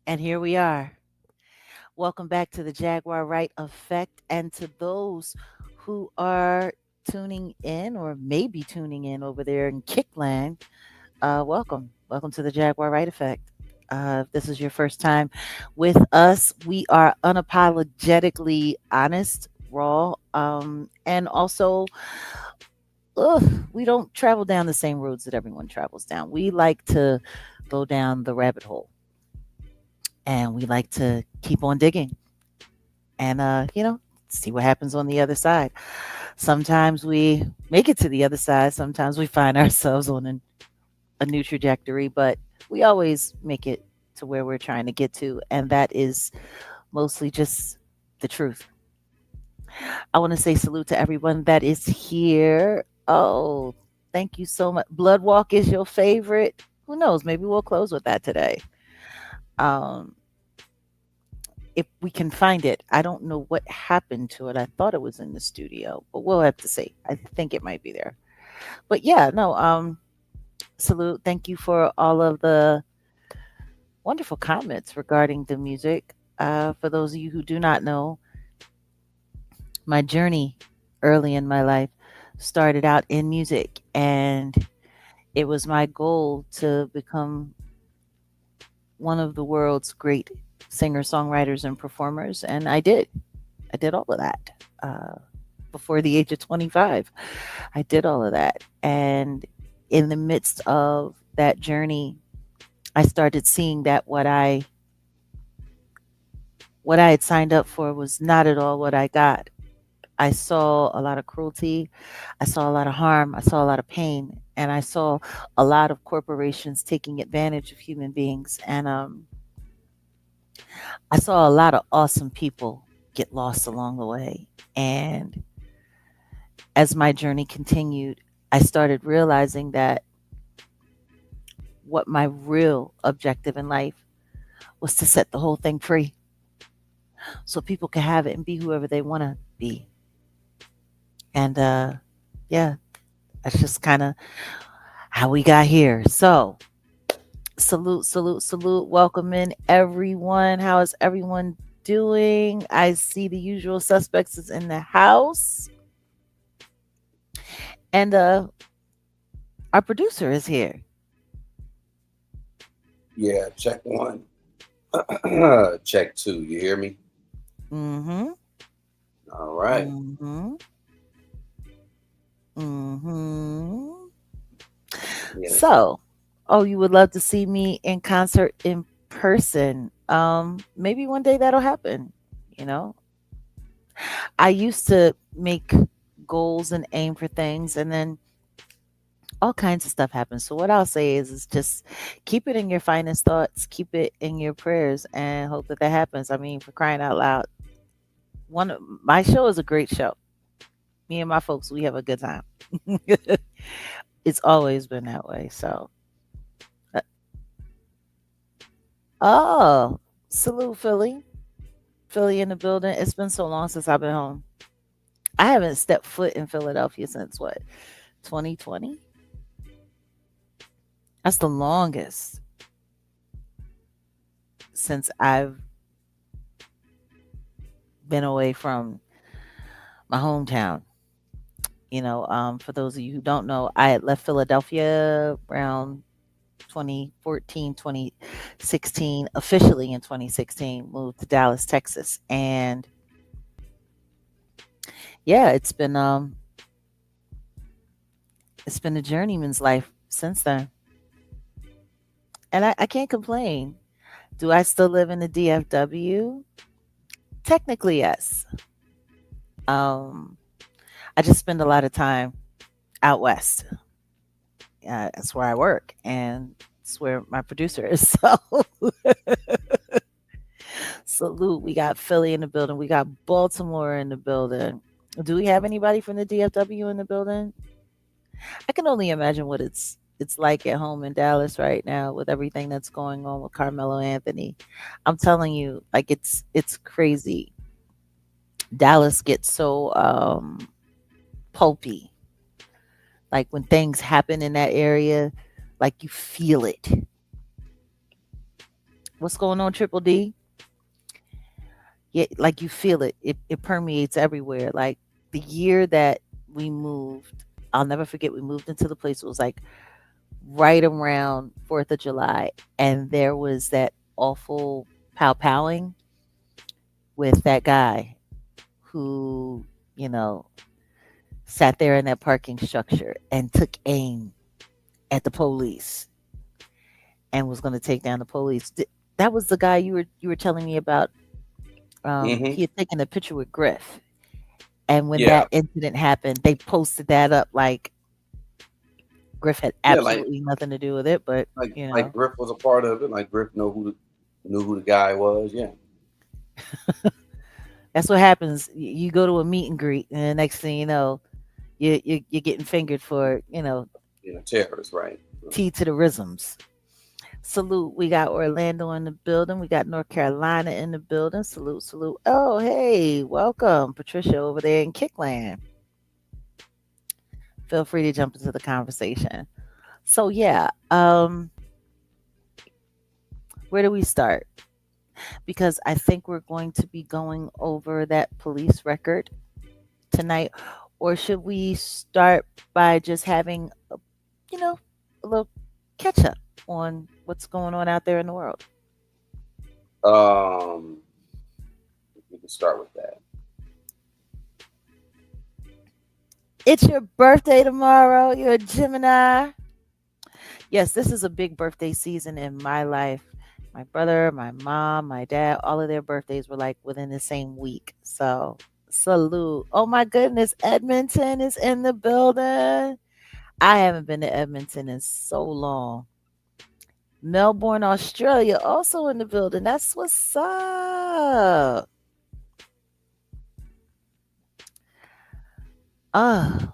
And here we are. Welcome back to the Jaguar Wright Effect. And to those who are tuning in or maybe tuning in over there in Kickland, welcome. Welcome to the Jaguar Wright Effect. If this is your first time with us, we are unapologetically honest, raw, and also we don't travel down the same roads that everyone travels down. We like to go down the rabbit hole and we like to keep on digging and see what happens on the other side. Sometimes we make it to the other side, sometimes we find ourselves on a new trajectory, but we always make it to where we're trying to get to, and that is mostly just the truth. I want to say salute to everyone that is here. Oh, thank you so much. Blood Walk is your favorite. Who knows? Maybe we'll close with that today. Um, if we can find it. I don't know what happened to it. I thought it was in the studio, but we'll have to see. I think it might be there. But yeah, no, salute. Thank you for all of the wonderful comments regarding the music. For those of you who do not know, my journey early in my life started out in music, and it was my goal to become one of the world's great singer songwriters and performers, and I did. I did all of that before the age of 25. I did all of that. And in the midst of that journey, I started seeing that what I had signed up for was not at all what I got. I saw a lot of cruelty, I saw a lot of harm, I saw a lot of pain, and I saw a lot of corporations taking advantage of human beings. And I saw a lot of awesome people get lost along the way. And as my journey continued, I started realizing that what my real objective in life was to set the whole thing free so people can have it and be whoever they want to be. And yeah, that's just kind of how we got here. So, salute, salute, salute. Welcome in, everyone. How is everyone doing? I see the usual suspects is in the house. And our producer is here. Yeah, check one. Check two. You hear me? Mm-hmm. All right. Mm-hmm. Mm-hmm. Yeah. So, oh, you would love to see me in concert in person. Maybe one day that'll happen. You know, I used to make goals and aim for things, and then all kinds of stuff happens. So what I'll say is just keep it in your finest thoughts, keep it in your prayers, and hope that that happens. I mean, for crying out loud, one of my show is a great show. Me and my folks, we have a good time. It's always been that way. So, uh, oh, salute Philly. Philly in the building. It's been so long since I've been home. I haven't stepped foot in Philadelphia since what, 2020? That's the longest since I've been away from my hometown. For those of you who don't know, I had left Philadelphia around 2014, 2016, officially in 2016, moved to Dallas, Texas. And yeah, it's been a journeyman's life since then. And I can't complain. Do I still live in the DFW? Technically, yes. Um, I just spend a lot of time out west. That's where I work, and it's where my producer is. So, salute. We got Philly in the building. We got Baltimore in the building. Do we have anybody from the DFW in the building? I can only imagine what it's like at home in Dallas right now with everything that's going on with Carmelo Anthony. I'm telling you, like it's crazy. Dallas gets so pulpy. Like when things happen in that area, like you feel it What's going on, Triple D? Yeah, like you feel it. It permeates everywhere. Like the year that we moved, I'll never forget. We moved into the place. It was like right around 4th of July, and there was that awful pow powing with that guy who, you know, sat there in that parking structure and took aim at the police and was going to take down the police. That was the guy you were telling me about. Hmm. He had taken a picture with Griff, and when Yeah, that incident happened, they posted that up like Griff had yeah, absolutely nothing to do with it, but you like know, Griff was a part of it. Like Griff knew who the guy was. Yeah, that's what happens. You go to a meet and greet, and the next thing you know, you're getting fingered for being a terrorist, right? So, T to the rhythms. Salute. We got Orlando in the building. We got North Carolina in the building. Salute, salute. Oh, hey, welcome, Patricia over there in Kickland. Feel free to jump into the conversation. So yeah, where do we start? Because I think we're going to be going over that police record tonight, or should we start by just having you know a little catch up on what's going on out there in the world? um, we can start with that. It's your birthday tomorrow. You're a Gemini. Yes, this is a big birthday season in my life. My brother, my mom, my dad, all of their birthdays were like within the same week. So, salute. Oh my goodness, Edmonton is in the building. I haven't been to Edmonton in so long. Melbourne, Australia, also in the building. That's what's up. Oh,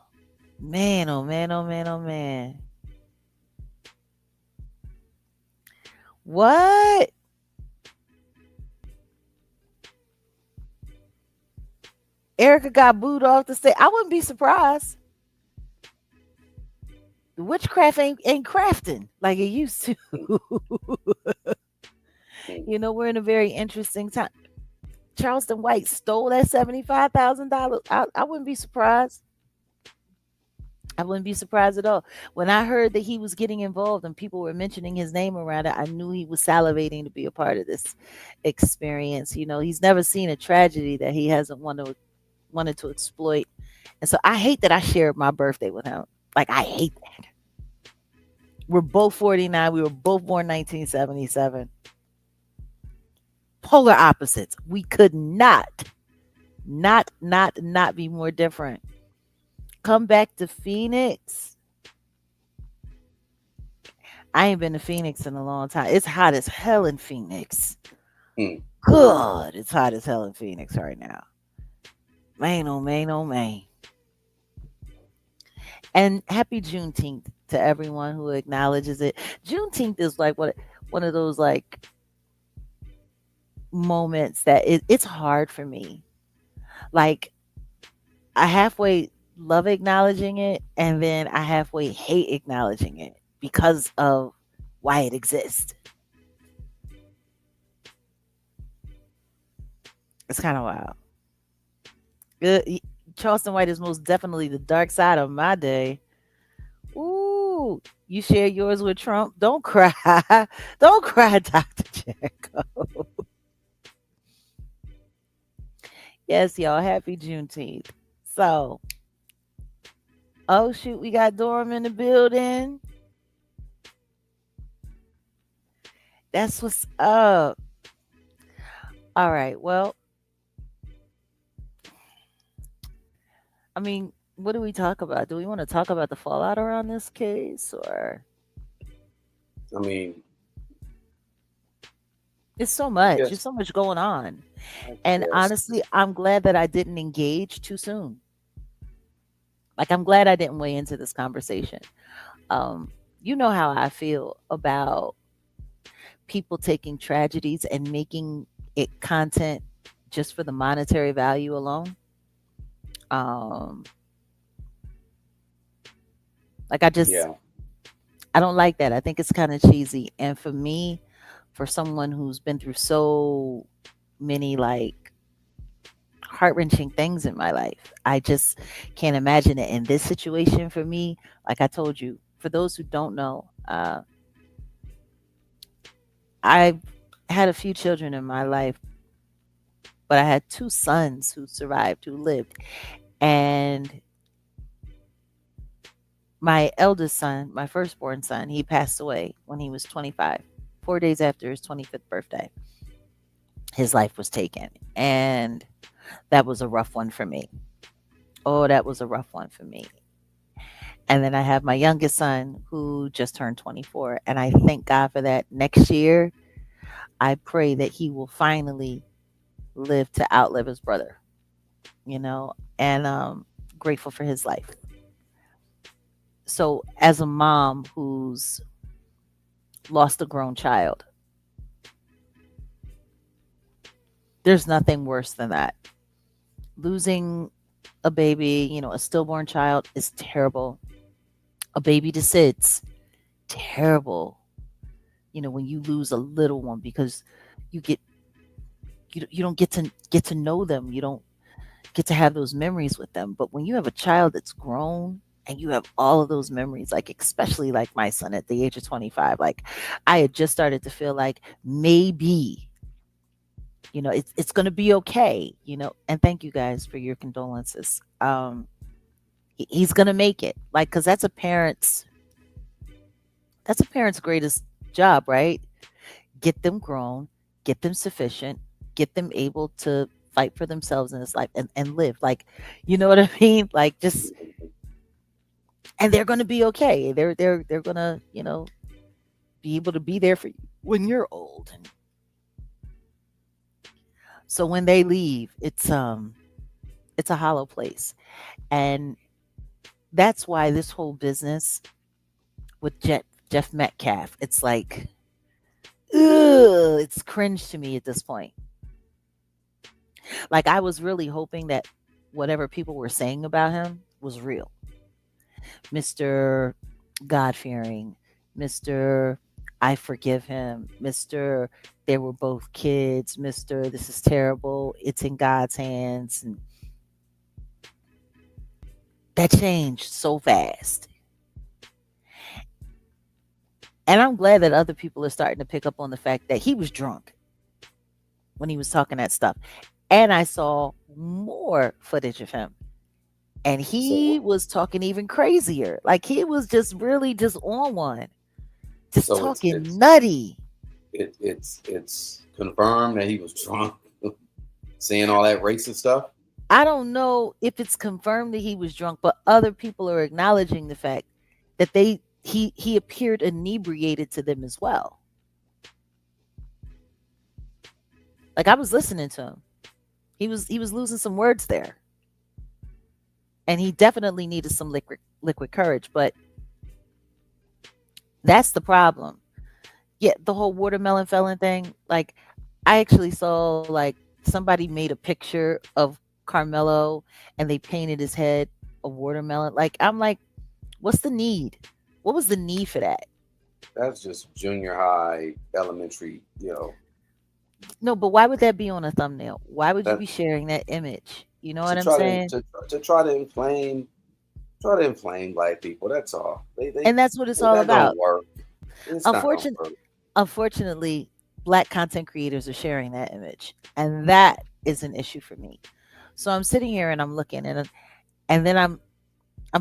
man, oh man, oh man, oh man. What? Erica got booed off the stage. I wouldn't be surprised. Witchcraft ain't crafting like it used to. Mm, mm, We're in a very interesting time. Charleston White stole that $75,000. I wouldn't be surprised. I wouldn't be surprised at all. When I heard that he was getting involved and people were mentioning his name around it, I knew he was salivating to be a part of this experience. He's never seen a tragedy that he hasn't wanted to exploit. And so I hate that I shared my birthday with him. Like I hate that. We're both 49. We were both born 1977. Polar opposites. We could not be more different. Come back to Phoenix. I ain't been to Phoenix in a long time. It's hot as hell in Phoenix. mm. Good. It's hot as hell in Phoenix right now. Man, oh man, oh man. And happy Juneteenth to everyone who acknowledges it. Juneteenth is like one of those like moments that it's hard for me. Like I halfway love acknowledging it, and then I halfway hate acknowledging it because of why it exists. It's kind of wild. Uh, y- Charleston White is most definitely the dark side of my day. Ooh, you share yours with Trump? Don't cry. Don't cry, Dr. Jericho. Yes, y'all. Happy Juneteenth. So, oh shoot, we got Durham in the building. That's what's up. All right. Well, I mean, what do we talk about? Do we want to talk about the fallout around this case, or I mean, it's so I much? There's guess, so much going on. I And guess. honestly, I'm glad that I didn't engage too soon. Like, I'm glad I didn't weigh into this conversation. Um, you know how I feel about people taking tragedies and making it content just for the monetary value alone. Um, like I just Yeah, I don't like that. I think it's kind of cheesy. And for me, for someone who's been through so many like heart-wrenching things in my life. I just can't imagine it in this situation for me. Like I told you, for those who don't know, I've had a few children in my life, but I had two sons who survived, who lived. And my eldest son, my firstborn son, he passed away when he was 25, 4 days after his 25th birthday. His life was taken. And that was a rough one for me. Oh, that was a rough one for me. And then I have my youngest son who just turned 24. And I thank God for that. Next year, I pray that he will finally live to outlive his brother, you know, and grateful for his life. So, as a mom who's lost a grown child, there's nothing worse than that. Losing a baby, a stillborn child is terrible. A baby to SIDS, terrible. When you lose a little one because you get you don't get to know them. You don't get to have those memories with them. But when you have a child that's grown and you have all of those memories, like especially like my son at the age of 25, like I had just started to feel like maybe it's going to be okay. And thank you guys for your condolences. He's going to make it, like, because that's a parent's greatest job, right? Get them grown, get them sufficient, get them able to fight for themselves in this life and live. Like, you know what I mean? Like, just, and they're gonna be okay. They're gonna, be able to be there for you when you're old. And so when they leave, it's a hollow place. And that's why this whole business with Jeff Metcalf, it's like, ugh, it's cringe to me at this point. Like I was really hoping that whatever people were saying about him was real. Mr. God fearing, Mr. I forgive him, Mr. They were both kids, Mr. This is terrible, it's in God's hands. And that changed so fast. And I'm glad that other people are starting to pick up on the fact that he was drunk when he was talking that stuff. And I saw more footage of him. And he So, was talking even crazier. Like he was just really just on one, just so it's talking it's nutty. it's confirmed that he was drunk, saying all that racist stuff. I don't know if it's confirmed that he was drunk, but other people are acknowledging the fact that he appeared inebriated to them as well. Like I was listening to him. He was losing some words there. And he definitely needed some liquid courage, but that's the problem. Yeah, the whole watermelon felon thing, like I actually saw like somebody made a picture of Carmelo and they painted his head a watermelon. Like I'm like, what's the need? What was the need for that? That's just junior high, elementary. No, but why would that be on a thumbnail? Why would you That be sharing that image? You know to what I'm try to saying? to try to inflame black people. That's all. And that's what it's all That don't about. work. It's not gonna Unfortunately, work. unfortunately, black content creators are sharing that image, and that is an issue for me. So I'm sitting here and I'm looking, and then I'm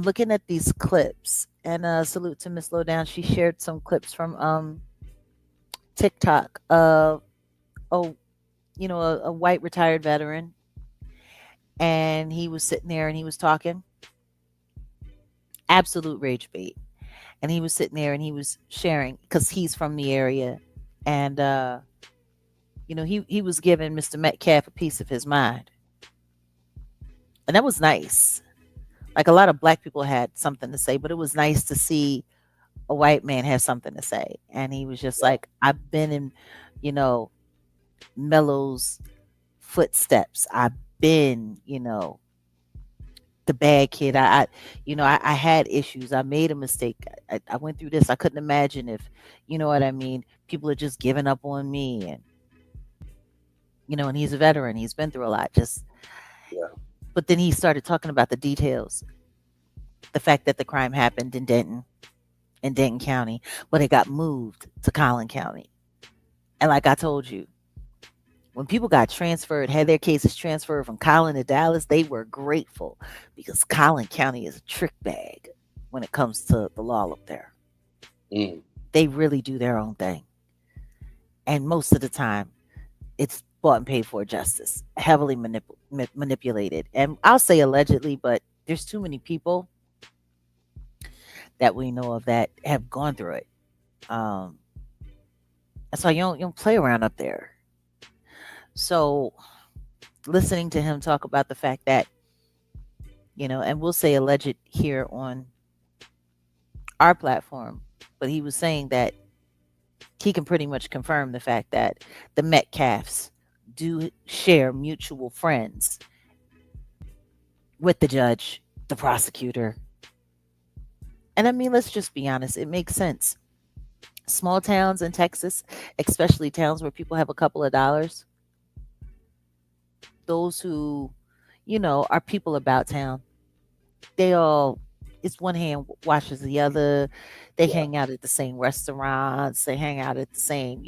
looking at these clips. And salute to Miss Lowdown. She shared some clips from TikTok of oh a white retired veteran, and he was sitting there and he was talking absolute rage bait, and he was sitting there and he was sharing because he's from the area, and he was giving Mr. Metcalf a piece of his mind, and that was nice. Like a lot of black people had something to say, but it was nice to see a white man have something to say. And he was just Yeah, like, I've been in, you know, Mello's footsteps. I've been, the bad kid. I had issues. I made a mistake. I went through this. I couldn't imagine if, you know what I mean, people are just giving up on me. And, and he's a veteran. He's been through a lot. Yeah. But then he started talking about the details, the fact that the crime happened in Denton County, but it got moved to Collin County. And like I told you, when people got transferred, had their cases transferred from Collin to Dallas, they were grateful because Collin County is a trick bag when it comes to the law up there. Mm. They really do their own thing. And most of the time, it's bought and paid for justice, heavily manipulated. And I'll say allegedly, but there's too many people that we know of that have gone through it. Um, that's why you don't play around up there. So listening to him talk about the fact that, and we'll say alleged here on our platform, but he was saying that he can pretty much confirm the fact that the Metcalfs do share mutual friends with the judge, the prosecutor. And I mean, let's just be honest, it makes sense. Small towns in Texas, especially towns where people have a couple of dollars, those who, are people about town, they all, it's one hand washes the other. They Yeah. hang out at the same restaurants, they hang out at the same,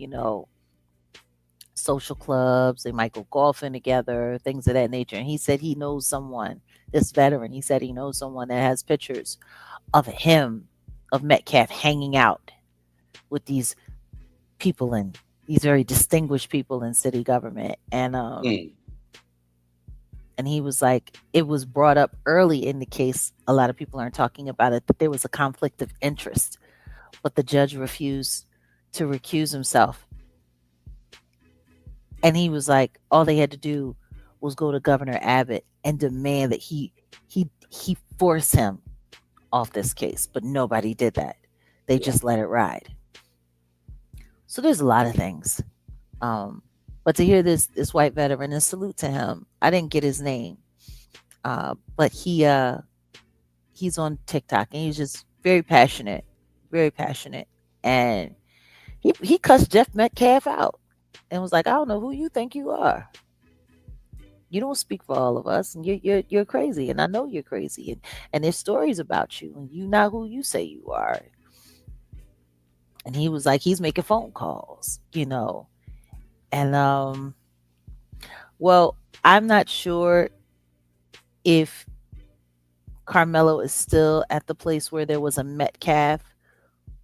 social clubs, they might go golfing together, things of that nature. And he said he knows someone, this veteran, he said he knows someone that has pictures of him, of Metcalf hanging out with these people and these very distinguished people in city government. Mm. And he was like, it was brought up early in the case. A lot of people aren't talking about it, that there was a conflict of interest, but the judge refused to recuse himself. And he was like, all they had to do was go to Governor Abbott and demand that he force him off this case. But nobody did that. They Yeah. just let it ride. So there's a lot of things. Um, but to hear this white veteran, and salute to him. I didn't get his name, but he's on TikTok and he's just very passionate, and he cussed Jeff Metcalf out and was like, I don't know who you think you are. You don't speak for all of us, and you're crazy, and I know you're crazy, and there's stories about you, and you not who you say you are. And he was like, he's making phone calls, and well, I'm not sure if Carmelo is still at the place where there was a Metcalf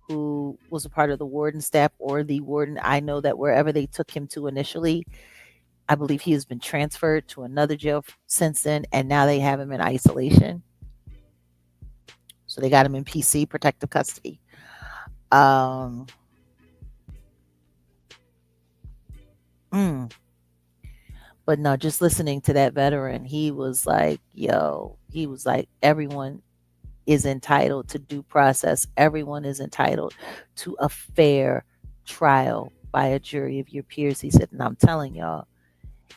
who was a part of the warden staff or the warden. I know that wherever they took him to initially, I believe he has been transferred to another jail since then, and now they have him in isolation. So they got him in PC, protective custody. Um, mm, but no, just listening to that veteran, he was like, yo, he was like, everyone is entitled to due process. Everyone is entitled to a fair trial by a jury of your peers. He said, and I'm telling y'all.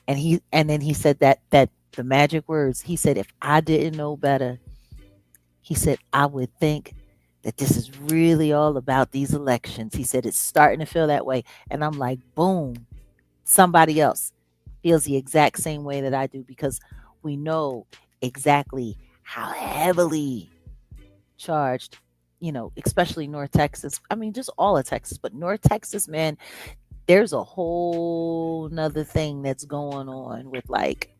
And then he said that the magic words. He said, if I didn't know better, he said, I would think that this is really all about these elections. He said it's starting to feel that way. And I'm like, boom, somebody else feels the exact same way that I do, because we know exactly how heavily charged, especially North Texas. I mean, just all of Texas, but North Texas, man, there's a whole nother thing that's going on with like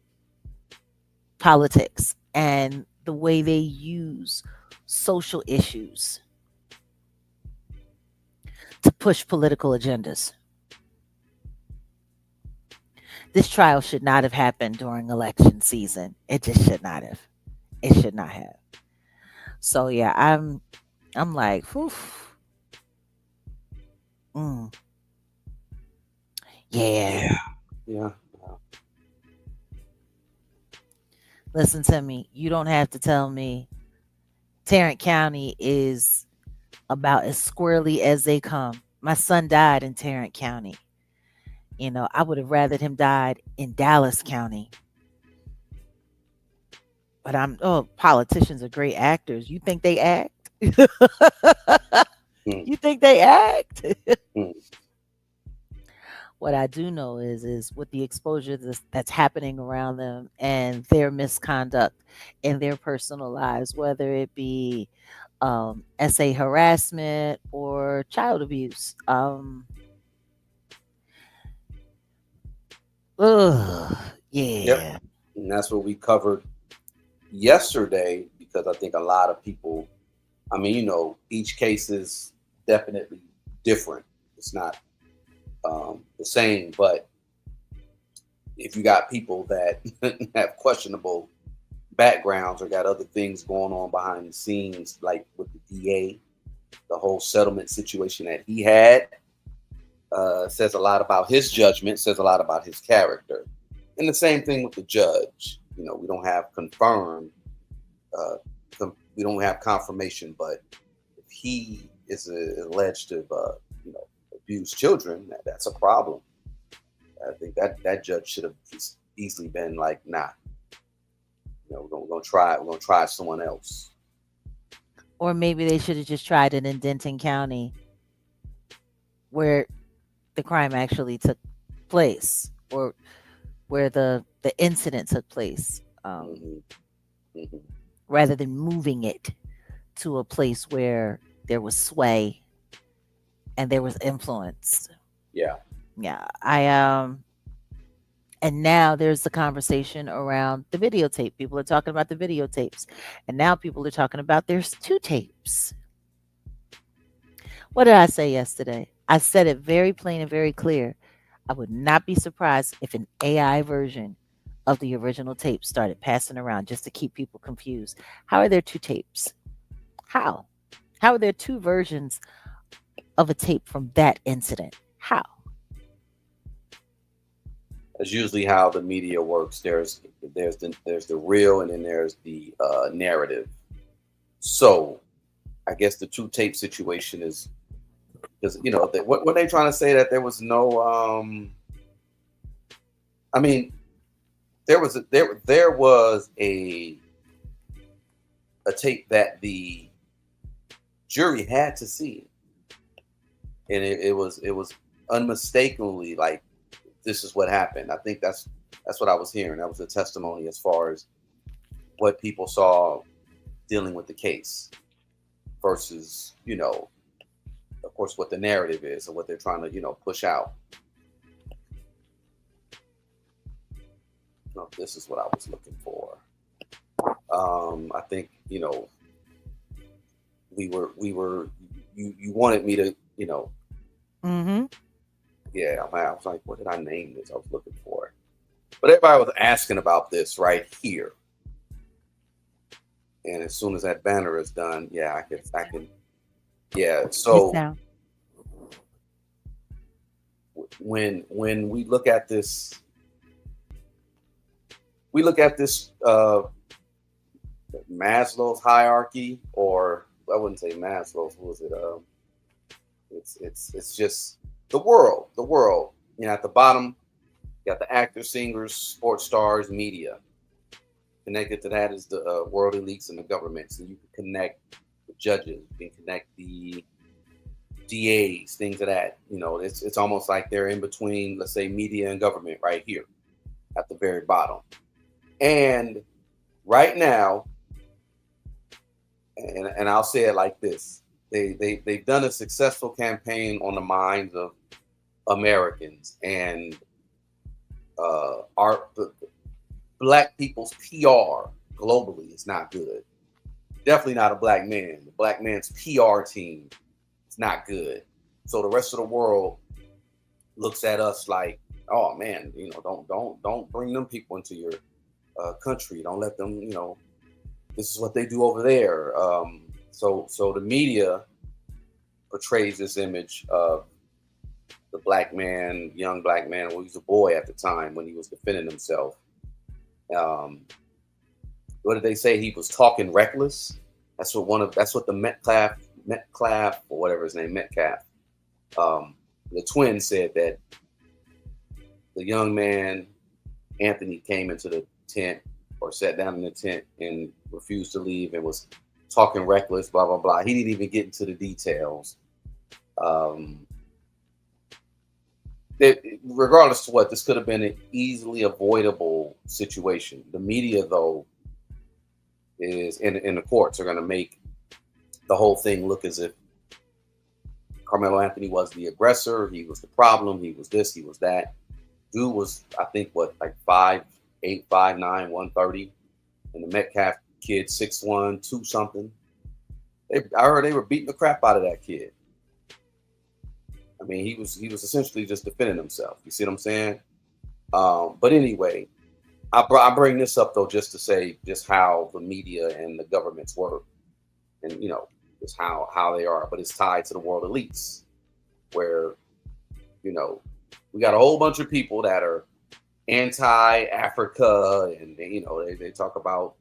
politics and the way they use social issues to push political agendas. This trial should not have happened during election season. It just should not have. It should not have. So yeah, I'm like, whew, mm, yeah. Yeah. Yeah. Listen to me. You don't have to tell me Tarrant County is about as squirrely as they come. My son died in Tarrant County. I would have rathered him died in Dallas County. But politicians are great actors. You think they act? Mm, You think they act? mm. What I do know is with the exposure that's happening around them and their misconduct in their personal lives, whether it be SA harassment or child abuse. Ugh, Yep. yeah. And that's what we covered yesterday because I think a lot of people, I mean, each case is definitely different. It's not the same, but if you got people that have questionable backgrounds or got other things going on behind the scenes, like with the DA, the whole settlement situation that he had, says a lot about his judgment, says a lot about his character. And the same thing with the judge. We don't have confirmed, uh, we don't have confirmation, but if he is alleged to, abuse children, that's a problem. I think that judge should have easily been like, nah, we're gonna try it. We're gonna try someone else. Or maybe they should have just tried it in Denton County where the crime actually took place, or where the incident took place, Hmm. Hmm. rather than moving it to a place where there was sway and there was influence. Yeah. Yeah, and now there's the conversation around the videotape. People are talking about the videotapes, and now people are talking about there's two tapes. What did I say yesterday? I said it very plain and very clear. I would not be surprised if an AI version of the original tape started passing around just to keep people confused. How are there two tapes? How? How are there two versions of a tape from that incident? How? That's usually how the media works. There's the real, and then there's the narrative. So I guess the two tape situation is because what they trying to say, that there was no. I mean, there was a tape that the jury had to see, and it was unmistakably like, this is what happened. I think that's what I was hearing. That was a testimony as far as what people saw dealing with the case versus, of course, what the narrative is and what they're trying to, push out. No, this is what I was looking for. I think, we were you wanted me to, Mm-hmm. yeah. I was like, what did I name this? I was looking for it. But everybody was asking about this right here. And as soon as that banner is done, yeah, I can, yeah. It's So down. when we look at this Maslow's hierarchy, or I wouldn't say Maslow's. What was it? It's just the world. The world. At the bottom, you got the actors, singers, sports stars, media. Connected to that is the world elites and the government. So you can connect the judges, you can connect the DAs, things of that. It's almost like they're in between, let's say, media and government, right here at the very bottom. And right now, and I'll say it like this: they've done a successful campaign on the minds of Americans, and the black people's PR globally is not good. Definitely not a black man. The black man's PR team is not good. So the rest of the world looks at us like, oh man, don't bring them people into your country. Don't let them. This is what they do over there. So the media portrays this image of the black man, young black man. Well, he was a boy at the time when he was defending himself. Um, what did they say? He was talking reckless. That's what the Metcalf, or whatever his name, Metcalf. The twin said that the young man Anthony came into the tent, or or sat down in the tent and refused to leave and was talking reckless, blah blah blah. He didn't even get into the details. Um, Regardless to what, this could have been an easily avoidable situation. The media, though, is in the courts are going to make the whole thing look as if Carmelo Anthony was the aggressor. He was the problem. He was this. He was that. Dude was, I think, what, like 5'8", 5'9", 130, and the Metcalf kid 6'1", 2 something. I heard they were beating the crap out of that kid. I mean, he was essentially just defending himself. You see what I'm saying? But anyway, I bring this up though just to say just how the media and the governments work, and just how they are. But it's tied to the world elites, where we got a whole bunch of people that are anti-Africa, and they talk about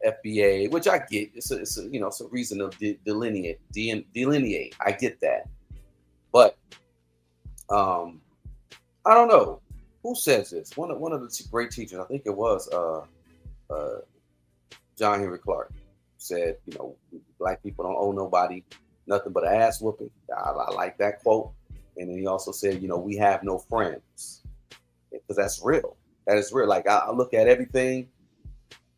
FBA, which I get. It's a reason to delineate. I get that, but I don't know who says this. One of the great teachers, I think it was John Henry Clark, said, black people don't owe nobody nothing but an ass whooping. I like that quote. And then he also said, we have no friends, because that's real. That is real. Like I look at everything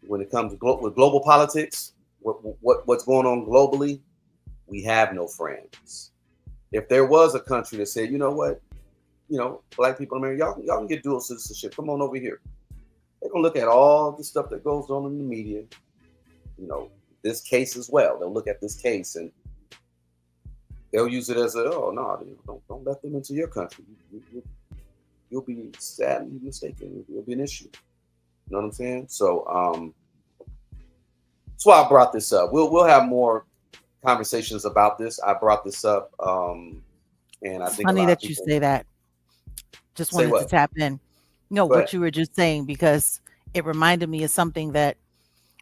when it comes to with global politics, what's going on globally. We have no friends. If there was a country that said, you know what, black people in America, y'all can get dual citizenship. Come on over here. They're gonna look at all the stuff that goes on in the media. This case as well. They'll look at this case and they'll use it as don't let them into your country. You'll be sadly mistaken. It'll be an issue. You know what I'm saying? So that's why I brought this up. We'll have more conversations about this. I brought this up, and I It's think a funny lot of that you people say that. Just say wanted to what? tap in. No, Go ahead. what you were just saying, because it reminded me of something that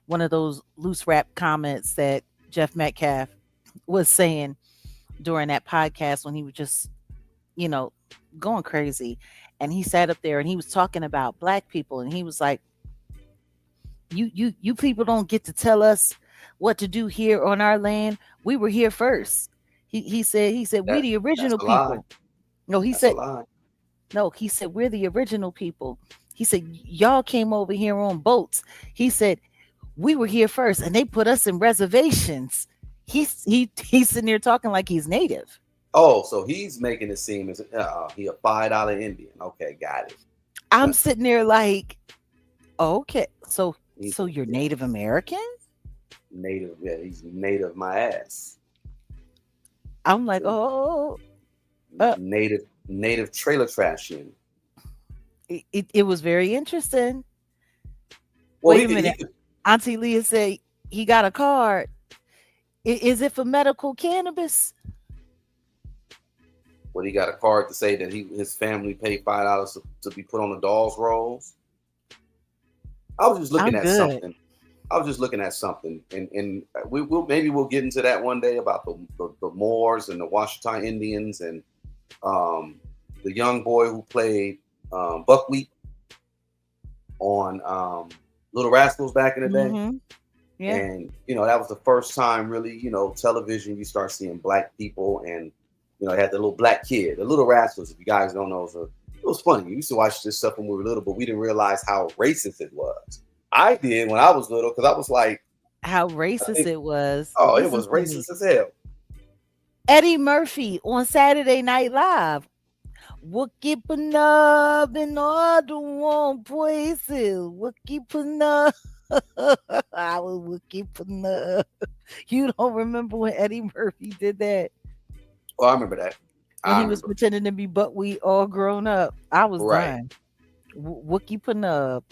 one of those loose rap comments that Jeff Metcalf was saying during that podcast when he was just, you know, going crazy. And he sat up there and he was talking about black people, and he was like, you people don't get to tell us what to do here on our land. We were here first. He said we the That's original a lie. people. No, he That's a said lie. no, he said we're the original people. He said y'all came over here on boats. He said we were here first and they put us in reservations. He's sitting there talking like he's native. Oh, so he's making it seem as he a $5 Indian. Okay, got I'm it. sitting there like, okay, He's so you're yeah, Native American? native. Yeah, he's native my ass. I'm like, So oh, uh, native trailer trashian. it was very interesting. Well, Wait a minute. he could. Auntie Leah said he got a card. Is it for medical cannabis? What, he got a card to say that his family paid $5 to be put on the dolls rolls. I was just looking I'm at good. something. And we'll get into that one day about the Moors and the Washita Indians, and the young boy who played Buckwheat on Little Rascals back in the day. Hmm. Yeah. And that was the first time really, television, you start seeing black people. And it had the little black kid, the Little Rascals. If you guys don't know, it was funny. We used to watch this stuff when we were little, but we didn't realize how racist it was. I did when I was little, because I was like, How I racist think, it was. oh, it Listen was to me. racist as hell. Eddie Murphy on Saturday Night Live. We're keeping up in all the wrong places. We're keeping up. I was we're keeping up. You don't remember when Eddie Murphy did that? Oh, I remember that. When I he was remember. pretending to be buckwheat all grown up. I was Right. done. Wookie Panub.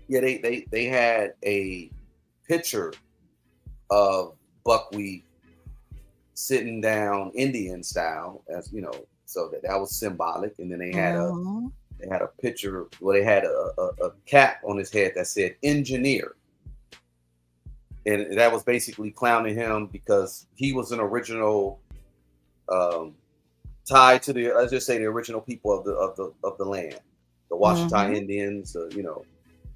Yeah, they had a picture of Buckwheat sitting down Indian style, as so that was symbolic. And then Mhm. they had a picture where they had a cap on his head that said engineer. And that was basically clowning him because he was an original, um, tied to let's just say the original people of the land, the Washita Mhm. Indians,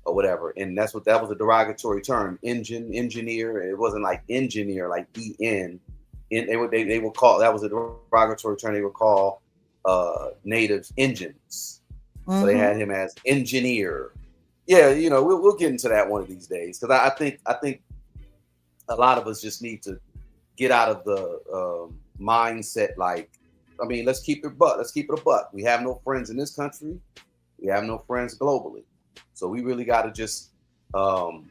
or whatever. And that's what that was a derogatory term, engineer. It wasn't like engineer, like en. They would call that was a derogatory term. They would call natives engines. So they had Mhm. him as engineer. Yeah, we'll get into that one of these days because I think a lot of us just need to get out of the mindset like, I mean, let's keep it a buck. We have no friends in this country. We have no friends globally. So we really got to just um,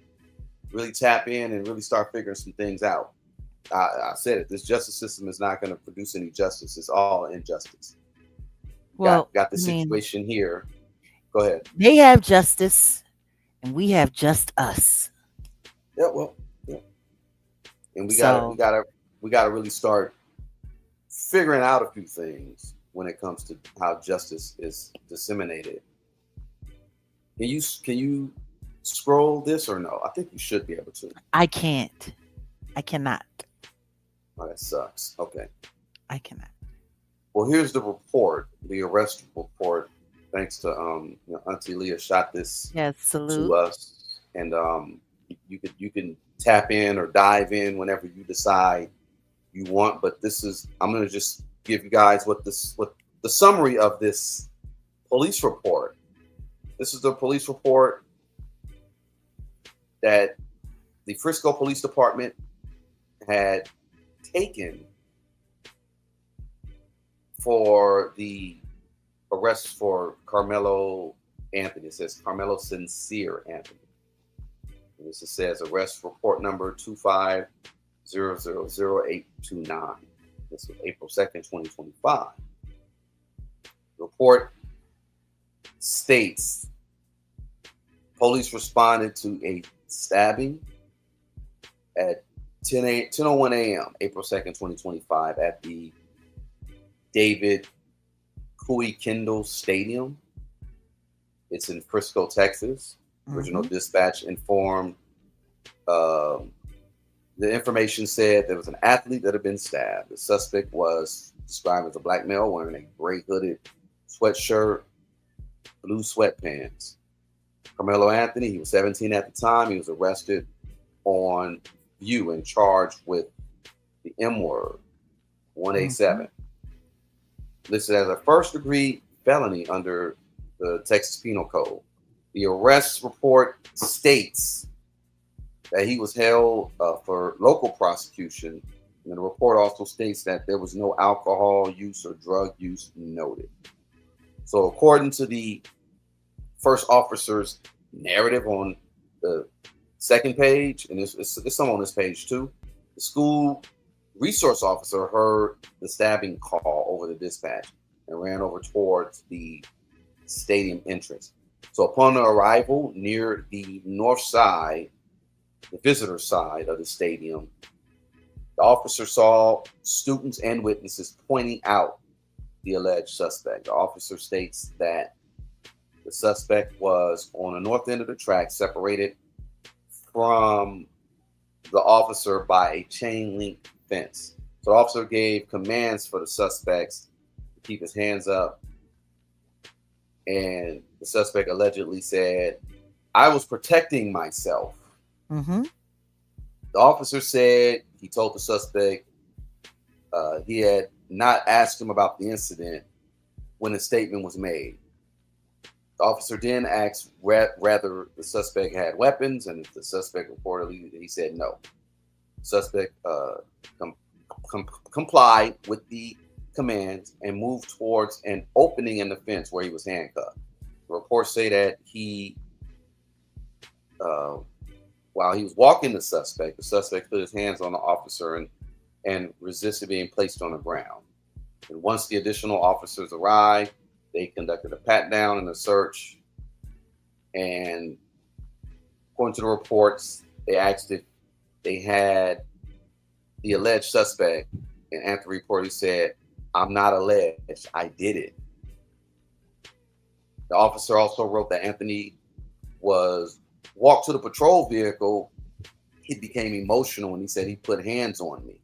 really tap in and really start figuring some things out. I said it. This justice system is not going to produce any justice. It's all injustice. Well, Got the I mean, situation here. Go ahead. they have justice and we have just us. Yeah. Well. Yeah. And we got to we So, got to we got to really start figuring out a few things when it comes to how justice is disseminated. Can you scroll this or no? I think you should be able to. I can't. I cannot. Oh, that sucks. Okay. I cannot. Well, here's the report, the arrest report. Thanks to Auntie Leah shot this Yes, to salute. us, and you can tap in or dive in whenever you decide you want. But this is I'm gonna just give you guys what the summary of this police report. This is the police report that the Frisco Police Department had taken for the arrest for Carmelo Anthony. It says Carmelo Sincere Anthony. And this says arrest report number 250000829. This was April 2nd, 2025. The report states police responded to a stabbing at 10:01 a.m. April 2nd, 2025 at the David Cooey Kendall Stadium. It's in Frisco, Texas. Original Mhm. dispatch informed um, the information said there was an athlete that had been stabbed. The suspect was described as a black male wearing a gray hooded sweatshirt, blue sweatpants. Carmelo Anthony, he was 17 at the time. He was arrested on view and charged with the M word, Mhm. 187, listed as a first degree felony under the Texas Penal Code. The arrest report states that he was held for local prosecution. And the report also states that there was no alcohol use or drug use noted. So, according to the first officer's narrative on the second page, and it's some on this page too, the school resource officer heard the stabbing call over the dispatch and ran over towards the stadium entrance. So upon arrival near the north side, the visitor side of the stadium, the officer saw students and witnesses pointing out the alleged suspect. The officer states that the suspect was on the north end of the track, separated from the officer by a chain link fence. So the officer gave commands for the suspects to keep his hands up, and the suspect allegedly said, "I was protecting myself." Mhm. The officer said he told the suspect he had not asked him about the incident when the statement was made. The officer then asked whether the suspect had weapons, and the suspect reportedly he said no. The suspect com- complied with the commands and moved towards an opening in the fence where he was handcuffed. The reports say that uh, while he was walking the suspect put his hands on the officer and resisted being placed on the ground. And once the additional officers arrived, they conducted a pat down and a search. And according to the reports, they asked if they had the alleged suspect. And Anthony reportedly said, "I'm not alleged. I did it." The officer also wrote that Anthony was walked to the patrol vehicle. He became emotional when he said he put hands on me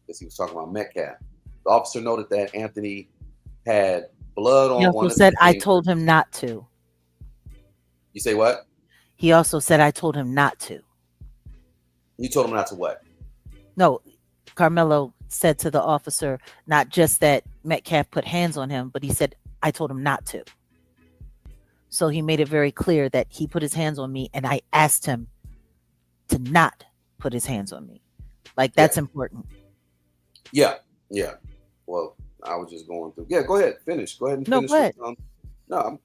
because he was talking about Metcalf. The officer noted that Anthony had blood He on also one of his said, "I fingers. told him not to." You say what? He also said I told him not to. You told him not to what? No, Carmelo said to the officer not just that Metcalf put hands on him, but he said I told him not to. So he made it very clear that he put his hands on me and I asked him to not put his hands on me. Like Yeah, that's important. yeah, yeah. Well, I was just going through. Yeah, go ahead, finish. Go ahead and No, finish go with. ahead. No,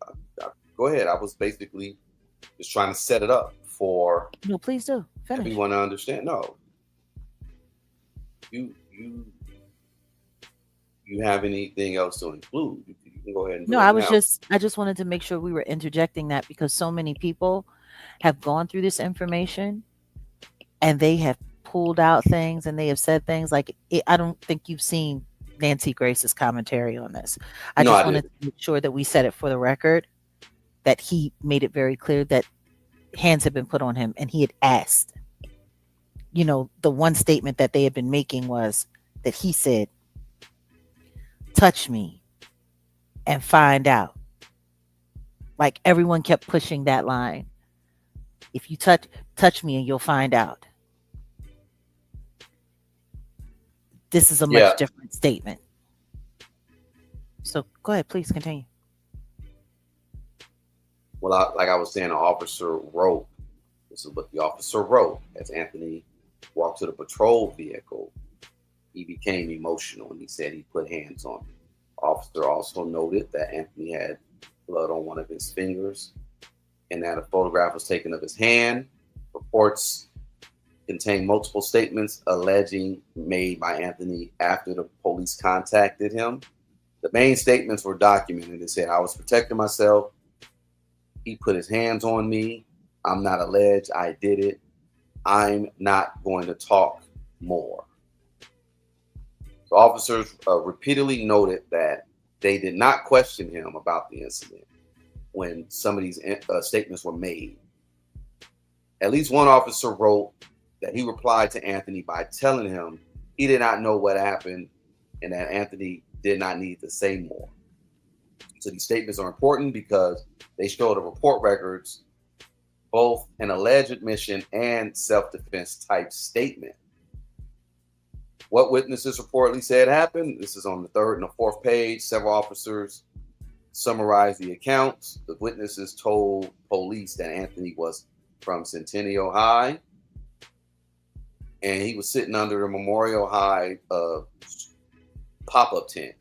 go ahead. I was basically just trying to set it up for No, please do. Finish. everyone to understand. No, you you have anything else to include? You can go ahead and No, do it now. I just wanted to make sure we were interjecting that because so many people have gone through this information and they have pulled out things and they have said things like I don't think you've seen Nancy Grace's commentary on this. I No, just I wanted didn't. to make sure that we said it for the record that he made it very clear that hands had been put on him and he had asked. The one statement that they had been making was that he said, touch me and find out. Like everyone kept pushing that line. If you touch me and you'll find out. This is a Yeah. much different statement. So go ahead, please continue. Well, like I was saying, the officer wrote. This is what the officer wrote as Anthony walked to the patrol vehicle. He became emotional and he said he put hands on me. Officer also noted that Anthony had blood on one of his fingers and that a photograph was taken of his hand. Reports contain multiple statements alleging made by Anthony after the police contacted him. The main statements were documented. It said, I was protecting myself. He put his hands on me. I'm not alleged. I did it. I'm not going to talk more. The officers repeatedly noted that they did not question him about the incident when some of these statements were made. At least one officer wrote that he replied to Anthony by telling him he did not know what happened and that Anthony did not need to say more. So these statements are important because they show the report records, both an alleged admission and self-defense type statement. What witnesses reportedly said happened. This is on the third and the fourth page. Several officers summarized the accounts. The witnesses told police that Anthony was from Centennial High and he was sitting under the Memorial High pop-up tent.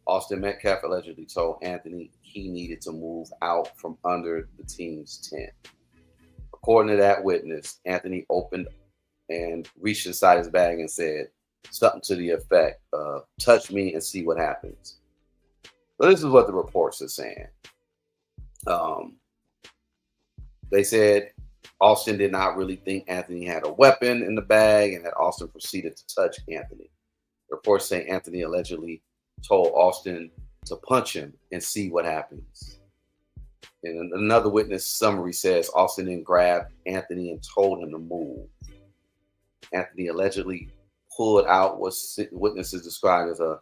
Austin Metcalf allegedly told Anthony he needed to move out from under the team's tent. According to that witness, Anthony opened and reached inside his bag and said something to the effect of, touch me and see what happens. So this is what the reports are saying. They said Austin did not really think Anthony had a weapon in the bag and that Austin proceeded to touch Anthony. The reports say Anthony allegedly told Austin to punch him and see what happens. And another witness summary says Austin then grabbed Anthony and told him to move. Anthony allegedly pulled out what witnesses described as a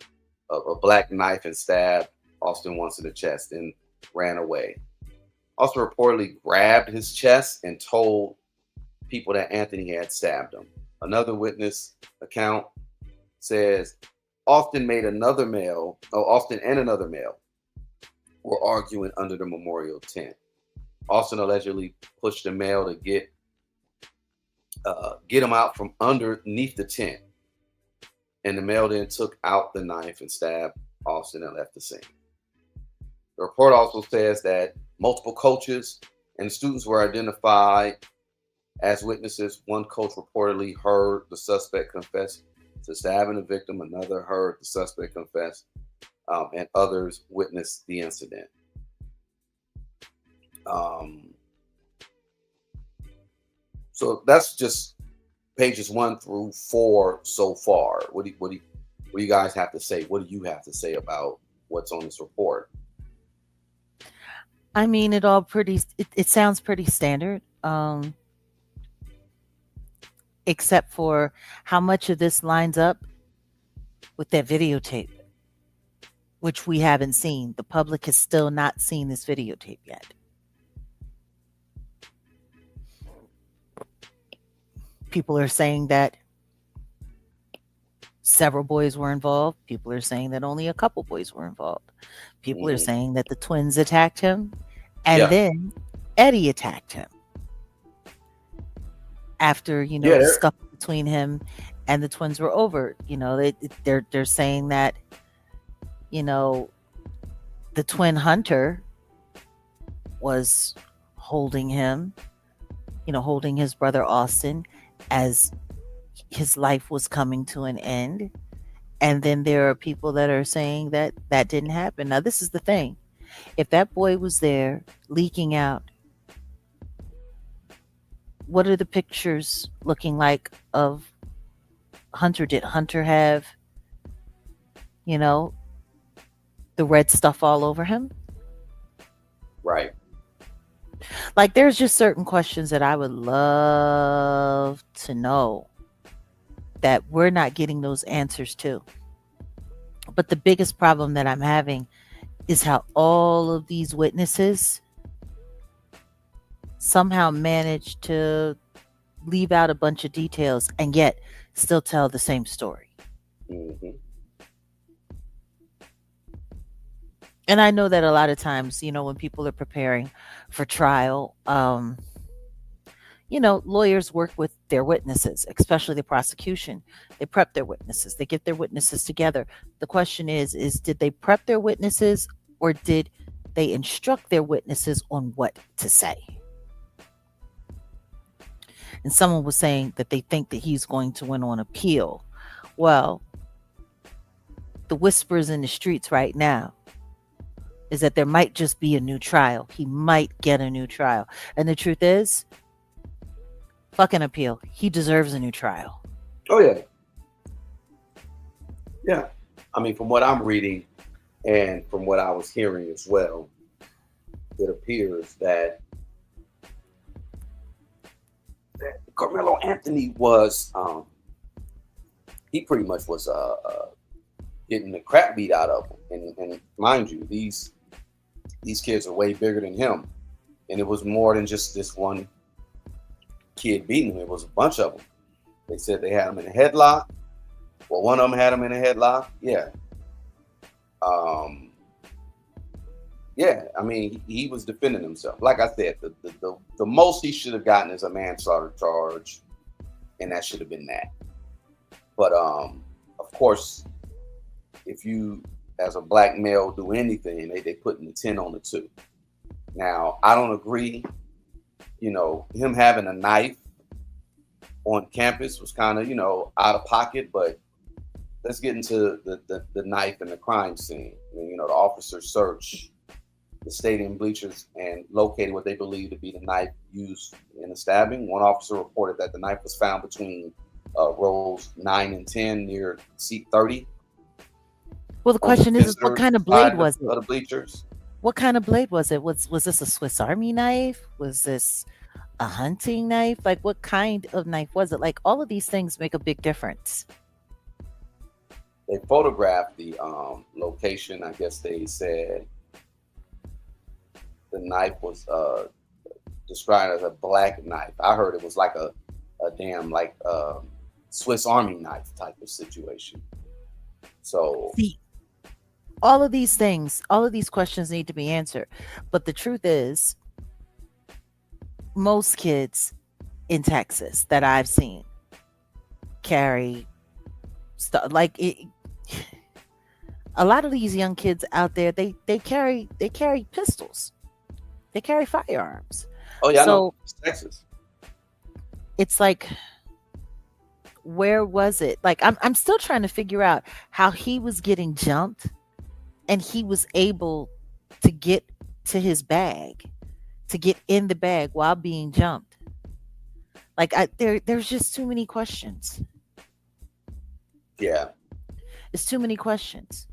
black knife and stabbed Austin once in the chest and ran away. Austin reportedly grabbed his chest and told people that Anthony had stabbed him. Another witness account says Austin and another male were arguing under the memorial tent. Austin allegedly pushed the male to get him out from underneath the tent. And the male then took out the knife and stabbed Austin and left the scene. The report also says that multiple coaches and students were identified as witnesses. One coach reportedly heard the suspect confess to stabbing the victim. Another heard the suspect confess, and others witnessed the incident. So that's just pages 1 through 4 so far. What do you guys have to say? What do you have to say about what's on this report? I mean, it sounds pretty standard. Except for how much of this lines up with that videotape, which we haven't seen. The public has still not seen this videotape yet. People are saying that several boys were involved. People are saying that only a couple boys were involved. People are Hmm. saying that the twins attacked him and Yeah, then Eddie attacked him after, yeah, the scuffle between him and the twins were over. They're saying that, you know, the twin hunter was holding him, holding his brother Austin as his life was coming to an end. And then there are people that are saying that that didn't happen. Now, this is the thing. If that boy was there leaking out, what are the pictures looking like of Hunter? Did Hunter have, you know, the red stuff all over him? right. Like, there's just certain questions that I would love to know that we're not getting those answers to. But the biggest problem that I'm having is how all of these witnesses somehow managed to leave out a bunch of details and yet still tell the same story. Hmm. And I know that a lot of times, when people are preparing for trial, lawyers work with their witnesses, especially the prosecution. They prep their witnesses. They get their witnesses together. The question is did they prep their witnesses or did they instruct their witnesses on what to say? And someone was saying that they think that he's going to win on appeal. Well, the whispers in the streets right now is that there might just be a new trial. He might get a new trial. And the truth is, fucking appeal. He deserves a new trial. Oh yeah, yeah. I mean, from what I'm reading and from what I was hearing as well, it appears that Carmelo Anthony was he pretty much was getting the crap beat out of him. And mind you, these kids are way bigger than him, and it was more than just this one kid beating him. It was a bunch of them. They said they had him in a headlock. Well, one of them had him in a headlock. Yeah. Um, yeah. I mean, he was defending himself. Like I said, the most he should have gotten is a manslaughter charge, and that should have been that. But of course, if you as a black male do anything, they putting the 10 on the 2. Now, I don't agree. Him having a knife on campus was kind of, out of pocket, but let's get into the knife and the crime scene. I mean, the officers searched the stadium bleachers and located what they believe to be the knife used in the stabbing. One officer reported that the knife was found between rows 9 and 10 near seat 30 Well, the on the question is what visitor kind of blade side of was it? the bleachers. What kind of blade was it? Was this a Swiss Army knife? Was this a hunting knife? Like, what kind of knife was it? Like, all of these things make a big difference. They photographed the location. I guess they said the knife was described as a black knife. I heard it was like a damn like Swiss Army knife type of situation. So See, all of these things, all of these questions need to be answered. But the truth is, most kids in Texas that I've seen carry stuff like it. A lot of these young kids out there, they carry pistols, they carry firearms. oh yeah, I know So it's Texas. it's like, where was it? Like, I'm still trying to figure out how he was getting jumped and he was able to get to his bag, to get in the bag while being jumped. Like, there's just too many questions. Yeah, It's too many questions.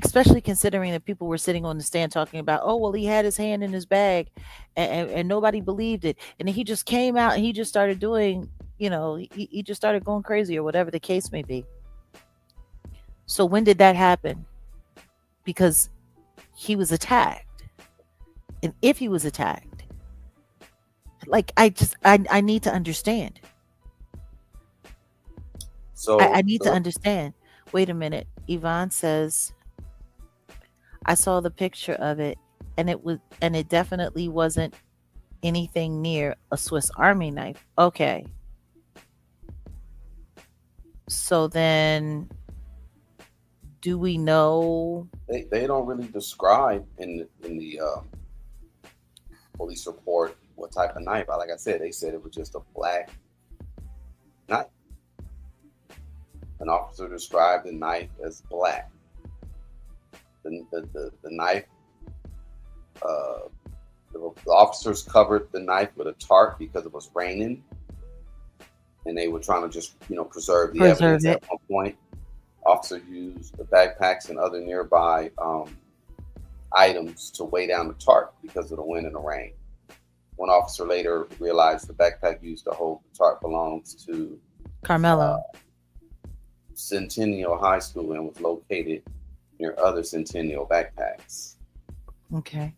Especially considering that people were sitting on the stand talking about, oh, well, he had his hand in his bag and nobody believed it. And then he just came out and he just started doing, he just started going crazy or whatever the case may be. So when did that happen? Because he was attacked. And if he was attacked, like, I need to understand. So I need to the, understand. Wait a minute. Yvonne says, I saw the picture of it and it definitely wasn't anything near a Swiss Army knife. Okay. So then do we know? they don't really describe in the police report what type of knife. Like I said, they said it was just a black knife. An officer described the knife as black. The knife, uh, the officers covered the knife with a tarp because it was raining, and they were trying to just preserve the Preserve evidence. it. At one point, officer used the backpacks and other nearby items to weigh down the tarp because of the wind and the rain. One officer later realized the backpack used to hold the tarp belongs to uh, Carmelo. Centennial High School and was located near other Centennial backpacks. Okay.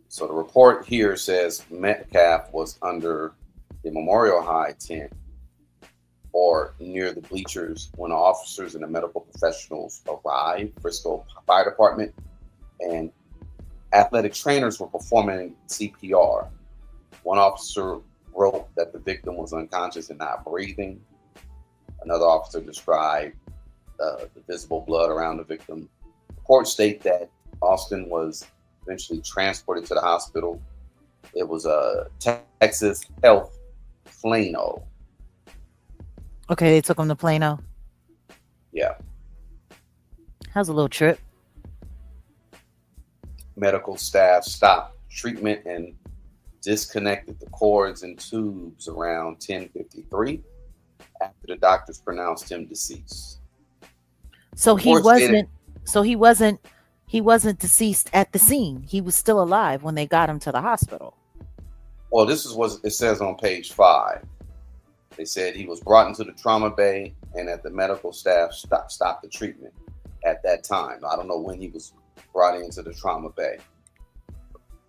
So the report here says Metcalf was under the Memorial High tent or near the bleachers when officers and the medical professionals arrived. Frisco Fire Department and athletic trainers were performing CPR. One officer wrote that the victim was unconscious and not breathing. Another officer described the visible blood around the victim. Reports state that Austin was eventually transported to the hospital. It was a Texas Health Plano. Okay, they took him to Plano. Yeah. How's a little trip? Medical staff stopped treatment and disconnected the cords and tubes around 10:53 after the doctors pronounced him deceased. So he Reports stated, wasn't so he wasn't deceased at the scene. He was still alive when they got him to the hospital. well, this is what it says on page 5. They said he was brought into the trauma bay and that the medical staff stopped the treatment at that time. I don't know when he was brought into the trauma bay.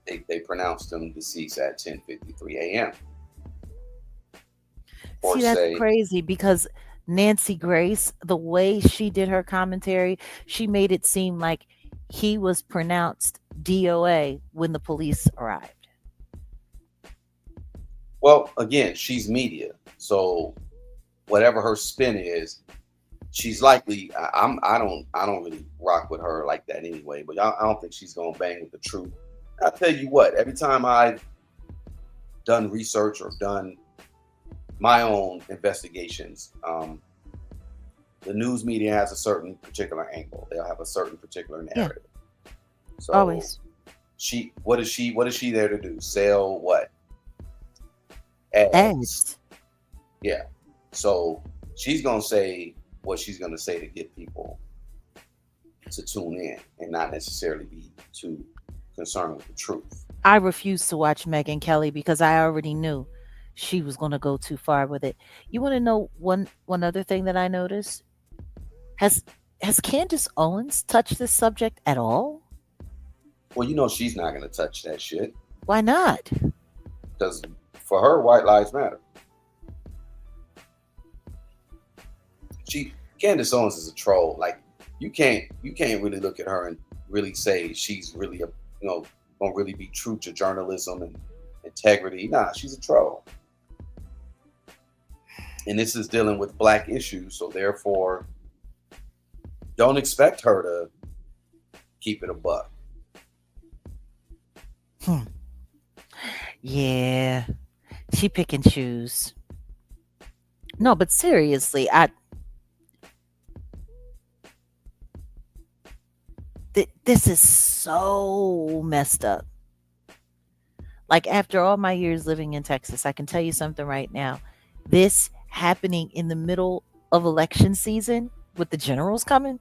They pronounced him deceased at 10:53 a.m. Or See, that's say, crazy because Nancy Grace, the way she did her commentary, she made it seem like he was pronounced DOA when the police arrived. well, again, she's media, so whatever her spin is, she's likely. I don't really rock with her like that anyway. But I don't think she's gonna bang with the truth. I tell you what, every time I've done research or done my own investigations, the news media has a certain particular angle. They'll have a certain particular Yeah, narrative. So always. what is she there to do? Sell what? Ads. Ads. Yeah. So she's gonna say what she's gonna say to get people to tune in and not necessarily be too concerned with the truth. I refused to watch Megyn Kelly because I already knew she was going to go too far with it. You want to know one other thing that I noticed? Has has Candace Owens touched this subject at all? Well, she's not gonna touch that shit Why not? because for her, white lives matter. She Candace Owens is a troll. Like you can't really look at her and really say she's really a gonna really be true to journalism and integrity. Nah, she's a troll. And this is dealing with black issues, so therefore don't expect her to keep it a buck. Hmm. Yeah, she pick and choose. No, but seriously, this is so messed up. Like after all my years living in Texas, I can tell you something right now. This happening in the middle of election season with the generals coming,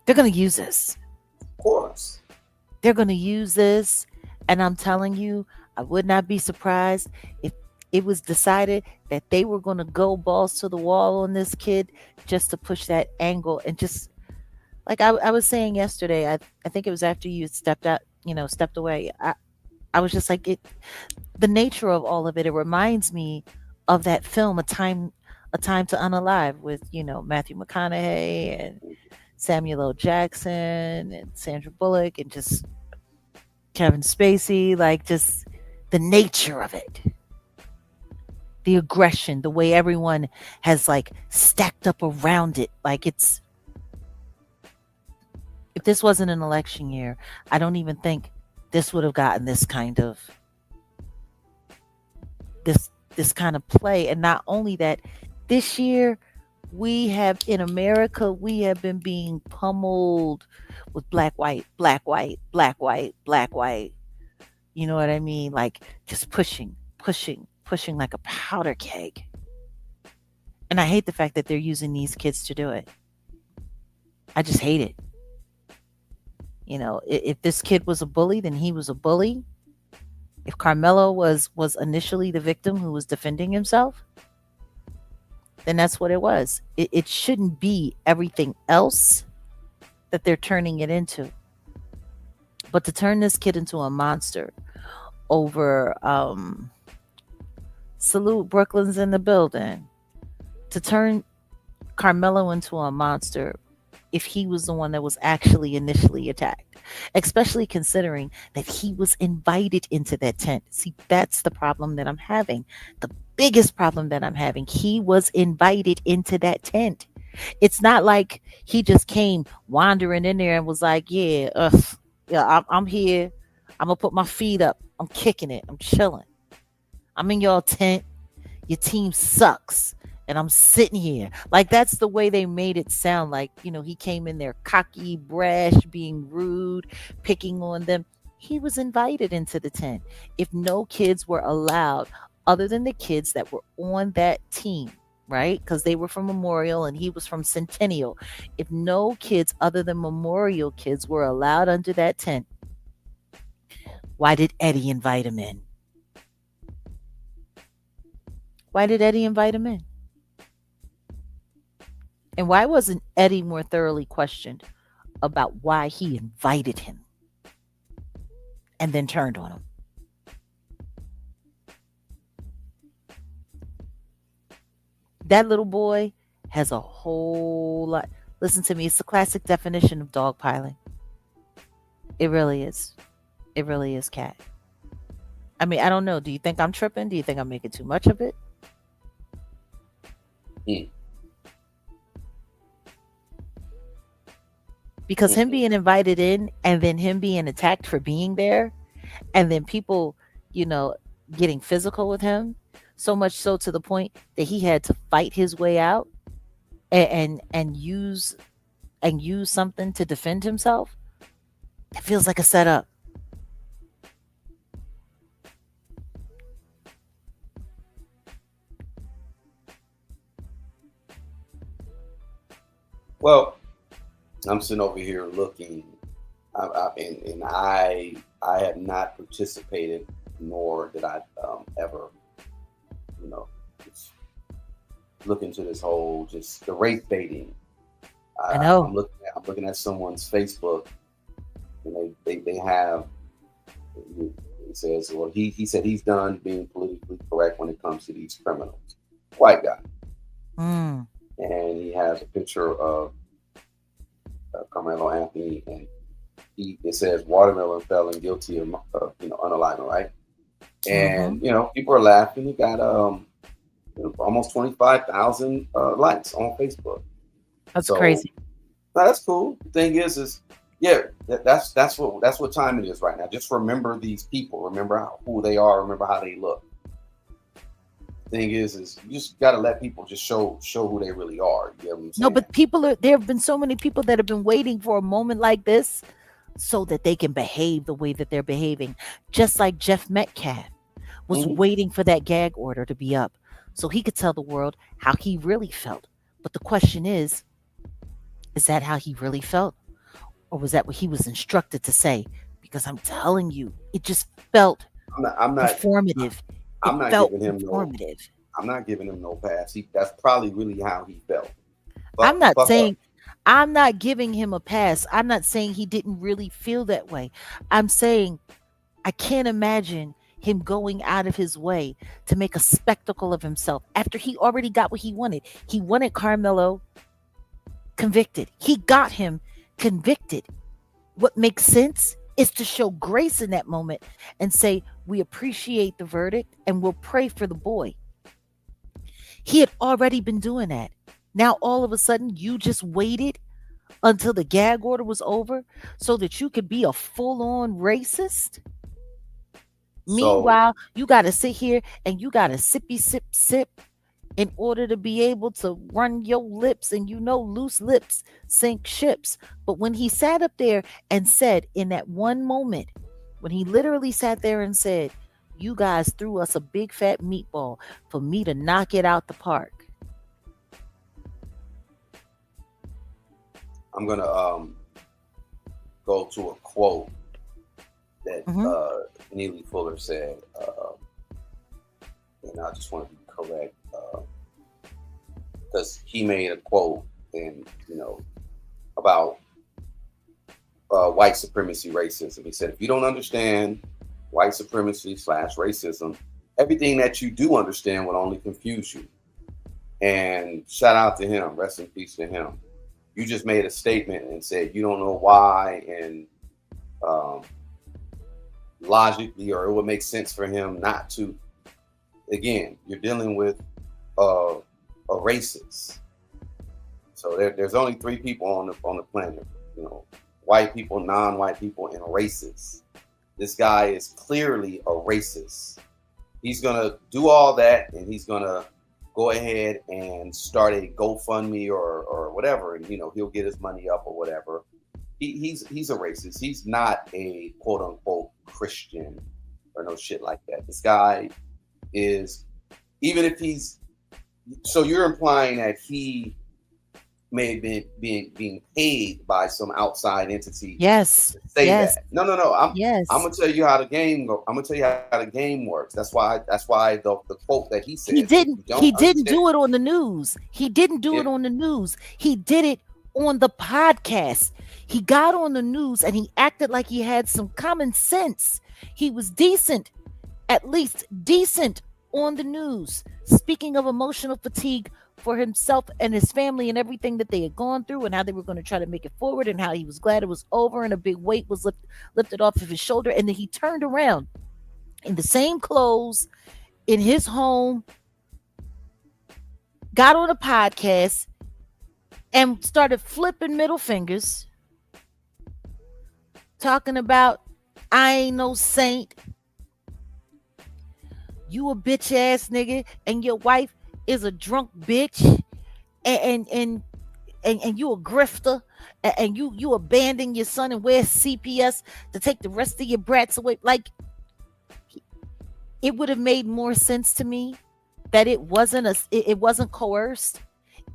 they're going to use this. Of course. They're going to use this. And I'm telling you, I would not be surprised if it was decided that they were going to go balls to the wall on this kid just to push that angle. And just like I was saying yesterday, I think it was after you stepped out, stepped away. I was just like, the nature of all of it, it reminds me of that film, A Time to Unalive with, Matthew McConaughey and Samuel L. Jackson and Sandra Bullock and just Kevin Spacey, like just the nature of it, the aggression, the way everyone has like stacked up around it. Like it's, if this wasn't an election year, I don't even think this would have gotten this kind of play. And not only that, this year we have in America, we have been being pummeled with black, white, black, white, black, white, black, white. You know what I mean? Like just pushing, pushing, pushing like a powder keg. And I hate the fact that they're using these kids to do it. I just hate it. If this kid was a bully, then he was a bully. If Carmelo was initially the victim who was defending himself, then that's what it was. It shouldn't be everything else that they're turning it into. But to turn this kid into a monster over salute Brooklyn's in the building, to turn Carmelo into a monster if he was the one that was actually initially attacked, especially considering that he was invited into that tent. See, that's the problem that I'm having. The biggest problem that I'm having. He was invited into that tent. It's not like he just came wandering in there and was like, yeah, yeah, I'm here. I'm going to put my feet up. I'm kicking it. I'm chilling. I'm in your tent. Your team sucks. And I'm sitting here. Like that's the way they made it sound like, he came in there cocky, brash, being rude, picking on them. He was invited into the tent. If no kids were allowed, other than the kids that were on that team, right? Because they were from Memorial and he was from Centennial. If no kids other than Memorial kids were allowed under that tent, why did Eddie invite him in? Why did Eddie invite him in? And why wasn't Eddie more thoroughly questioned about why he invited him and then turned on him? That little boy has a whole lot. Listen to me, it's the classic definition of dogpiling. It really is. It really is, Cat. I mean, I don't know. Do you think I'm tripping? Do you think I'm making too much of it? Mm. Because him Mm-mm. being invited in and then him being attacked for being there and then people, you know, getting physical with him, so much so to the point that he had to fight his way out and use something to defend himself. It feels like a setup. Well, I'm sitting over here looking, and I have not participated, nor did I ever, you know, just look into this whole just the race baiting. I know. I'm looking at someone's Facebook, and they have. It says, well, he said he's done being politically correct when it comes to these criminals. White guy, Mm, and he has a picture of Carmelo Anthony, and it says watermelon felon guilty of unalignment, right? mm-hmm. And people are laughing. He got almost 25,000 likes on Facebook. That's So crazy. no, that's cool. The thing is yeah, that's what time it is right now. Just remember these people. Remember who they are. Remember how they look. Thing is you just got to let people just show who they really are. You know what I'm No, saying? but there have been so many people that have been waiting for a moment like this so that they can behave the way that they're behaving. Just like Jeff Metcalf was Hmm. waiting for that gag order to be up so he could tell the world how he really felt. But the question is that how he really felt? Or was that what he was instructed to say? Because I'm telling you, it just felt I'm not. I'm not. performative. It I'm not felt giving him no. performative. I'm not giving him no pass. That's probably really how he felt. I'm Fuck, not fuck up. saying I'm not giving him a pass. I'm not saying he didn't really feel that way. I'm saying I can't imagine him going out of his way to make a spectacle of himself after he already got what he wanted. He wanted Carmelo convicted. He got him convicted. What makes sense is to show grace in that moment and say, we appreciate the verdict and we'll pray for the boy. He had already been doing that. Now, all of a sudden, you just waited until the gag order was over so that you could be a full on racist? So Meanwhile, you got to sit here and you got to sippy sip sip in order to be able to run your lips, and loose lips sink ships. But when he sat up there and said, in that one moment, when he literally sat there and said, you guys threw us a big fat meatball for me to knock it out the park. I'm gonna go to a quote that Hmm. Neely Fuller said, and I just want to be correct because he made a quote, and about white supremacy, racism. He said, if you don't understand white supremacy slash racism, everything that you do understand will only confuse you. And shout out to him. Rest in peace to him. You just made a statement and said you don't know why, and um, logically, or it would make sense for him not to. Again, you're dealing with a racist. So there's only three people on the planet. White people, non-white people, and racists. This guy is clearly a racist. He's gonna do all that, and he's gonna go ahead and start a GoFundMe or whatever, and he'll get his money up or whatever. He's a racist. He's not a quote unquote Christian or no shit like that. This guy is, even if he's, so you're implying that he may have been being paid by some outside entity Yes, to say yes, that. No. I'm yes. gonna tell you how the game go. I'm gonna tell you how the game works. That's why the quote that he He said. If didn't you he don't didn't understand, do it on the news. He didn't do it if on the news. He did it on the podcast. He got on the news and he acted like he had some common sense. He was decent, at least decent on the news, speaking of emotional fatigue for himself and his family and everything that they had gone through and how they were going to try to make it forward and how he was glad it was over and a big weight was lifted off of his shoulder. And then he turned around in the same clothes in his home, got on a podcast and started flipping middle fingers, talking about, I ain't no saint, you a bitch ass nigga, and your wife is a drunk bitch, and and and you a grifter, and you abandon your son and wear CPS to take the rest of your brats away. Like, it would have made more sense to me that it wasn't coerced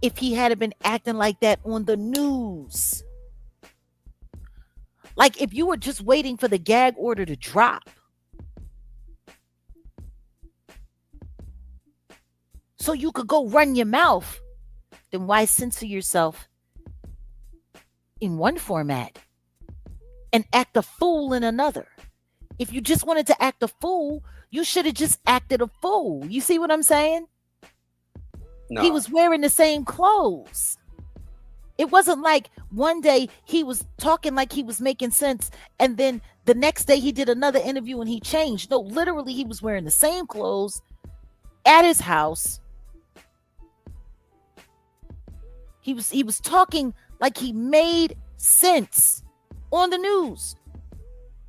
if he had been acting like that on the news. Like, if you were just waiting for the gag order to drop so you could go run your mouth, then why censor yourself in one format and act a fool in another? If you just wanted to act a fool, you should have just acted a fool. You see what I'm saying? He no, was wearing the same clothes. It wasn't like one day he was talking like he was making sense, and then the next day he did another interview and he changed. No, literally, he was wearing the same clothes at his house. He was talking like he made sense on the news,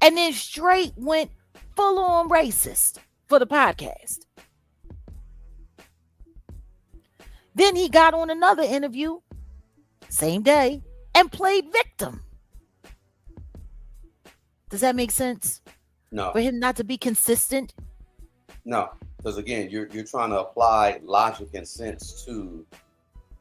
and then straight went full on racist for the podcast. Then he got on another interview, same day, and played victim. Does that make sense? no, For him not to be consistent? no. Because again, you're trying to apply logic and sense to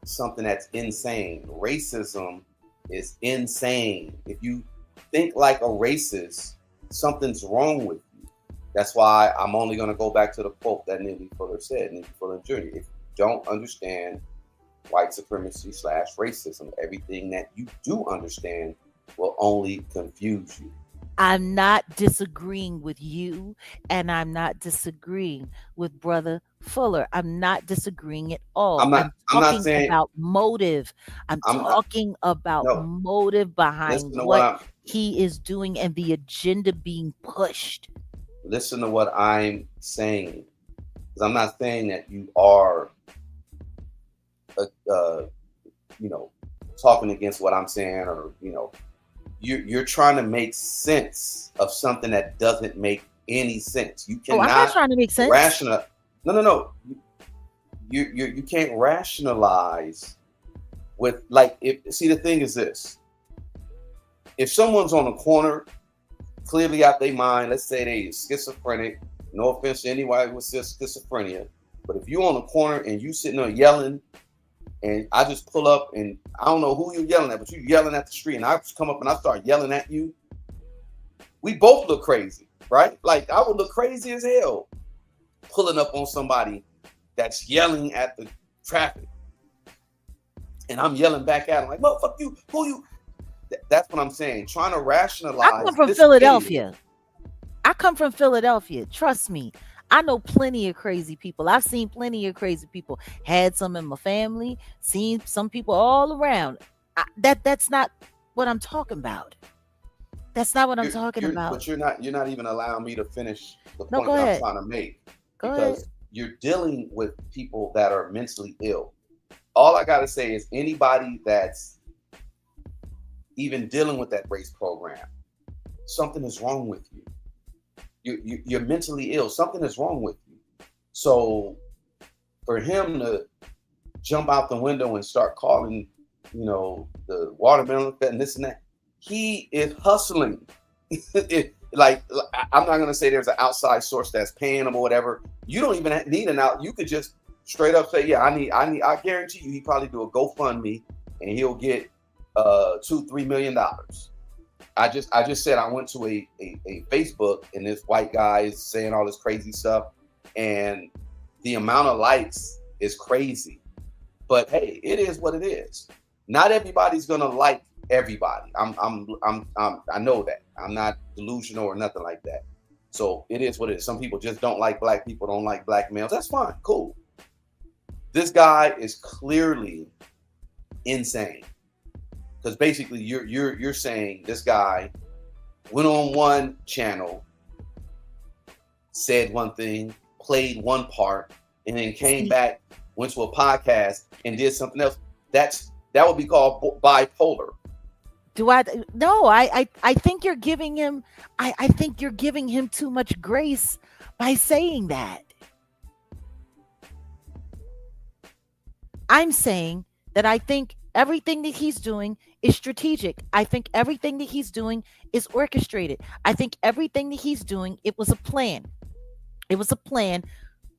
something that's insane. Racism is insane. If you think like a racist, something's wrong with you. That's why I'm only going to go back to the quote that Neely Fuller said, Neely Fuller Jr. If you don't understand white supremacy slash racism, everything that you do understand will only confuse you. I'm not disagreeing with you, and I'm not disagreeing with Brother Fuller. I'm not disagreeing at all. I'm I'm not talking saying about motive. I'm I'm not. talking about No, motive behind listen to what what I'm he is doing and the agenda being pushed. listen to what I'm saying. Because I'm not saying that you are, uh, uh, you know, talking against what I'm saying, or you're trying to make sense of something that doesn't make any sense. You Oh, I'm not cannot trying to make sense. rational. No, no, no. You can't rationalize with, like, if see, the thing is this: if someone's on a corner, clearly out their mind, let's say they schizophrenic. No offense to anybody with schizophrenia, but if you're on a corner and you sitting there yelling, and I just pull up and I don't know who you're yelling at, but you're yelling at the street, and I just come up and I start yelling at you, we both look crazy, right? Like, I would look crazy as hell pulling up on somebody that's yelling at the traffic, and I'm yelling back at him like, "Motherfucker, you, who you?" That's what I'm saying. Trying to I come rationalize from this idiot. Philadelphia. I come from Philadelphia. Trust me. I know plenty of crazy people. I've seen plenty of crazy people. Had some in my family, seen some people all around. That's not what I'm talking about. That's not what I'm talking about. But you're not even allowing me to finish the No, point go that I'm ahead. trying to make, Go ahead. because you're dealing with people that are mentally ill. All I gotta say is anybody that's even dealing with that race program, something is wrong with you. You're mentally ill. Something is wrong with you. So for him to jump out the window and start calling, the watermelon effect and this and that, he is hustling. Like, I'm not gonna say there's an outside source that's paying him or whatever. You don't even need an out. You could just straight up say, yeah, I guarantee you, he probably do a GoFundMe and he'll get $2-3 million. I just said I went to a Facebook, and this white guy is saying all this crazy stuff, and the amount of likes is crazy. But hey, it is what it is. Not everybody's gonna like everybody. I know that. I'm not delusional or nothing like that. So it is what it is. Some people just don't like black people, don't like black males. That's fine, cool. This guy is clearly insane, because basically you're saying this guy went on one channel, said one thing, played one part, and then came See, back, went to a podcast and did something else. That would be called bipolar. do I no, I think you're giving him I think you're giving him too much grace by saying that. I'm saying that I think everything that he's doing is strategic. I think everything that he's doing is orchestrated. I think everything that he's doing, it was a plan. It was a plan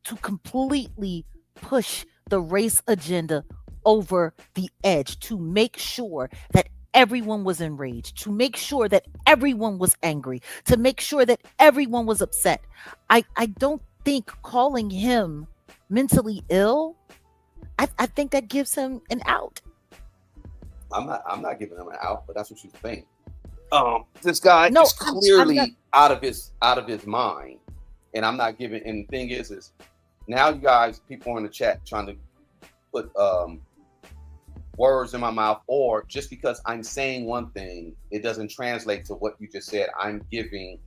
to completely push the race agenda over the edge, to make sure that everyone was enraged, to make sure that everyone was angry, to make sure that everyone was upset. I don't think calling him mentally ill, I think that gives him an out. I'm not giving him an out, but that's what you think. This guy No, is I'm not. clearly out of his mind, and I'm not giving. And the thing is now you guys, people in the chat, trying to put words in my mouth, or just because I'm saying one thing, it doesn't translate to what you just said. I'm giving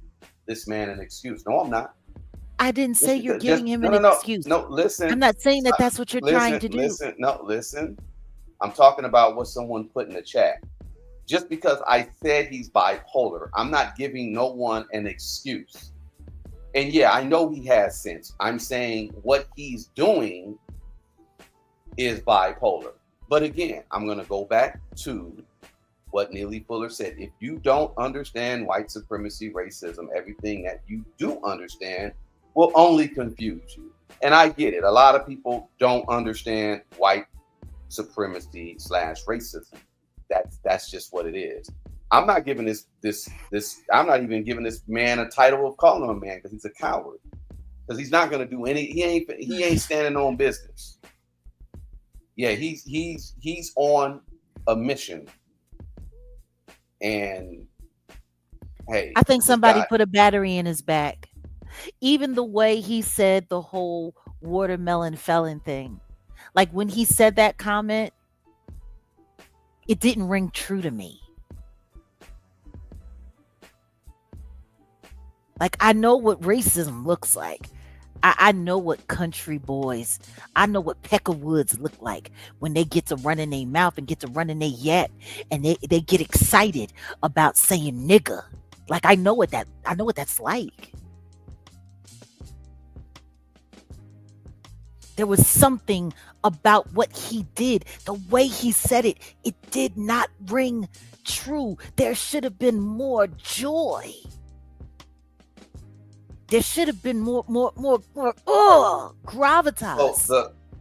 this man an excuse. No, I'm not. I didn't Just say you're because, giving him no, an no, no, excuse. no. Listen, I'm not saying that stop. that's what you're trying Listen, to do. listen. No, listen. I'm talking about what someone put in the chat. Just because I said he's bipolar, I'm not giving no one an excuse. And yeah, I know he has sense. I'm saying what he's doing is bipolar. But again, I'm going to go back to what Neely Fuller said. If you don't understand white supremacy, racism, everything that you do understand will only confuse you. And I get it. A lot of people don't understand white supremacy slash racism. That's just what it is. I'm not giving this. I'm not even giving this man a title of calling him a man, because he's a coward. Because he's not going to do any. He ain't standing on business. Yeah, he's on a mission, and Hey, I think this somebody guy. put a battery in his back. Even the way he said the whole watermelon felon thing. Like when he said that comment, it didn't ring true to me. Like I know what racism looks like. I know what country boys, I know what Peckerwoods look like when they get to run in their mouth and get to run in their yet and they get excited about saying nigga. Like I know what that's like. There was something about what he did, the way he said it. It did not ring true. There should have been more joy. There should have been more So gravitas.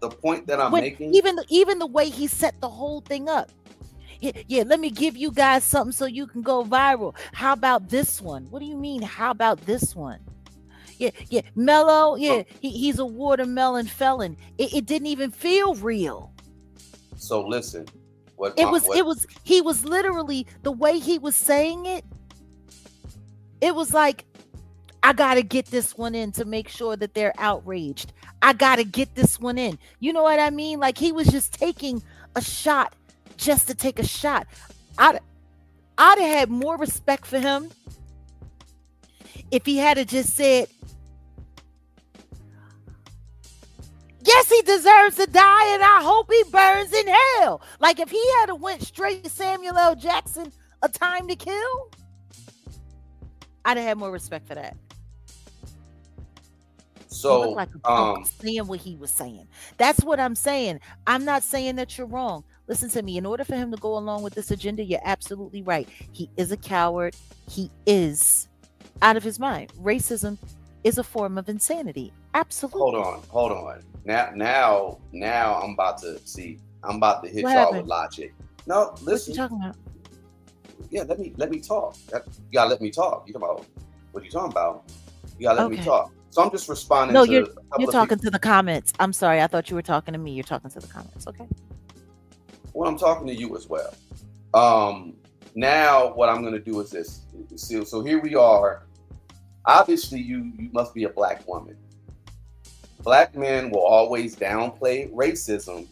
the point that I'm When making. even the way he set the whole thing up. Yeah, yeah, let me give you guys something so you can go viral. How about this one? What do you mean? How about this one? Yeah, yeah, Mello. Yeah, So he's a watermelon felon. It didn't even feel real. so listen. What It my was what it was he was literally the way he was saying it. It was like I got to get this one in to make sure that they're outraged. I got to get this one in. You know what I mean? Like he was just taking a shot just to take a shot. I'd I'd have had more respect for him if he had just said, "Yes, he deserves to die, and I hope he burns in hell." Like if he had went straight Samuel L. Jackson, A Time to Kill, I'd have had more respect for that. He looked so like a punk saying what he was saying. That's what I'm saying. I'm not saying that you're wrong. Listen to me. In order for him to go along with this agenda, you're absolutely right. He is a coward. He is out of his mind. Racism is a form of insanity. Absolutely. hold on. Now I'm about to see. I'm about to What hit y'all with happened? logic. No, What you listen. talking about? Yeah, let me talk. You gotta let me talk. You talking about what you talking about? You gotta let me Okay. talk. So I'm just responding No, to a you're couple of people. talking to the comments. I'm sorry. I thought you were talking to me. You're talking to the comments. Okay. Well, I'm talking to you as well. Um, Now what I'm gonna do is this. So here we are. Obviously, you must be a black woman. Black men will always downplay racism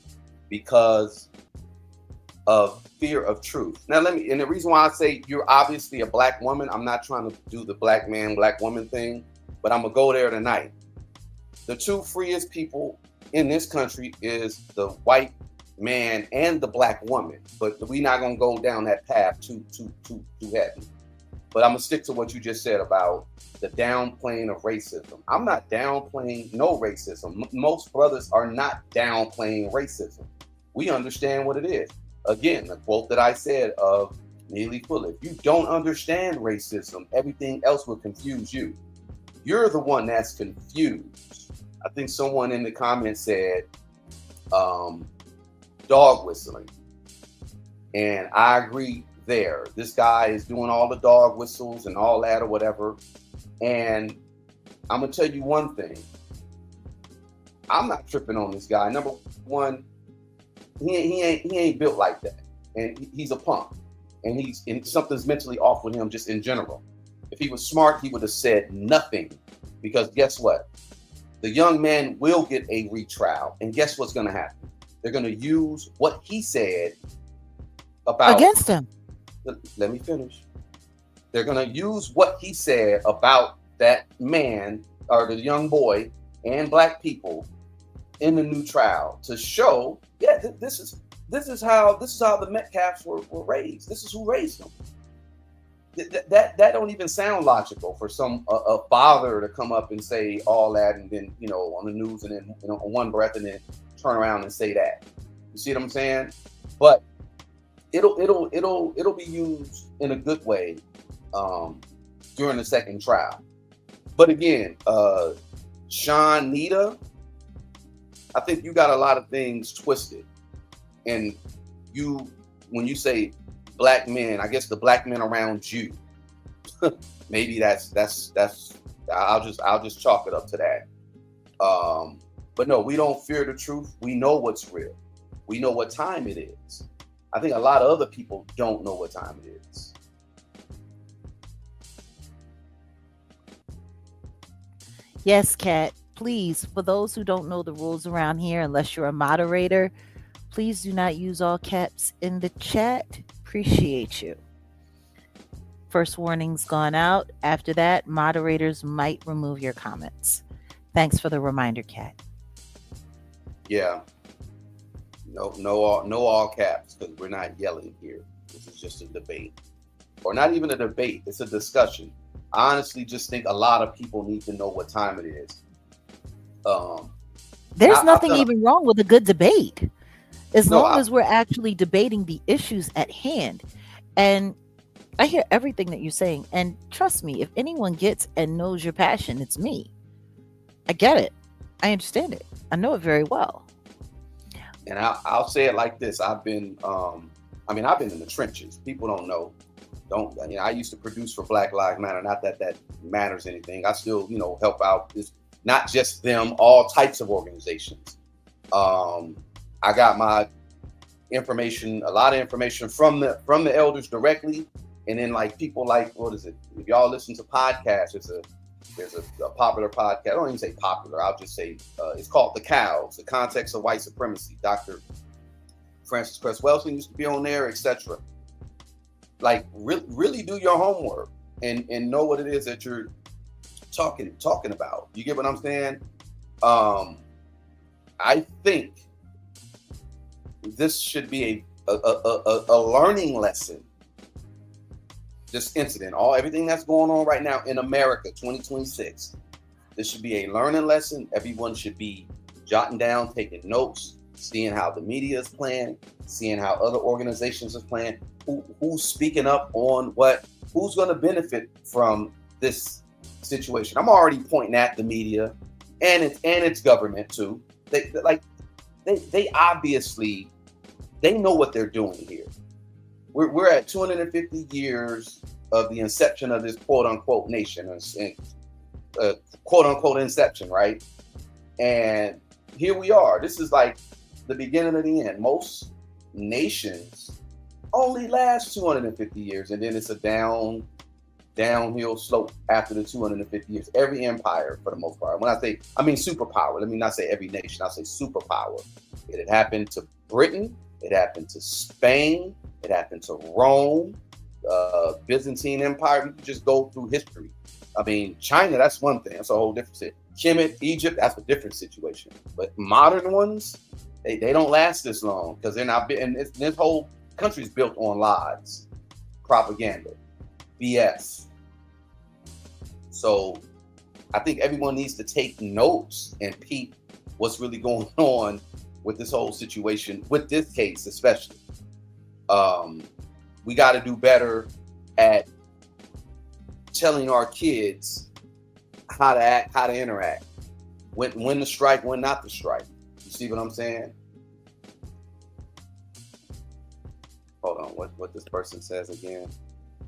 because of fear of truth. Now, and the reason why I say you're obviously a black woman, I'm not trying to do the black man, black woman thing, but I'm gonna go there tonight. The two freest people in this country is the white man and the black woman, but we're not gonna go down that path too heavy. But I'm gonna stick to what you just said about the downplaying of racism. I'm not downplaying no racism. Most brothers are not downplaying racism. We understand what it is. Again, the quote that I said of Neely Fuller: if you don't understand racism, everything else will confuse you. You're the one that's confused. I think someone in the comments said um, dog whistling. And I agree there. This guy is doing all the dog whistles and all that or whatever. And I'm gonna tell you one thing. I'm not tripping on this guy. Number one, he ain't built like that, and he's a punk, and something's mentally off with him just in general. If he was smart, he would have said nothing, because guess what? The young man will get a retrial, and guess what's gonna happen? They're gonna use what he said about. Against him. Let me finish. They're going to use what he said about that man or the young boy and black people in the new trial to show, yeah, this is how the Metcalfs were raised. This is who raised them. That don't even sound logical for some a father to come up and say all that, and then on the news, and then on one breath, and then turn around and say that. You see what I'm saying? But it'll be used in a good way during the second trial. But again, Sean Nita, I think you got a lot of things twisted. And when you say black men, I guess the black men around you, maybe that's I'll just chalk it up to that. But no, we don't fear the truth. We know what's real. We know what time it is. I think a lot of other people don't know what time it is. Yes, Kat. Please, for those who don't know the rules around here, unless you're a moderator, please do not use all caps in the chat. Appreciate you. First warning's gone out. After that, moderators might remove your comments. Thanks for the reminder, Kat. Yeah, no all caps because we're not yelling here. This is just a debate, or not even a debate. It's a discussion. I honestly just think a lot of people need to know what time it is. Um, and There's I've nothing done. even wrong with a good debate as No, long I as we're actually debating the issues at hand. And I hear everything that you're saying. And trust me, if anyone gets and knows your passion, it's me. I get it. I understand it. I know it very well. and I'll say it like this. I've been in the trenches. People don't know. Don't I used to produce for Black Lives Matter. Not that that matters anything. I still help out. This not just them. All types of organizations. Um, I got my information, a lot of information from the elders directly, and then like people like what is it? If y'all listen to podcasts, there's a popular podcast. I don't even say popular. I'll just say it's called The Cows: The Context of White Supremacy. Dr. Francis Cress Welsing used to be on there, etc. Like really do your homework and know what it is that you're talking about. You get what I'm saying? Um, I think this should be a learning lesson. This incident, everything that's going on right now in America, 2026. This should be a learning lesson. Everyone should be jotting down, taking notes, seeing how the media is playing, seeing how other organizations are playing, who's speaking up on what, who's going to benefit from this situation. I'm already pointing at the media and its government too. They obviously they know what they're doing here. We're at 250 years of the inception of this quote unquote nation, and quote unquote inception, right? And here we are. This is like the beginning of the end. Most nations only last 250 years, and then it's a downhill slope after the 250 years. Every empire, for the most part. When I mean superpower. Let me not say every nation. I'll say superpower. It had happened to Britain. It happened to Spain. It happened to Rome, Byzantine Empire. We could just go through history. I mean, China, that's one thing. That's a whole different thing. Kemet, Egypt, that's a different situation. But modern ones, they don't last this long because they're not. And this whole country's built on lies, propaganda, BS. So I think everyone needs to take notes and peep what's really going on with this whole situation, with this case especially. We got to do better at telling our kids how to act, how to interact, when to strike, when not to strike. You see what I'm saying? Hold on, what this person says again.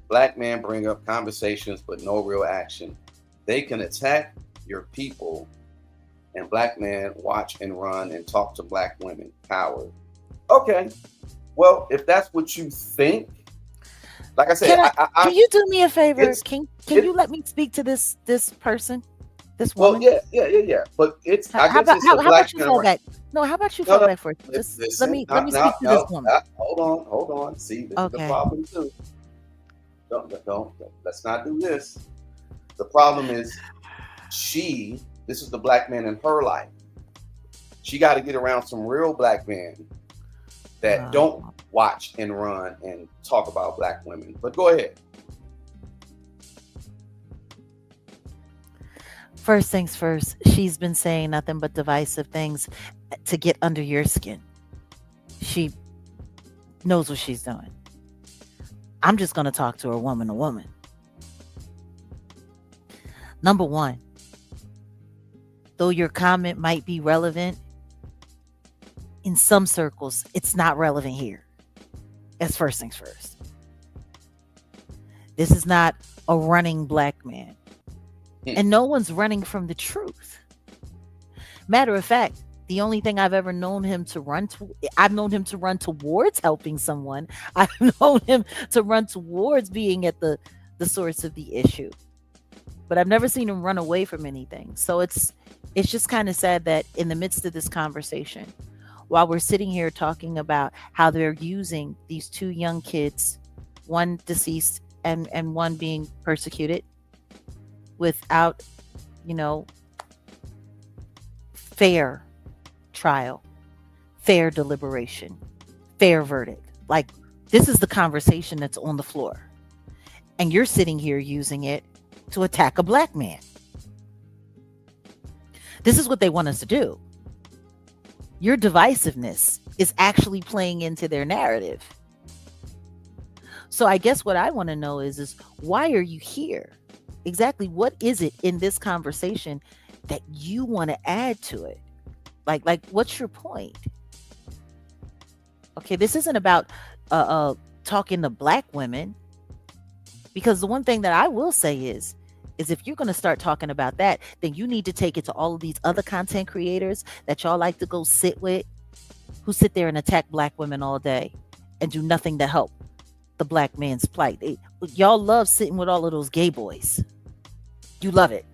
Black men bring up conversations but no real action. They can attack your people, and black men watch and run and talk to black women. Coward. Okay, well, if that's what you think, like I said, Can you do me a favor? it's Can it. you let me speak to this person, this Well, woman? yeah. But it's I How guess about it's a how about black you man. fall back? No, how about you No, fall no. back first? Just Listen, let me now, speak to this woman. hold on. See, this is the Okay. problem too. Don't. Let's not do this. The problem is this is the black man in her life. She got to get around some real black men that don't Uh, watch and run and talk about black women. But go ahead. First things first, she's been saying nothing but divisive things to get under your skin. She knows what she's doing. I'm just going to talk to her woman to woman. Number one, though your comment might be relevant in some circles, it's not relevant here. That's first things first. This is not a running black man. Hmm. And no one's running from the truth. Matter of fact, the only thing I've ever known him to I've known him to run towards helping someone. I've known him to run towards being at the source of the issue. but I've never seen him run away from anything. So it's just kind of sad that in the midst of this conversation, while we're sitting here talking about how they're using these two young kids, one deceased and one being persecuted without, you know, fair trial, fair deliberation, fair verdict. Like, this is the conversation that's on the floor. And you're sitting here using it to attack a black man. This is what they want us to do. Your divisiveness is actually playing into their narrative. So I guess what I want to know is why are you here? Exactly what is it in this conversation that you want to add to it? Like what's your point? Okay, this isn't about talking to black women, because the one thing that I will say is if you're going to start talking about that, then you need to take it to all of these other content creators that y'all like to go sit with, who sit there and attack black women all day and do nothing to help the black man's plight. Y'all love sitting with all of those gay boys. You love it.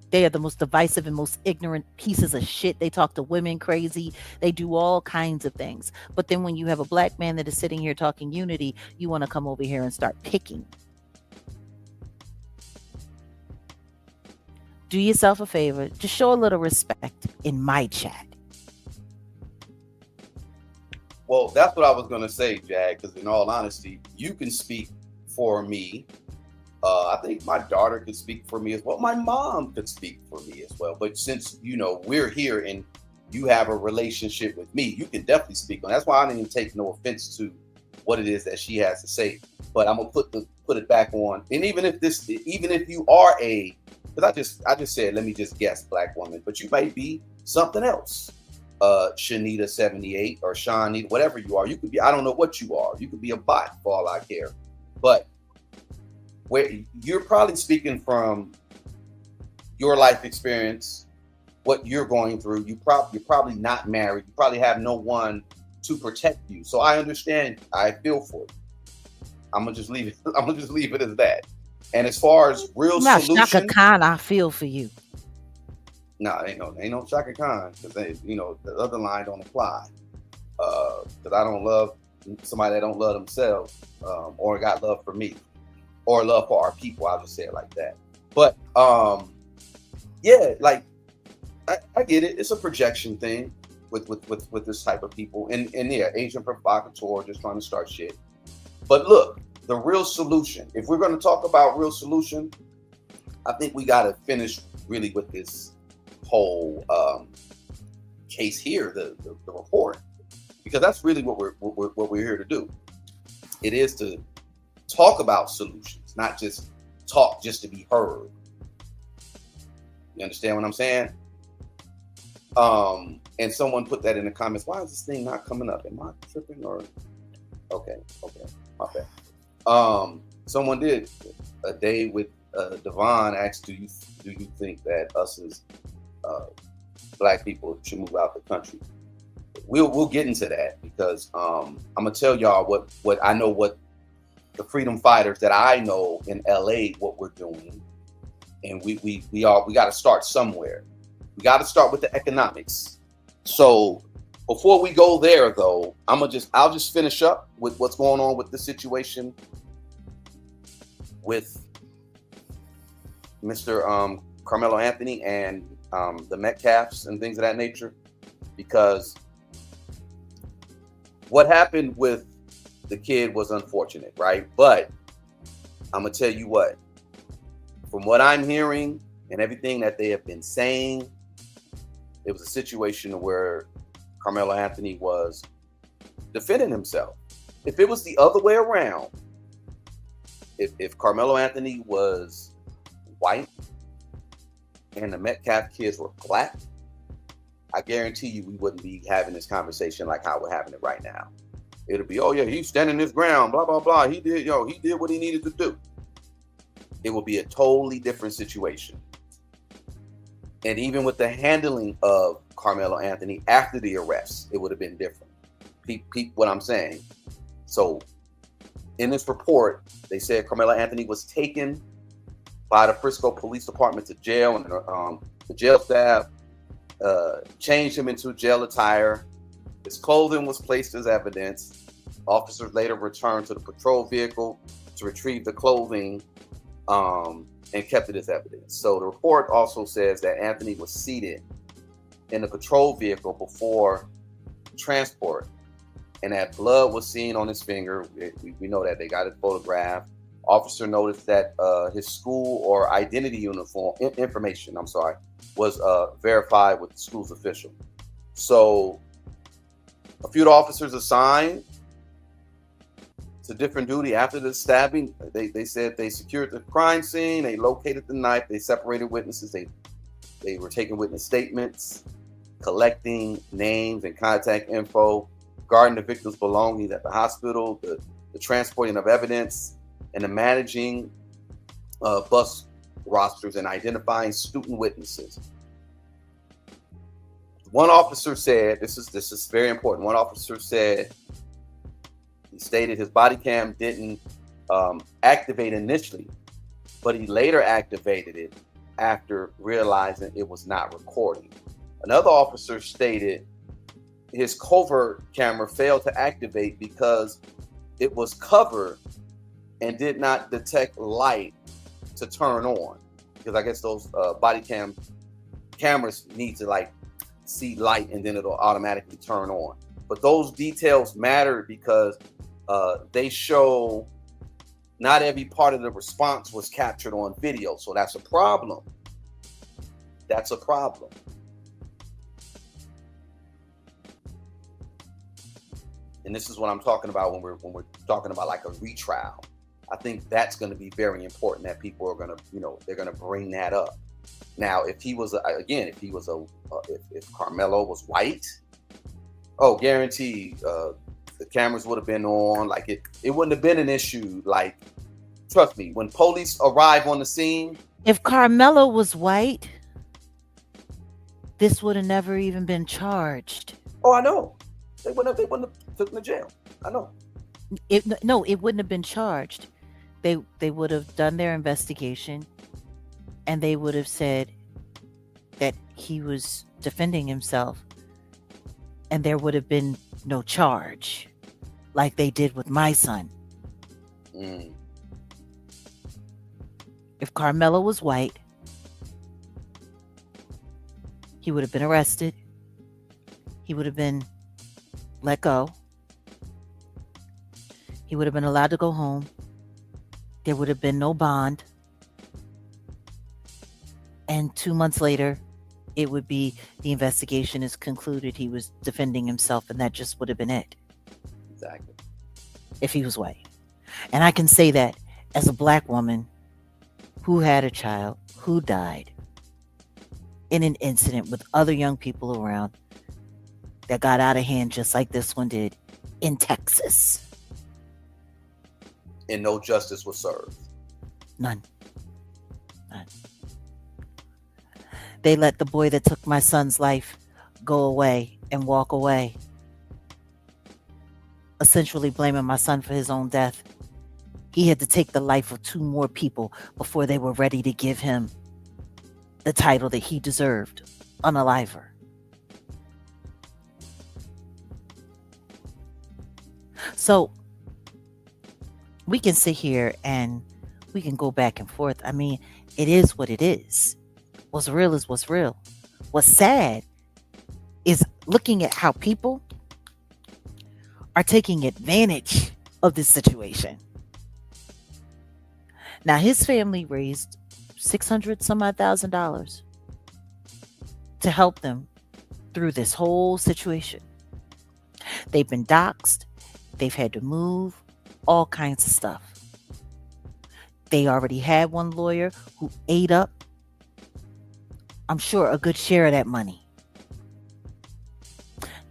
They are the most divisive and most ignorant pieces of shit. They talk to women crazy. They do all kinds of things. But then when you have a black man that is sitting here talking unity, you want to come over here and start picking. Do yourself a favor. Just show a little respect in my chat. Well, that's what I was going to say, Jag, because in all honesty, you can speak for me. I think my daughter could speak for me as well. My mom could speak for me as well. But since, we're here and you have a relationship with me, you can definitely speak on. That's why I didn't take no offense to what it is that she has to say. But I'm going to put it back on. And even if you are because I just said, let me just guess, black woman, but you might be something else. Shanita 78 or Shawnita, whatever you are. You could be, I don't know what you are. You could be a bot for all I care. But where you're probably speaking from your life experience, what you're going through. You're probably not married. You probably have no one to protect you. So I understand. I feel for you. I'm gonna just leave it. I'm gonna just leave it as that. And as far as real Now, solution, Shaka Khan, I feel for you. no, ain't no Shaka Khan, because the other line don't apply. Because I don't love somebody that don't love themselves, or got love for me, or love for our people. I'll just say it like that. But yeah, like I get it. It's a projection thing with this type of people, and yeah, Asian provocateur just trying to start shit. But look, the real solution. If we're going to talk about real solution, I think we got to finish really with this whole case here, the report, because that's really what we're here to do. It is to talk about solutions, not just talk just to be heard. You understand what I'm saying? And someone put that in the comments. Why is this thing not coming up? Am I tripping or? Okay, my bad. Someone did a day with Devon asked, do you think that us as black people should move out the country? We'll get into that, because I'm gonna tell y'all what I know, what the freedom fighters that I know in LA, what we're doing, and we got to start somewhere. We got to start with the economics. So before we go there, though, I'll just finish up with what's going on with the situation with Mr. Carmelo Anthony and the Metcalfs and things of that nature, because what happened with the kid was unfortunate, right? But I'm gonna tell you what, from what I'm hearing and everything that they have been saying, it was a situation where Carmelo Anthony was defending himself. If it was the other way around, if Carmelo Anthony was white and the Metcalf kids were black, I guarantee you we wouldn't be having this conversation like how we're having it right now. It'll be, oh yeah, he's standing his ground, blah, blah, blah. He did what he needed to do. It will be a totally different situation. And even with the handling of Carmelo Anthony after the arrest, it would have been different. Peep what I'm saying. So in this report, they said Carmelo Anthony was taken by the Frisco Police Department to jail, and the jail staff changed him into jail attire. His clothing was placed as evidence. Officers later returned to the patrol vehicle to retrieve the clothing and kept it as evidence. So the report also says that Anthony was seated in the patrol vehicle before transport, and that blood was seen on his finger. We know that they got it photographed. Officer noticed that his school or identity uniform information, I'm sorry, was verified with the school's official. So a few officers assigned to different duty after the stabbing, they said they secured the crime scene, they located the knife, they separated witnesses, they were taking witness statements, collecting names and contact info, guarding the victim's belongings at the hospital, the transporting of evidence, and the managing bus rosters and identifying student witnesses. One officer said, this is very important. One officer said, he stated his body cam didn't activate initially, but he later activated it after realizing it was not recording. Another officer stated his covert camera failed to activate because it was covered and did not detect light to turn on. Because I guess those body cameras need to like see light and then it'll automatically turn on. But those details matter because they show not every part of the response was captured on video. So that's a problem. That's a problem. And this is what I'm talking about when we're talking about like a retrial. I think that's going to be very important that people are going to, they're going to bring that up. Now, if he was, if Carmelo was white, oh, guaranteed, the cameras would have been on. Like it wouldn't have been an issue. Like, trust me, when police arrive on the scene. If Carmelo was white, this would have never even been charged. Oh, I know. They wouldn't have took him to jail. I know. No, it wouldn't have been charged. They would have done their investigation, and they would have said that he was defending himself, and there would have been no charge, like they did with my son. Mm. If Carmelo was white, he would have been arrested. He would have been let go. He would have been allowed to go home. There would have been no bond. And 2 months later, it would be the investigation is concluded. He was defending himself, and that just would have been it. Exactly. If he was white. And I can say that as a black woman who had a child who died in an incident with other young people around that got out of hand just like this one did in Texas. And no justice was served. None. They let the boy that took my son's life go away and walk away, essentially blaming my son for his own death. He had to take the life of 2 more people before they were ready to give him the title that he deserved, unaliver. So we can sit here and we can go back and forth. I mean, it is what it is. What's real is what's real. What's sad is looking at how people are taking advantage of this situation. Now, his family raised $600 some odd thousand to help them through this whole situation. They've been doxxed. They've had to move, all kinds of stuff. They already had one lawyer who ate up, I'm sure, a good share of that money.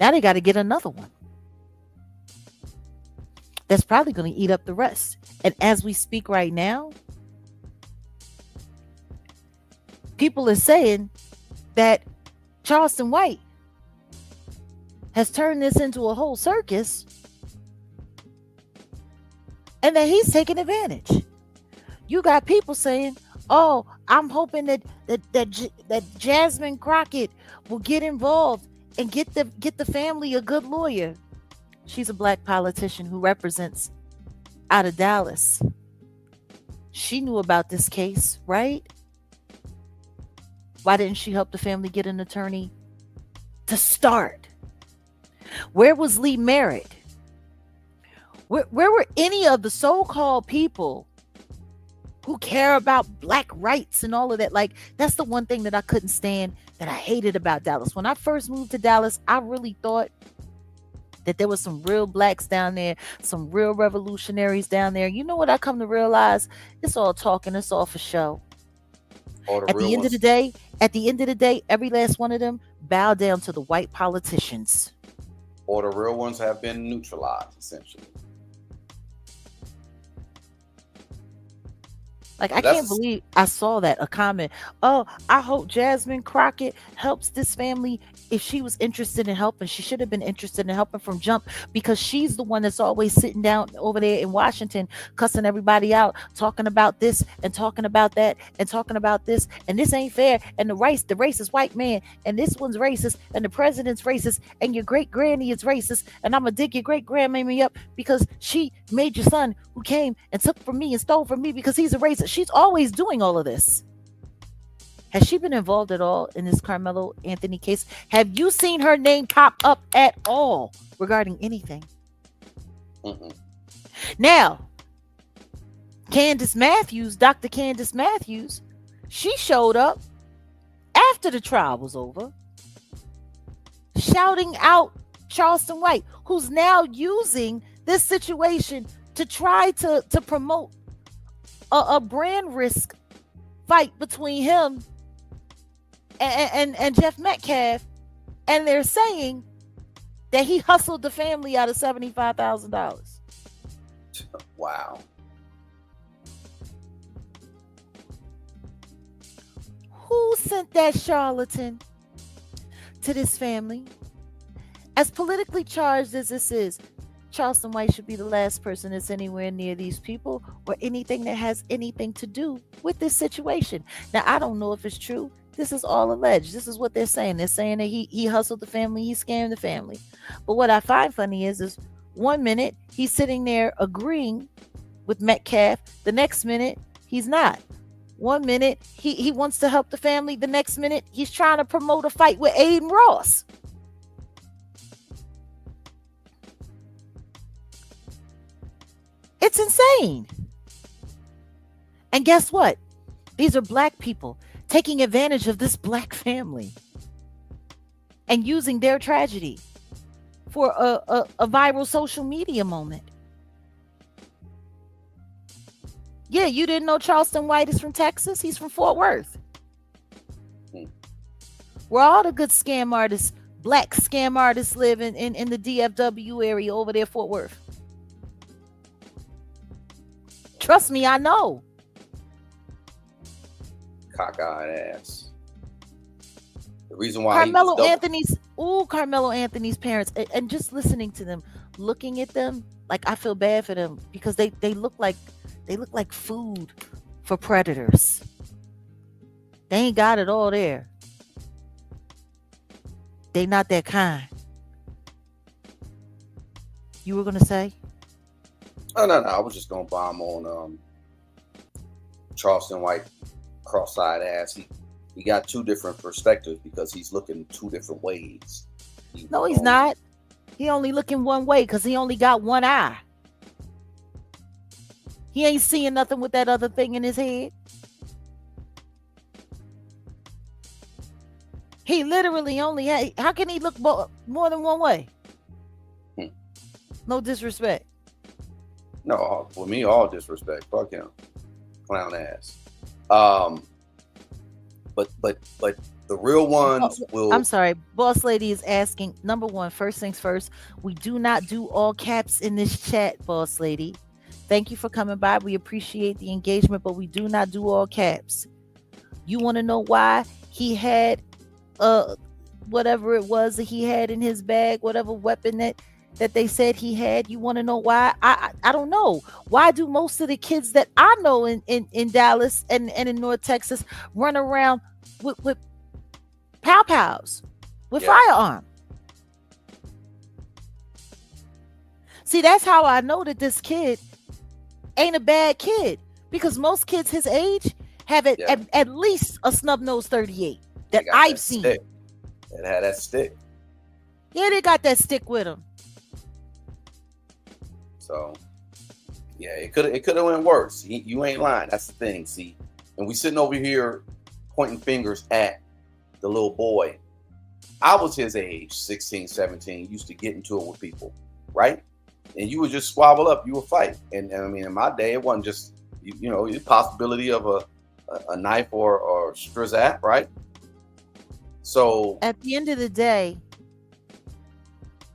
Now they got to get another one that's probably going to eat up the rest. And as we speak right now, people are saying that Charleston White has turned this into a whole circus and that he's taking advantage. You got people saying, Oh, I'm hoping that Jasmine Crockett will get involved and get the family a good lawyer. She's a black politician who represents out of Dallas. She knew about this case, right? Why didn't she help the family get an attorney to start? Where was Lee Merritt? Where were any of the so-called people who care about black rights and all of that? Like, that's the one thing that I couldn't stand, that I hated about Dallas. When I first moved to Dallas, I really thought that there was some real blacks down there, some real revolutionaries down there. You know what I come to realize? It's all talking, it's all for show. All the At real the end of the ones, day, at the end of the day, every last one of them bow down to the white politicians. or the real ones have been neutralized essentially. Like, I can't That's believe I saw that a comment. Oh, I hope Jasmine Crockett helps this family. If she was interested in helping, she should have been interested in helping from jump, because she's the one that's always sitting down over there in Washington, cussing everybody out, talking about this and talking about that and talking about this, and this ain't fair. And the racist white man, and this one's racist, and the president's racist, and your great granny is racist, and I'm gonna dig your great grandmammy up because she made your son who came and took from me and stole from me because he's a racist. She's always doing all of this. Has she been involved at all in this Carmelo Anthony case? Have you seen her name pop up at all regarding anything? mm-mm. Now, Dr. Candace Matthews, she showed up after the trial was over, shouting out Charleston White, who's now using this situation to try to promote a brand risk fight between him and Jeff Metcalf. And they're saying that he hustled the family out of $75,000. Wow. Who sent that charlatan to this family? As politically charged as this is, Charleston White should be the last person that's anywhere near these people or anything that has anything to do with this situation. Now, I don't know if it's true. This is all alleged. This is what they're saying. They're saying that he hustled the family, he scammed the family. But what I find funny is 1 minute he's sitting there agreeing with Metcalf, the next minute he's not. 1 minute he wants to help the family, the next minute he's trying to promote a fight with Aiden Ross. It's insane. And guess what? These are black people taking advantage of this black family and using their tragedy for a viral social media moment. Yeah, you didn't know Charleston White is from Texas? He's from Fort Worth. Where all the good scam artists, black scam artists live in the DFW area over there, Fort Worth. Trust me, I know. Cockeyed ass. The reason why Carmelo Anthony's parents, and just listening to them, looking at them, like, I feel bad for them because they look like food for predators. They ain't got it all there. They not that kind. You were gonna say? Oh no, I was just gonna bomb on Charleston White, cross-eyed ass. He got two different perspectives because he's looking two different ways. No, he's not. He only looking one way because he only got one eye. He ain't seeing nothing with that other thing in his head. He literally only had. How can he look more than one way? No disrespect. No, for me, all disrespect. Fuck him, clown ass. But the real ones will. I'm sorry, Boss Lady is asking. Number one, first things first. We do not do all caps in this chat, Boss Lady. Thank you for coming by. We appreciate the engagement, but we do not do all caps. You want to know why he had whatever it was that he had in his bag, whatever weapon that that they said he had. You want to know why? I don't know. Why do most of the kids that I know in Dallas and in North Texas run around with pow pows, with Yeah, firearm? See, that's how I know that this kid ain't a bad kid, because most kids his age have yeah. at least a snub nose 38 They that got I've that stick. seen. It had that stick. Yeah, they got that stick with them. So yeah, it could have went worse. You ain't lying. That's the thing. See, and we sitting over here pointing fingers at the little boy. I was his age, 16, 17, used to get into it with people, right? And you would just squabble up, you would fight. And I mean, in my day, it wasn't just, the possibility of a knife or strizap, right? So, At the end of the day,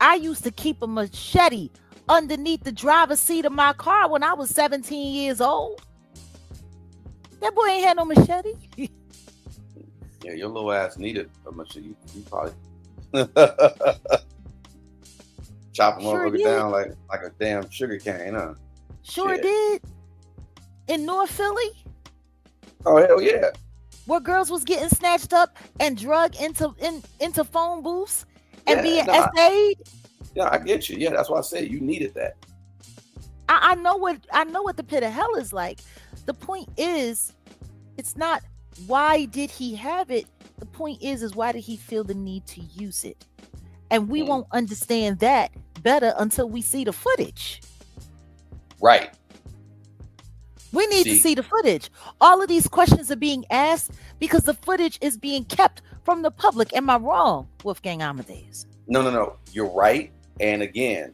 I used to keep a machete underneath the driver's seat of my car when I was 17 years old. That boy ain't had no machete. yeah, your little ass needed a machine. You probably chop a Sure motherfucker did. down like a damn sugar cane, huh? Sure Shit. did. In North Philly, Oh, hell yeah. where girls was getting snatched up and drugged into phone booths and Yeah, being no, essayed. yeah, I get you. Yeah, that's why I said you needed that. I know what the pit of hell is like. The point is, it's not why did he have it. The point is why did he feel the need to use it? And we Mm, won't understand that better until we see the footage. right. We need to See, see the footage. All of these questions are being asked because the footage is being kept from the public. Am I wrong, Wolfgang Amadeus? no, no, no. You're right. And again,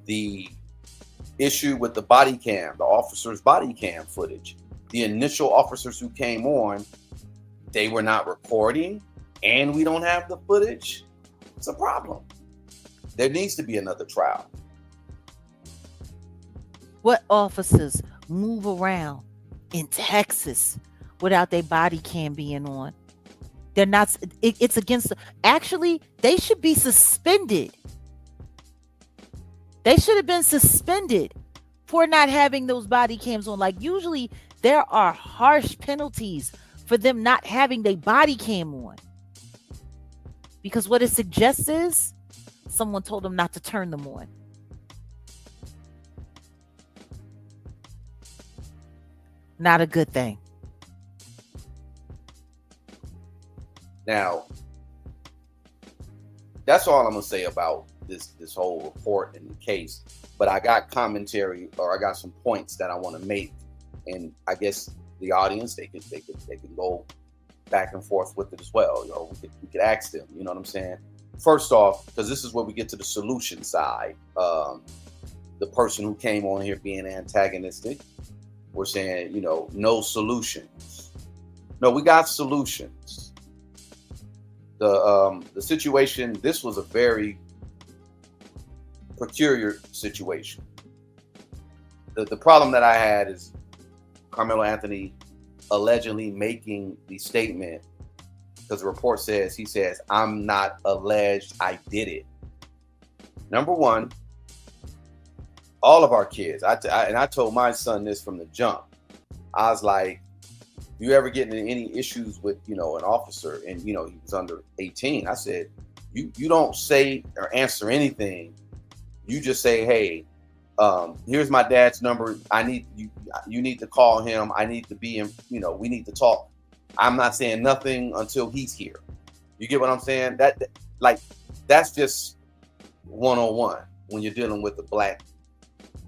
the issue with the body cam, the officer's body cam footage, the initial officers who came on, they were not recording, and we don't have the footage. It's a problem. There needs to be another trial. What officers move around in Texas without their body cam being on? They're not. It's against. Actually, they should be suspended. They should have been suspended for not having those body cams on. Like usually, there are harsh penalties for them not having their body cam on, because what it suggests is someone told them not to turn them on. Not a good thing. Now, that's all I'm gonna say about this whole report and the case. But I got commentary, or I got some points that I want to make, and I guess the audience they can go back and forth with it as well. We could ask them. You know what I'm saying? First off, because this is where we get to the solution side. The person who came on here being antagonistic, we're saying, no solutions. No, we got solutions. The situation. This was a very peculiar situation. The problem that I had is Carmelo Anthony allegedly making the statement, because the report says, he says, "I'm not alleged, I did it." Number one, all of our kids, and I told my son this from the jump. I was like, you ever get into any issues with, an officer, and, he was under 18, I said, you don't say or answer anything. You just say, hey, here's my dad's number. I need you. You need to call him. I need to be in. We need to talk. I'm not saying nothing until he's here. You get what I'm saying? That's just 101 when you're dealing with a black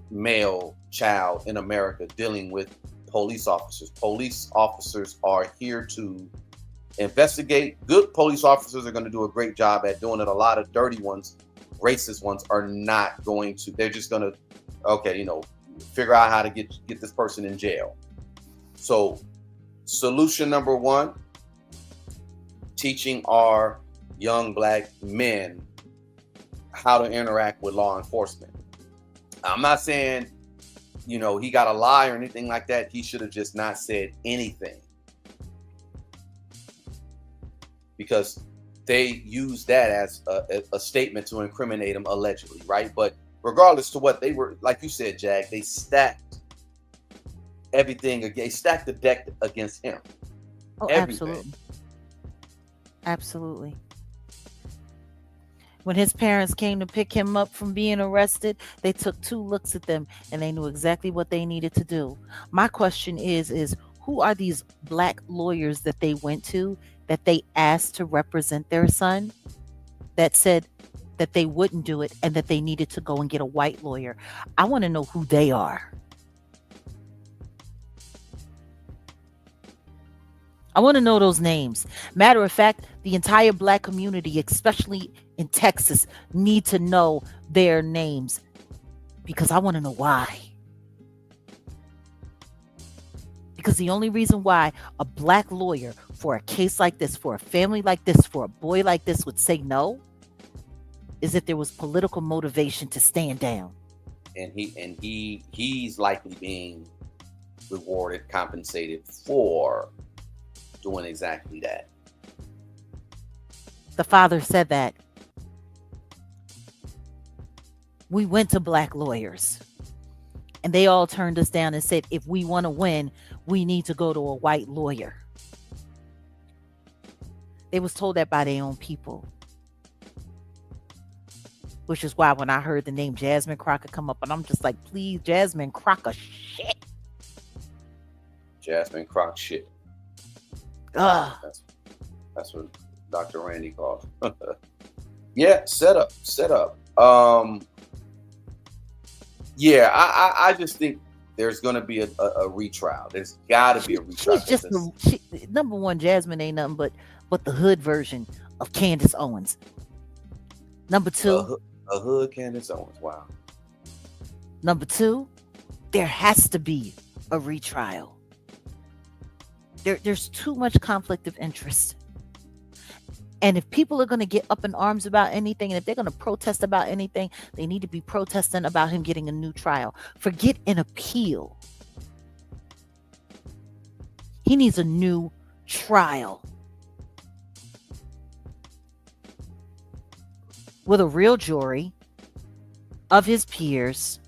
male child in America dealing with police officers. Police officers are here to investigate. Good police officers are going to do a great job at doing it. A lot of dirty ones, racist ones, are not going to. They're just going to, okay, figure out how to get this person in jail. So, solution number one: teaching our young black men how to interact with law enforcement. I'm not saying, he got a lie or anything like that. He should have just not said anything, because they use that as a statement to incriminate him allegedly, right? But regardless to what they were, like you said, Jag, they stacked everything. They stacked the deck against him. Oh, Everything. absolutely. Absolutely. When his parents came to pick him up from being arrested, they took two looks at them and they knew exactly what they needed to do. My question is who are these black lawyers that they went to that they asked to represent their son that said that they wouldn't do it and that they needed to go and get a white lawyer? I want to know who they are. I want to know those names. Matter of fact, the entire black community, especially in Texas, need to know their names because I want to know why. Because the only reason why a black lawyer for a case like this, for a family like this, for a boy like this would say no is if there was political motivation to stand down. He's likely being rewarded, compensated for doing exactly that. The father said that. We went to black lawyers and they all turned us down and said, if we want to win, we need to go to a white lawyer. They was told that by their own people. Which is why when I heard the name Jasmine Crocker come up, and I'm just like, please, Jasmine Crocker shit. Jasmine Crock shit. Ugh. That's what Dr. Randy calls. Yeah, set up. Yeah, I just think there's going to be a retrial. There's got to be a retrial. She's just number one. Jasmine ain't nothing but the hood version of Candace Owens. Number two, a hood Candace Owens. Wow. Number two, there has to be a retrial. There's too much conflict of interest. And if people are going to get up in arms about anything, and if they're going to protest about anything, they need to be protesting about him getting a new trial. Forget an appeal. He needs a new trial with a real jury of his peers,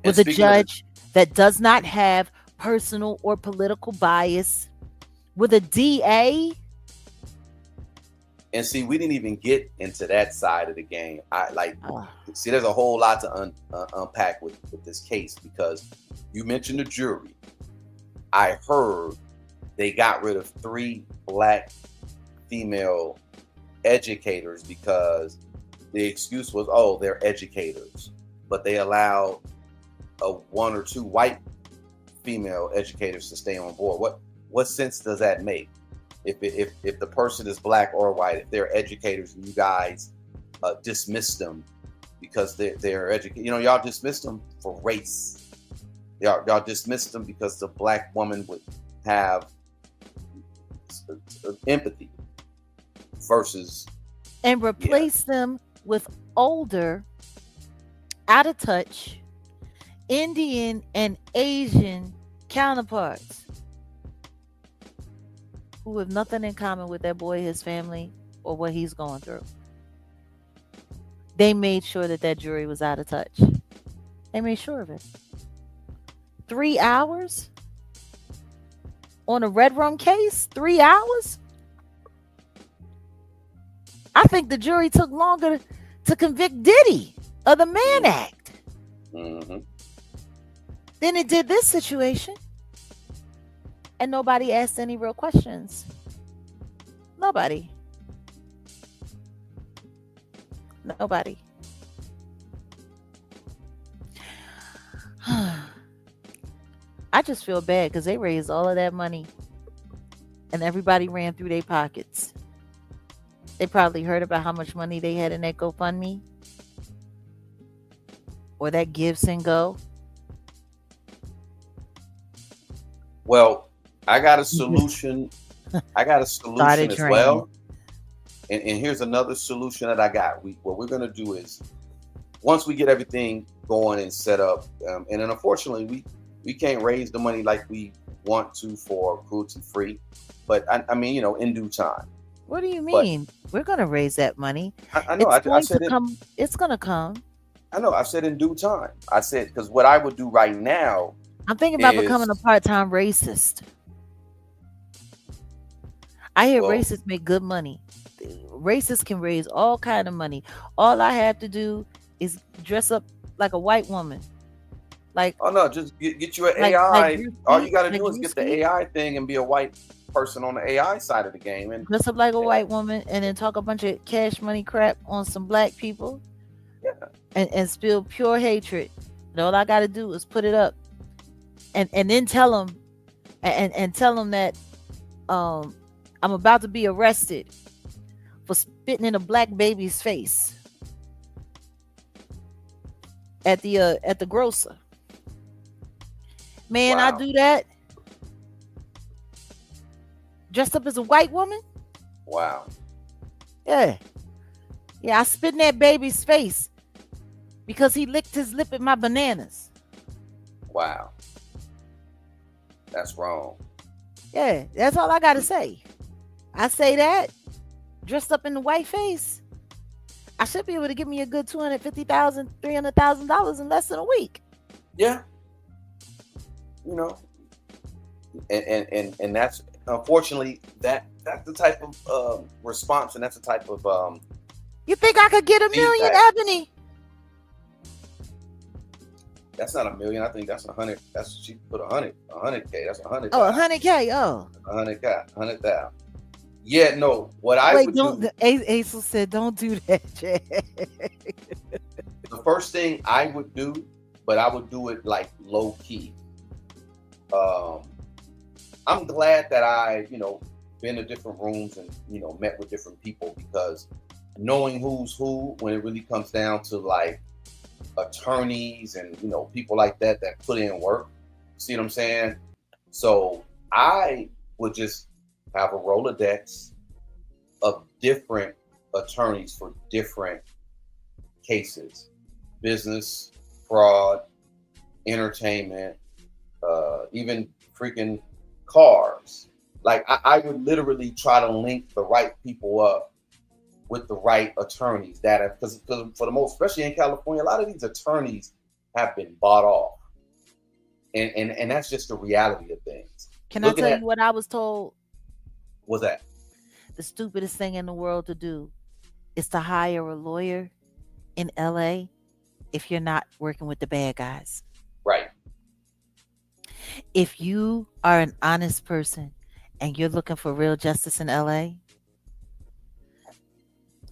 with a judge that does not have personal or political bias, with a DA. And see, we didn't even get into that side of the game. See, there's a whole lot to unpack with this case, because you mentioned the jury. I heard they got rid of 3 black female educators because the excuse was, oh, they're educators, but they allowed 1 or 2 white female educators to stay on board. What sense does that make? If the person is black or white, if they're educators and you guys dismiss them because they're educated, y'all dismissed them for race. Y'all dismissed them because the black woman would have empathy versus, and replace them with older, out of touch Indian and Asian counterparts who have nothing in common with that boy, his family, or what he's going through. They made sure that jury was out of touch. They made sure of it. 3 hours on a red rum case? 3 hours? I think the jury took longer to convict Diddy of the Mann Act than it did this situation. And nobody asked any real questions. Nobody. I just feel bad because they raised all of that money and everybody ran through their pockets. They probably heard about how much money they had in that GoFundMe or that Gives and Go. Well, I got a solution. As well. And here's another solution that I got. What we're going to do is, once we get everything going and set up, and then unfortunately we can't raise the money like we want to for cruelty free, but I mean, in due time, What do you But mean? We're going to raise that money. I know It's I going to said it. come. It's going to come. I know I said in due time. I said because what I would do right now I'm thinking about becoming a is part-time racist. I hear well, racists make good money. Racists can raise all kind of money. All I have to do is dress up like a white woman, like oh no, just get you an AI. All you got to Like do is get the Drewski, AI thing and be a white person on the AI side of the game, dress up like a and white woman, and then talk a bunch of cash money crap on some black people, yeah, and spill pure hatred. And all I got to do is put it up, and then tell them, and tell them that um I'm about to be arrested for spitting in a black baby's face at the grocer. Man, I wow, do that dressed up as a white woman. wow, Yeah, yeah, I spit in that baby's face because he licked his lip at my bananas. wow, that's wrong. Yeah, that's all I gotta say. I say that dressed up in the white face. I should be able to give me a good 250,000, $300,000 in less than a week. Yeah, you know, and that's unfortunately that's the type of response, and that's the type of You think I could get a million, feedback. Ebony? That's not a million. I think that's 100. That's she put 100K. That's 100,000. Oh, 100K. Oh, 100K, 100,000. Yeah, no. What I wait, would don't. do, Aisel said, don't do that, Jack. the first thing I would do, but I would do it like low key. Um, I'm glad that I, been to different rooms and met with different people because knowing who's who when it really comes down to like attorneys and people like that put in work. See what I'm saying? So I would just have a Rolodex of different attorneys for different cases, business, fraud, entertainment, even freaking cars. Like I would literally try to link the right people up with the right attorneys that have because for the most, especially in California, a lot of these attorneys have been bought off, and that's just the reality of things. Can I Looking tell at you what I was told? what's that? The stupidest thing in the world to do is to hire a lawyer in LA if you're not working with the bad guys. Right? If you are an honest person and you're looking for real justice in LA,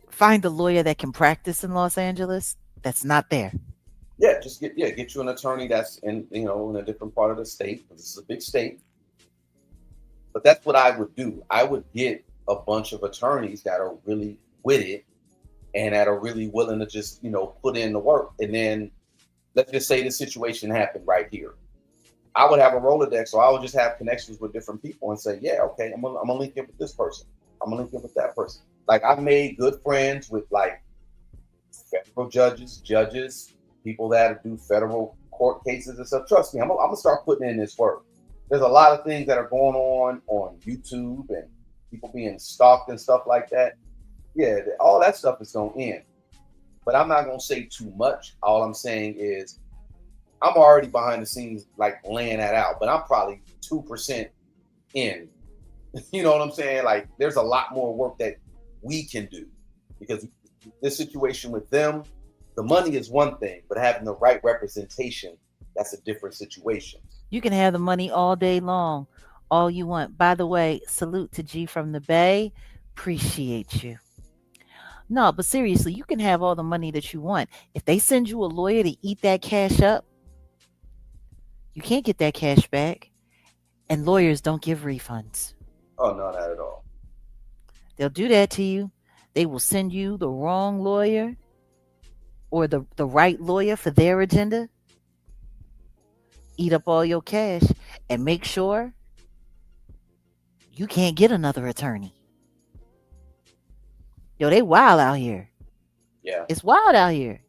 find a lawyer that can practice in Los Angeles that's not there. Yeah, just get you an attorney that's in in a different part of the state. This is a big state, but that's what I would do. I would get a bunch of attorneys that are really with it and that are really willing to just put in the work. And then let's just say the situation happened right here. I would have a Rolodex, so I would just have connections with different people and say, yeah, okay, I'm gonna link in with this person. I'm gonna link in with that person. Like I've made good friends with like federal judges, people that do federal court cases and stuff. Trust me, I'm gonna start putting in this work. There's a lot of things that are going on YouTube and people being stalked and stuff like that. Yeah, all that stuff is gonna end. But I'm not gonna say too much. All I'm saying is I'm already behind the scenes, like laying that out, but I'm probably 2% in. You know what I'm saying? Like, there's a lot more work that we can do because this situation with them, the money is one thing, but having the right representation, that's a different situation. You can have the money all day long, all you want. By the way, salute to G from the Bay. Appreciate you. No, but seriously, you can have all the money that you want. If they send you a lawyer to eat that cash up, you can't get that cash back. And lawyers don't give refunds. Oh no, not at all. They'll do that to you. They will send you the wrong lawyer or the right lawyer for their agenda, eat up all your cash, and make sure you can't get another attorney. Yo, they wild out here. Yeah. It's wild out here.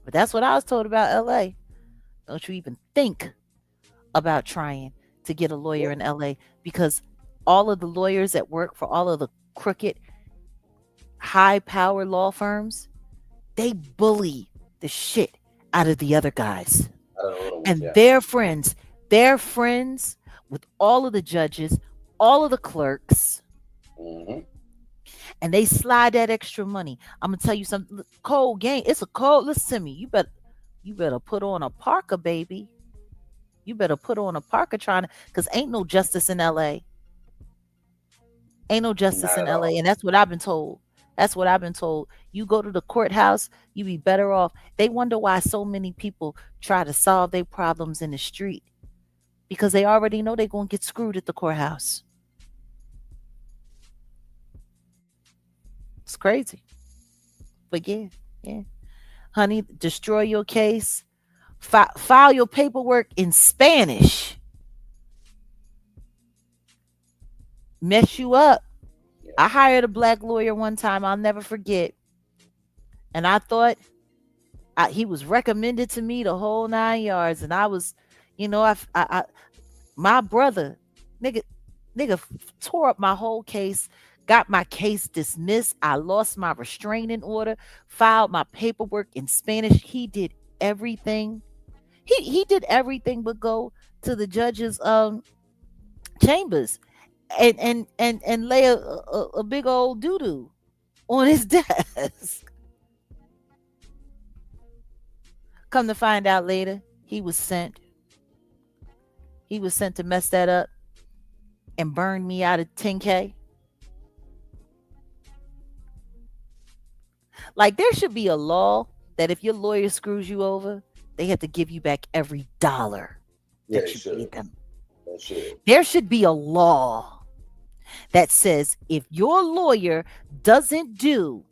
But that's what I was told about LA. Don't you even think about trying to get a lawyer Yeah. in LA because all of the lawyers that work for all of the crooked high power law firms, they bully the shit out of the other guys. I don't know little ones. And Yeah. they're friends with all of the judges, all of the clerks, Mm-hmm. and they slide that extra money. I'm gonna tell you something. Cold game. It's a cold. Listen to me. You better put on a parka, baby. You better put on a parka trying to, because ain't no justice in LA. Ain't no justice Not in at LA. all. And that's what I've been told. That's what I've been told. You go to the courthouse, you be better off. They wonder why so many people try to solve their problems in the street because they already know they're going to get screwed at the courthouse. It's crazy. But yeah, yeah. Honey, destroy your case. File your paperwork in Spanish. Mess you up. Yeah. I hired a black lawyer one time. I'll never forget. And I thought he was recommended to me the whole 9 yards. And I was, my brother, nigga, tore up my whole case, got my case dismissed. I lost my restraining order, filed my paperwork in Spanish. He did everything. He did everything but go to the judge's chambers and lay a big old doo doo on his desk. Come to find out later, he was sent to mess that up and burn me out of 10K. Like there should be a law that if your lawyer screws you over, they have to give you back every dollar Yeah, they that you should. paid them. They should. There should be a law that says if your lawyer doesn't do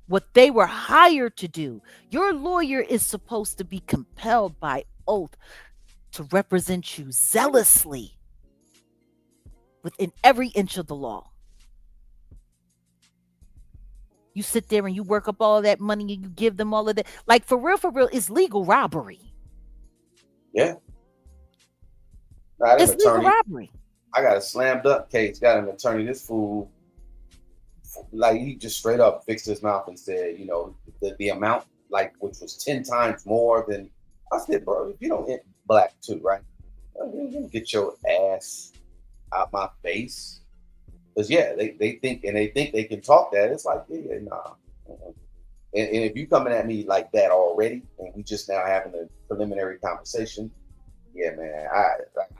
what they were hired to do, your lawyer is supposed to be compelled by oath to represent you zealously within every inch of the law. You sit there and you work up all that money and you give them all of that. Like for real, it's legal robbery. Yeah. I had an It's legal attorney. robbery. I got a slam dunk case. Got an attorney. This fool, like he just straight up fixed his mouth and said, the amount, like which was 10 times more than. I said, bro, if you don't hit black too, right? You get your ass out my face. Because yeah, they think and they think they can talk that. It's like, yeah, nah. And if you coming at me like that already, and we just now having a preliminary conversation, yeah, man,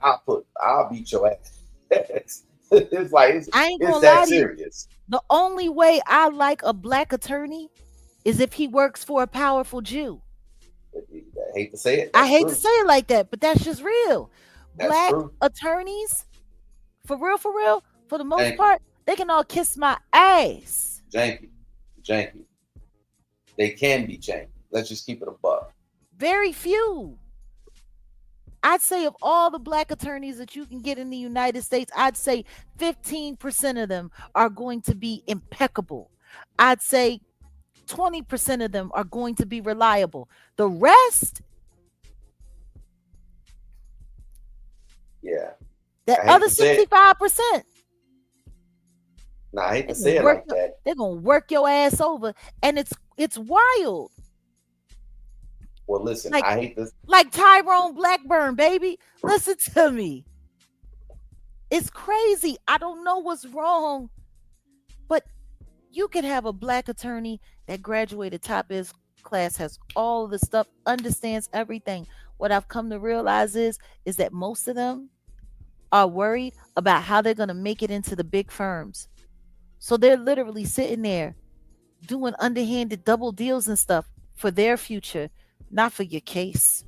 I'll beat your ass. It's like I ain't it's gonna that lie to you. serious. The only way I like a black attorney is if he works for a powerful Jew. I hate to say it, I that's hate to true. say it like that, but that's just real. That's Black true. attorneys, for real, for the most Janky, part, they can all kiss my ass. janky, janky. They can be janky. Let's just keep it a buck. Very few. I'd say of all the black attorneys that you can get in the United States, I'd say 15% of them are going to be impeccable. I'd say 20% of them are going to be reliable. The rest, Yeah, that I hate other to say it. 65%, Nah, I hate to they're gonna say it work like that. they're gonna work your ass over. And it's wild. Well, listen, Like I hate this. like Tyrone Blackburn, baby. Listen to me. It's crazy. I don't know what's wrong, but you could have a black attorney that graduated top of his class, has all of the stuff, understands everything. What I've come to realize is that most of them are worried about how they're going to make it into the big firms. So they're literally sitting there doing underhanded double deals and stuff for their future, not for your case.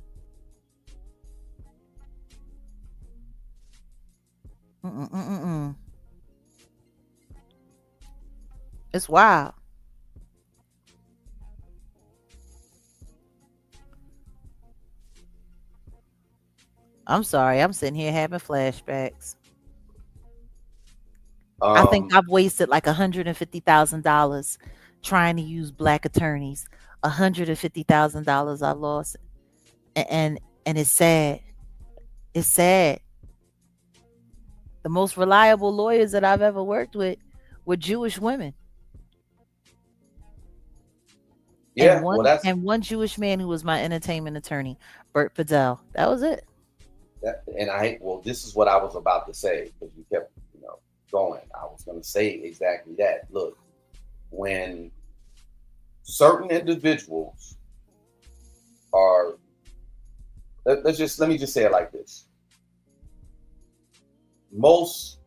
Mm-mm-mm-mm. It's wild. I'm sorry. I'm sitting here having flashbacks. I think Um, I've wasted like $150,000 trying to use black attorneys. $150,000 I lost, and it's sad. It's sad. The most reliable lawyers that I've ever worked with were Jewish women Yeah, well, that's and one Jewish man who was my entertainment attorney, Bert Fidel. That was it. that, and well, this is what I was about to say because you kept, going. I was going to say exactly that. Look, when certain individuals are, let me just say it like this: most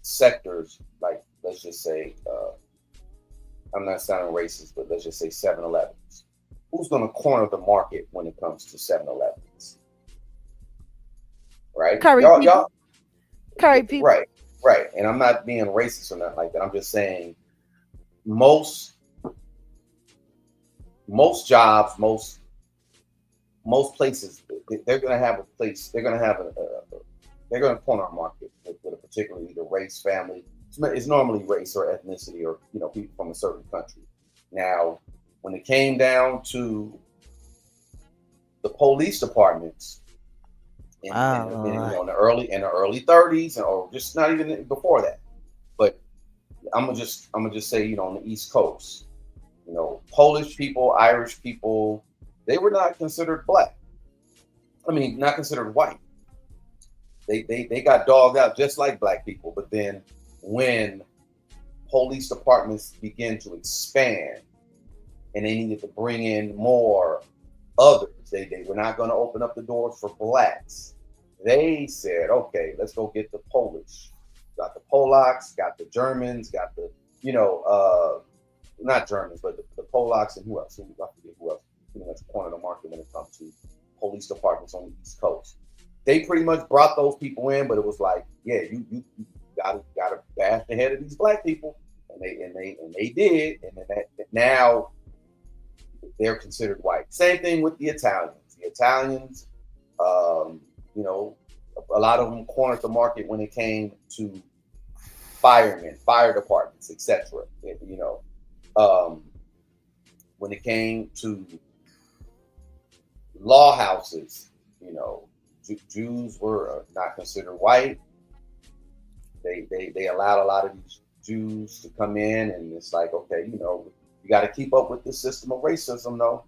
sectors, like let's just say, I'm not sounding racist, but let's just say 7-Elevens. Who's going to corner the market when it comes to 7-Elevens? Right? Curry people. Y'all, Curry people. right, right. And I'm not being racist or nothing like that. I'm just saying most jobs, most places, they're going to have a place. They're going to have they're going to corner a market with a particular either race, family. It's normally race or ethnicity or people from a certain country. Now, when it came down to the police departments Oh in Lord. in the early 30s or just not even before that, but I'm gonna just say on the East Coast, Polish people, Irish people, they were not considered black. I mean, not considered white. They got dogged out just like black people. But then when police departments began to expand and they needed to bring in more others, they were not going to open up the doors for blacks. They said, okay, let's go get the Polish. Got the Polacks, got the Germans, got the, not Germans, but the Polacks and who else? I forget who else. Pretty much corner the market when it comes to police departments on the East Coast. They pretty much brought those people in, but it was like, yeah, you gotta bash the head of these black people, and they did, and then now they're considered white. Same thing with the Italians. The Italians, um, you know, a lot of them cornered the market when it came to firemen, fire departments, etc. Um, when it came to law houses, Jews were not considered white. They allowed a lot of these Jews to come in, and it's like, okay, you got to keep up with the system of racism, though.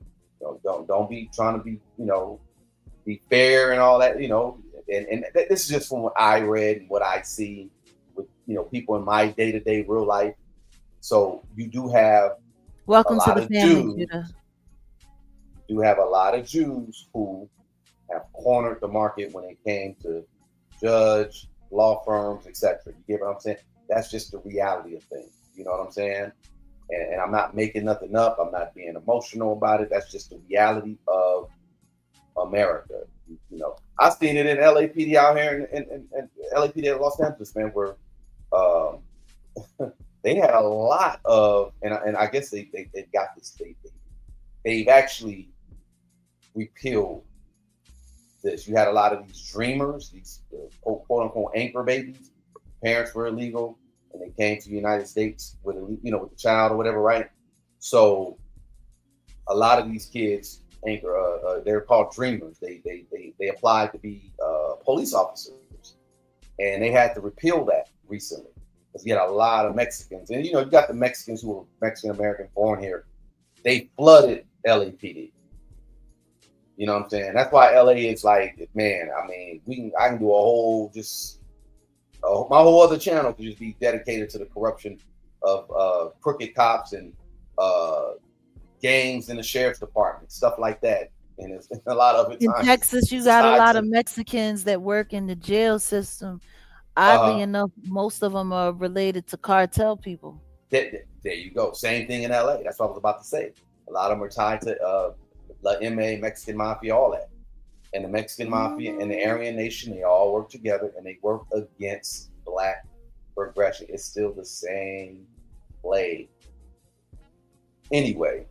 Don't be trying to be fair and all that, And this is just from what I read and what I see with people in my day to day real life. So you do have a Welcome to lot the of family, Jews. Judah. You have a lot of Jews who have cornered the market when it came to judge, law firms, etc. You get what I'm saying? That's just the reality of things. You know what I'm saying? And I'm not making nothing up. I'm not being emotional about it. That's just the reality of America. I've seen it in LAPD out here in LAPD at Los Angeles, man, where um, they had a lot of, and I guess they've got this. They've actually repealed this. You had a lot of these dreamers, these quote unquote anchor babies. Parents were illegal, and they came to the United States with with the child or whatever, right? So a lot of these kids anchor. They're called dreamers. They applied to be police officers, and they had to repeal that recently because you had a lot of Mexicans, and you got the Mexicans who were Mexican American born here. They flooded LAPD. You know what I'm saying? That's why LA is like, man. I mean, I can do a whole my whole other channel could just be dedicated to the corruption of crooked cops and uh, gangs in the sheriff's department, stuff like that. And it's a lot of it In times Texas, you it's got a tied lot of to Mexicans that work in the jail system. Oddly uh, enough, most of them are related to cartel people. there you go. Same thing in LA. That's what I was about to say. A lot of them are tied to La MA, Mexican Mafia, all that. And the Mexican Mafia and the Mm. Aryan Nation, they all work together and they work against black progression. It's still the same play. Anyway,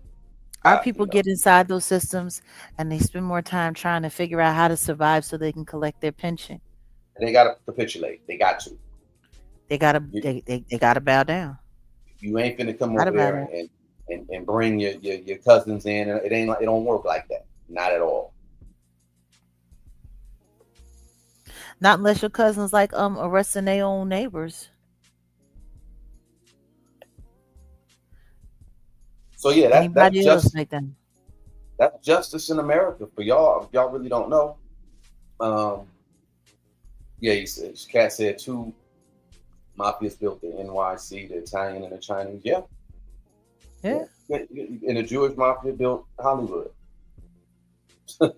Our uh, people you know, get inside those systems and they spend more time trying to figure out how to survive so they can collect their pension. they got to capitulate. They got to. They gotta You, they gotta bow down. you ain't finna come Gotta over bow there down. and bring your cousins in. It ain't like it don't work like that. Not at all. Not unless your cousins like arresting their own neighbors. So yeah, Anybody else like them? that's justice in America for y'all. If y'all really don't know. Um, yeah, he said, Cat said two mafias built the NYC, the Italian and the Chinese. Yeah, Yeah. yeah. And the Jewish mafia built Hollywood.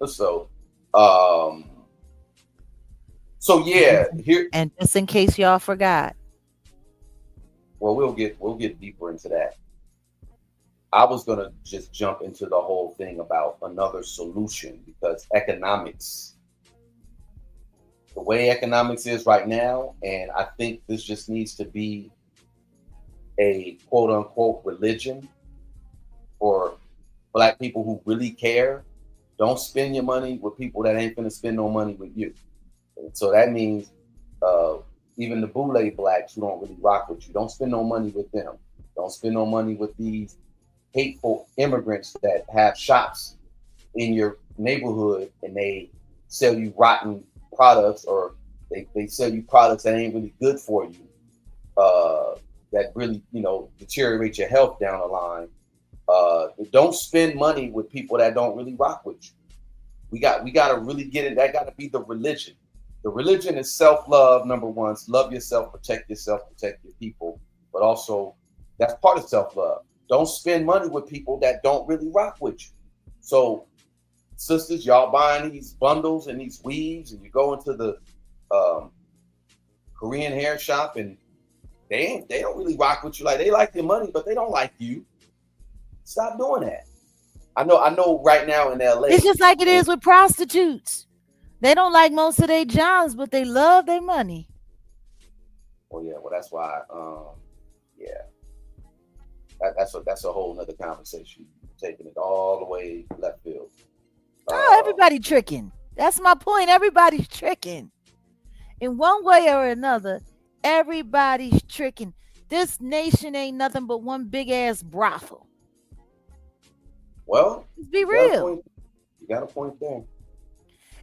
So, um, so And yeah, just, here. and just in case y'all forgot, Well, we'll get deeper into that. I was gonna just jump into the whole thing about another solution because economics, the way economics is right now, and I think this just needs to be a quote unquote religion for black people who really care. Don't spend your money with people that ain't gonna spend no money with you. And so that means uh, even the boule blacks who don't really rock with you, don't spend no money with them. Don't spend no money with these hateful immigrants that have shops in your neighborhood and they sell you rotten products or they sell you products that ain't really good for you, that really, deteriorate your health down the line. Don't spend money with people that don't really rock with you. We got to really get it. That got to be the religion. The religion is self love. Number one, love yourself, protect your people, but also that's part of self love. Don't spend money with people that don't really rock with you. So, sisters, y'all buying these bundles and these weaves, and you go into the um, Korean hair shop, and they don't really rock with you. Like they like your money, but they don't like you. Stop doing that. I know. Right now in it's L.A. just like it and is with prostitutes. They don't like most of their jobs, but they love their money. well, yeah, well, that's why. Yeah, that's a whole nother conversation. Taking it all the way left field. Oh, Uh, everybody tricking. That's my point. Everybody's tricking. In one way or another, everybody's tricking. This nation ain't nothing but one big ass brothel. well, Let's be you got a real. point. You got a point there.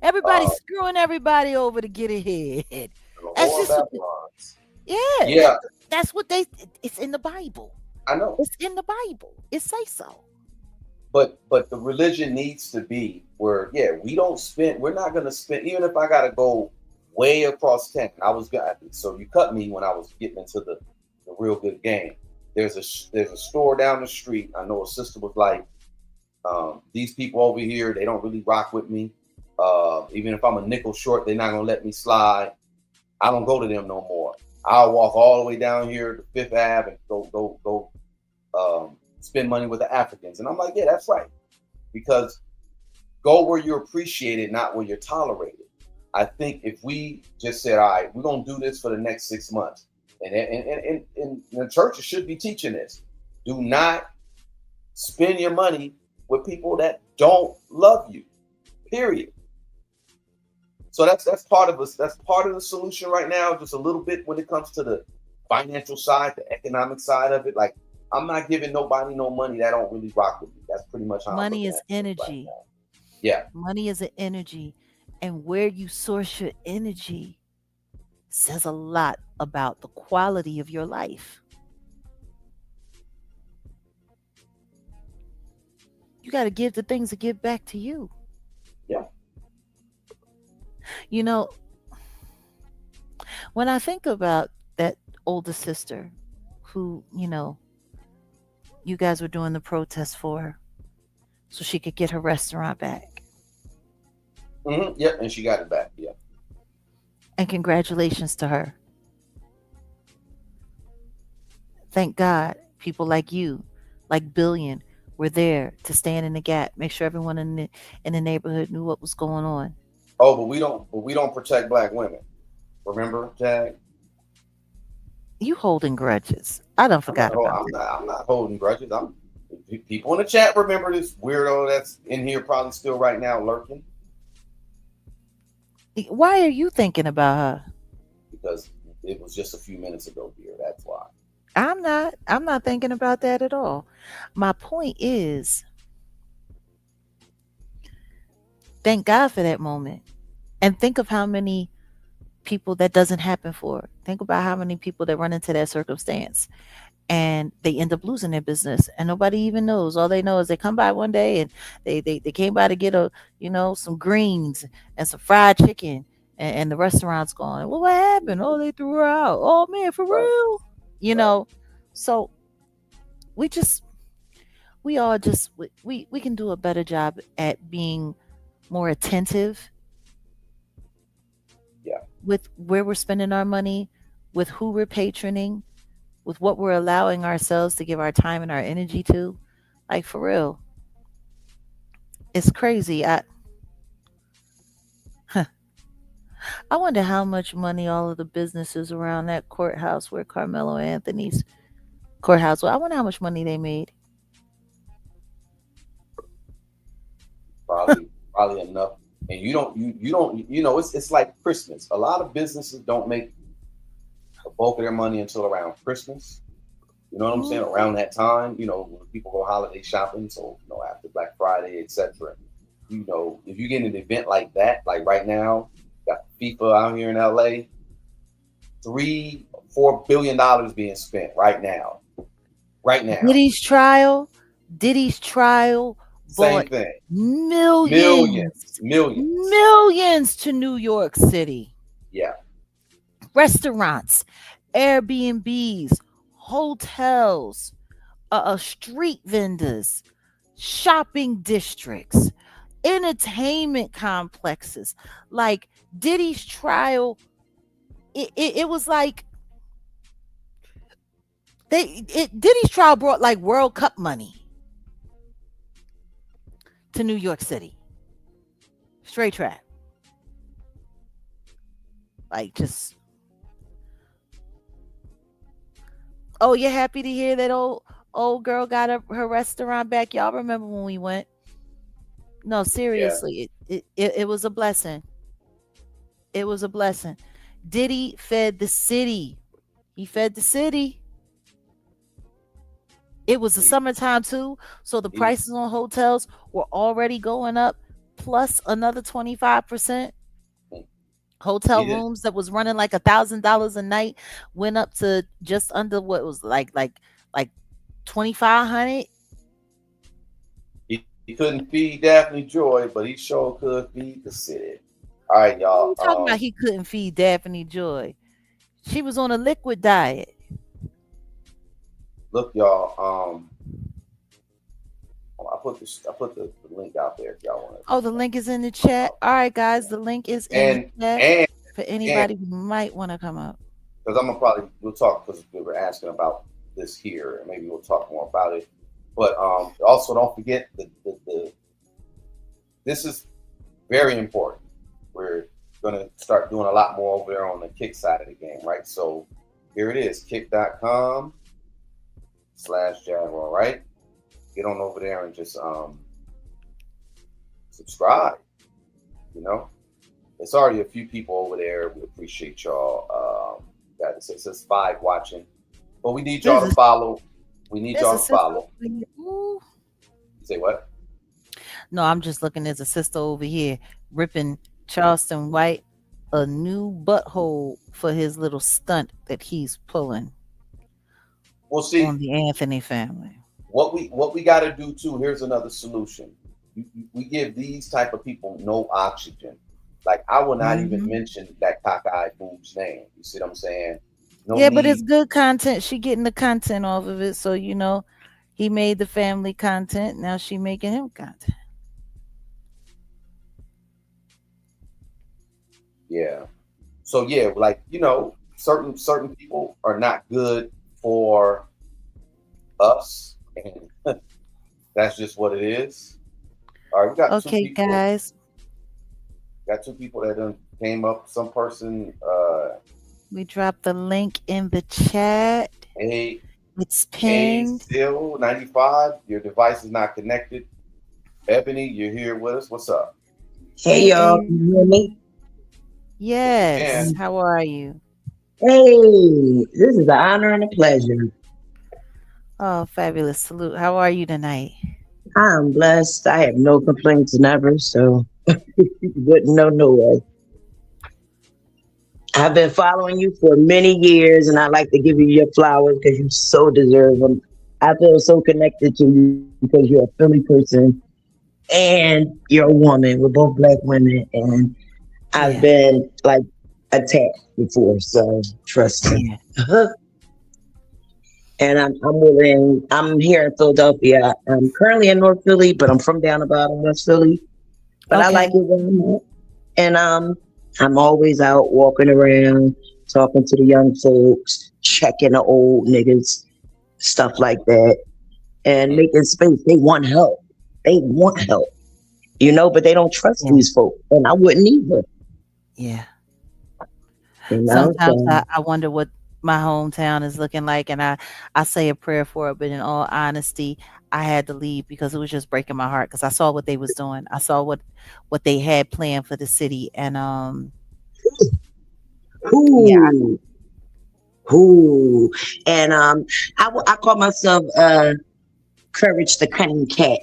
Everybody's Uh, screwing everybody over to get ahead. the That's whore of just Babylons. yeah. Yeah, That's what they. It's in the Bible. I know. It's in the Bible. It say so. But the religion needs to be where, yeah, we're not gonna spend, even if I gotta go way across town. So you cut me when I was getting into the real good game. There's a store down the street. I know a sister was like, these people over here, they don't really rock with me. Even if I'm a nickel short, they're not gonna let me slide. I don't go to them no more. I'll walk all the way down here to Fifth Ave and go spend money with the Africans. And I'm like, yeah, that's right. Because go where you're appreciated, not where you're tolerated. I think if we just said, all right, we're gonna do this for the next 6 months, and the churches should be teaching this. Do not spend your money with people that don't love you. Period. So that's part of us. That's part of the solution right now. Just a little bit when it comes to the financial side, the economic side of it. Like I'm not giving nobody no money that don't really rock with me. That's pretty much how I'm Money looking is at things right energy. now. Yeah, Money is an energy, and where you source your energy says a lot about the quality of your life. You got to give the things that give back to you. yeah. You know, when I think about that older sister who, you guys were doing the protest for her so she could get her restaurant back. Yep. And she got it back. Yeah. And congratulations to her. Thank God people like you, like Billion, were there to stand in the gap, make sure everyone in the neighborhood knew what was going on. Oh, but we don't protect black women. Remember, Jag? You holding grudges. I don't I'm not. forgot about I'm not holding grudges. People in the chat remember this weirdo that's in here probably still right now lurking that. Why are you thinking about her? because it was just a few minutes ago, dear. That's why. I'm not thinking about that at all. My point is, thank God for that moment. And think of how many people that doesn't happen for. Think about how many people that run into that circumstance and they end up losing their business and nobody even knows. All they know is they come by one day and they came by to get some greens and some fried chicken, and the restaurant's gone. Well, what happened? Oh, they threw her out. Oh man, for Right. real? You Right. know, so we just we all just we can do a better job at being more attentive Yeah. with where we're spending our money, with who we're patroning, with what we're allowing ourselves to give our time and our energy to. Like for real, it's crazy. I wonder how much money all of the businesses around that courthouse where Carmelo Anthony's courthouse. Well, I wonder how much money they made. Probably enough. And you don't it's like Christmas. A lot of businesses don't make the bulk of their money until around Christmas. You know what I'm saying? Mhm. Around that time, when people go holiday shopping, so after Black Friday, etc. If you get an event like that, like right now, got FIFA out here in LA, $3-4 billion being spent right now. Right now. Diddy's trial, Diddy's trial Same brought thing. Millions. millions, Millions. millions to New York City. Yeah. Restaurants, Airbnbs, hotels, street vendors, shopping districts, entertainment complexes. Like Diddy's trial, it was like Diddy's trial brought like World Cup money to New York City. Straight trap. Like just oh, you're happy to hear that old girl got her restaurant back. Y'all remember when we went? No, Yeah. seriously, it was a blessing. It was a blessing. Diddy fed the city. He fed the city. It was the He, summertime too, so the he, prices on hotels were already going up, plus another 25%. Hotel he did. rooms that was running like $1,000 a night went up to just under what was like 2,500. He couldn't feed Daphne Joy, but he sure could feed the city. All right, What are you y'all. talking about? He couldn't feed Daphne Joy. She was on a liquid diet. Look, y'all. I put the link out there if y'all want to Oh, the link is in the chat. All right, guys, the link is in the and chat and for and anybody who might want to come up. because I'm gonna probably we'll talk because we were asking about this here, and maybe we'll talk more about it. But also don't forget the this is very important. We're gonna start doing a lot more over there on the kick side of the game, right? So here it is, kick.com/Jaguar, right? Get on over there and just subscribe. You know, it's already a few people over there. We appreciate y'all. It says 5 watching, but we need y'all There's to a follow. We need there's y'all a to sister follow. over here. Ooh. You say what? No, I'm just looking. There's a sister over here ripping Charleston White a new butthole for his little stunt that he's pulling We'll on see the Anthony family. what we got to do too. Here's another solution. We give these type of people no oxygen. Like I will not even Hmm. mention that cockeyed boob's name. You see what I'm saying? No Yeah, but it's need. good content. She getting the content off of it, so he made the family content. Now she making him content. Yeah. So yeah, like certain people are not good for us, and that's just what it is. All right, we got two Okay, people. guys, Got two people that done came up. Some person, we dropped the link in the chat. A It's A pinned. still 95. Your device is not connected. Ebony, you're here with us. What's up? Hey Hey, y'all, can you hear me? Yes, we yes. can. How are you? Hey, this is an honor and a pleasure. Oh, fabulous. Salute. How are you tonight? I'm blessed. I have no complaints never, so wouldn't know no way. I've been following you for many years, and I'd like to give you your flowers because you so deserve them. I feel so connected to you because you're a Philly person and you're a woman. We're both black women, and I've Yeah. been like attacked before, so trust me. Yeah. And I'm willing. I'm here in Philadelphia. I'm currently in North Philly, but I'm from down about in West Philly. But I like Okay. it where I'm at. And I'm always out walking around, talking to the young folks, checking the old niggas, stuff like that, and making space. They want help. They want help, but they don't trust Yeah. these folks. And I wouldn't either, Yeah. you know. Sometimes So I wonder what my hometown is looking like, and I say a prayer for it, but in all honesty, I had to leave because it was just breaking my heart because I saw what they was doing. I saw what they had planned for the city, and yeah, who, who, and I call myself Courage the Cunning Cat.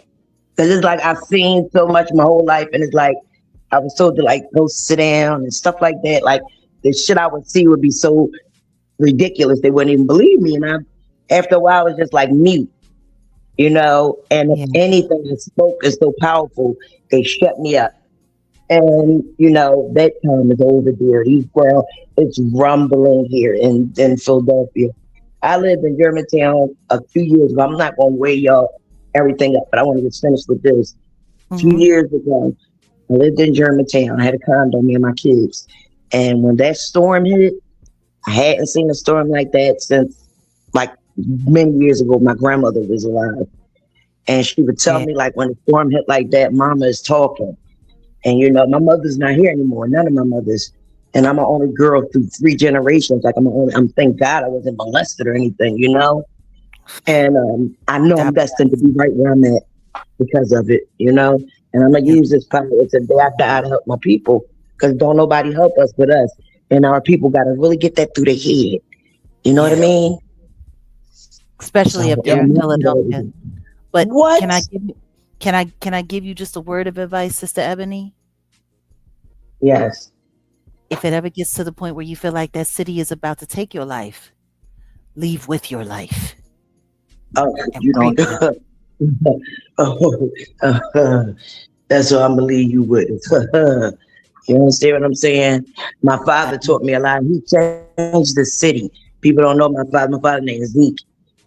Because it's like I've seen so much my whole life, and it's like I was told to like go sit down and stuff like that. Like the shit I would see would be so ridiculous they wouldn't even believe me. And after a while, I was just like mute, And if yeah, anything I spoke is so powerful, they shut me up. And that time is over there. It's rumbling here in Philadelphia. I lived in Germantown a few years ago. I'm not going to weigh y'all everything up, but I want to get finished with this. A few mhm, years ago, I lived in Germantown. I had a condo, me and my kids. And when that storm hit, I hadn't seen a storm like that since like many years ago. My grandmother was alive. And she would tell yeah, me, like, when the storm hit like that, mama is talking. And, my mother's not here anymore. None of my mothers. And I'm an only girl through three generations. Like, thank God I wasn't molested or anything. And I know I'm God destined to bless. be right where I'm at because of it. And I'm going to Yeah, use this power today I die to help my people because don't nobody help us but us. And our people got to really get that through their head. You know what I yeah, mean? especially So, up there in Philadelphia. But what? can I give you just a word of advice, Sister Ebony? Yes. If it ever gets to the point where you feel like that city is about to take your life, leave with your life Oh, and you pray don't. for them. Oh, that's what I'm gonna leave you with. You understand what I'm saying? My I father do. taught me a lot. He changed the city. People don't know my father. My father's name is Zeke, and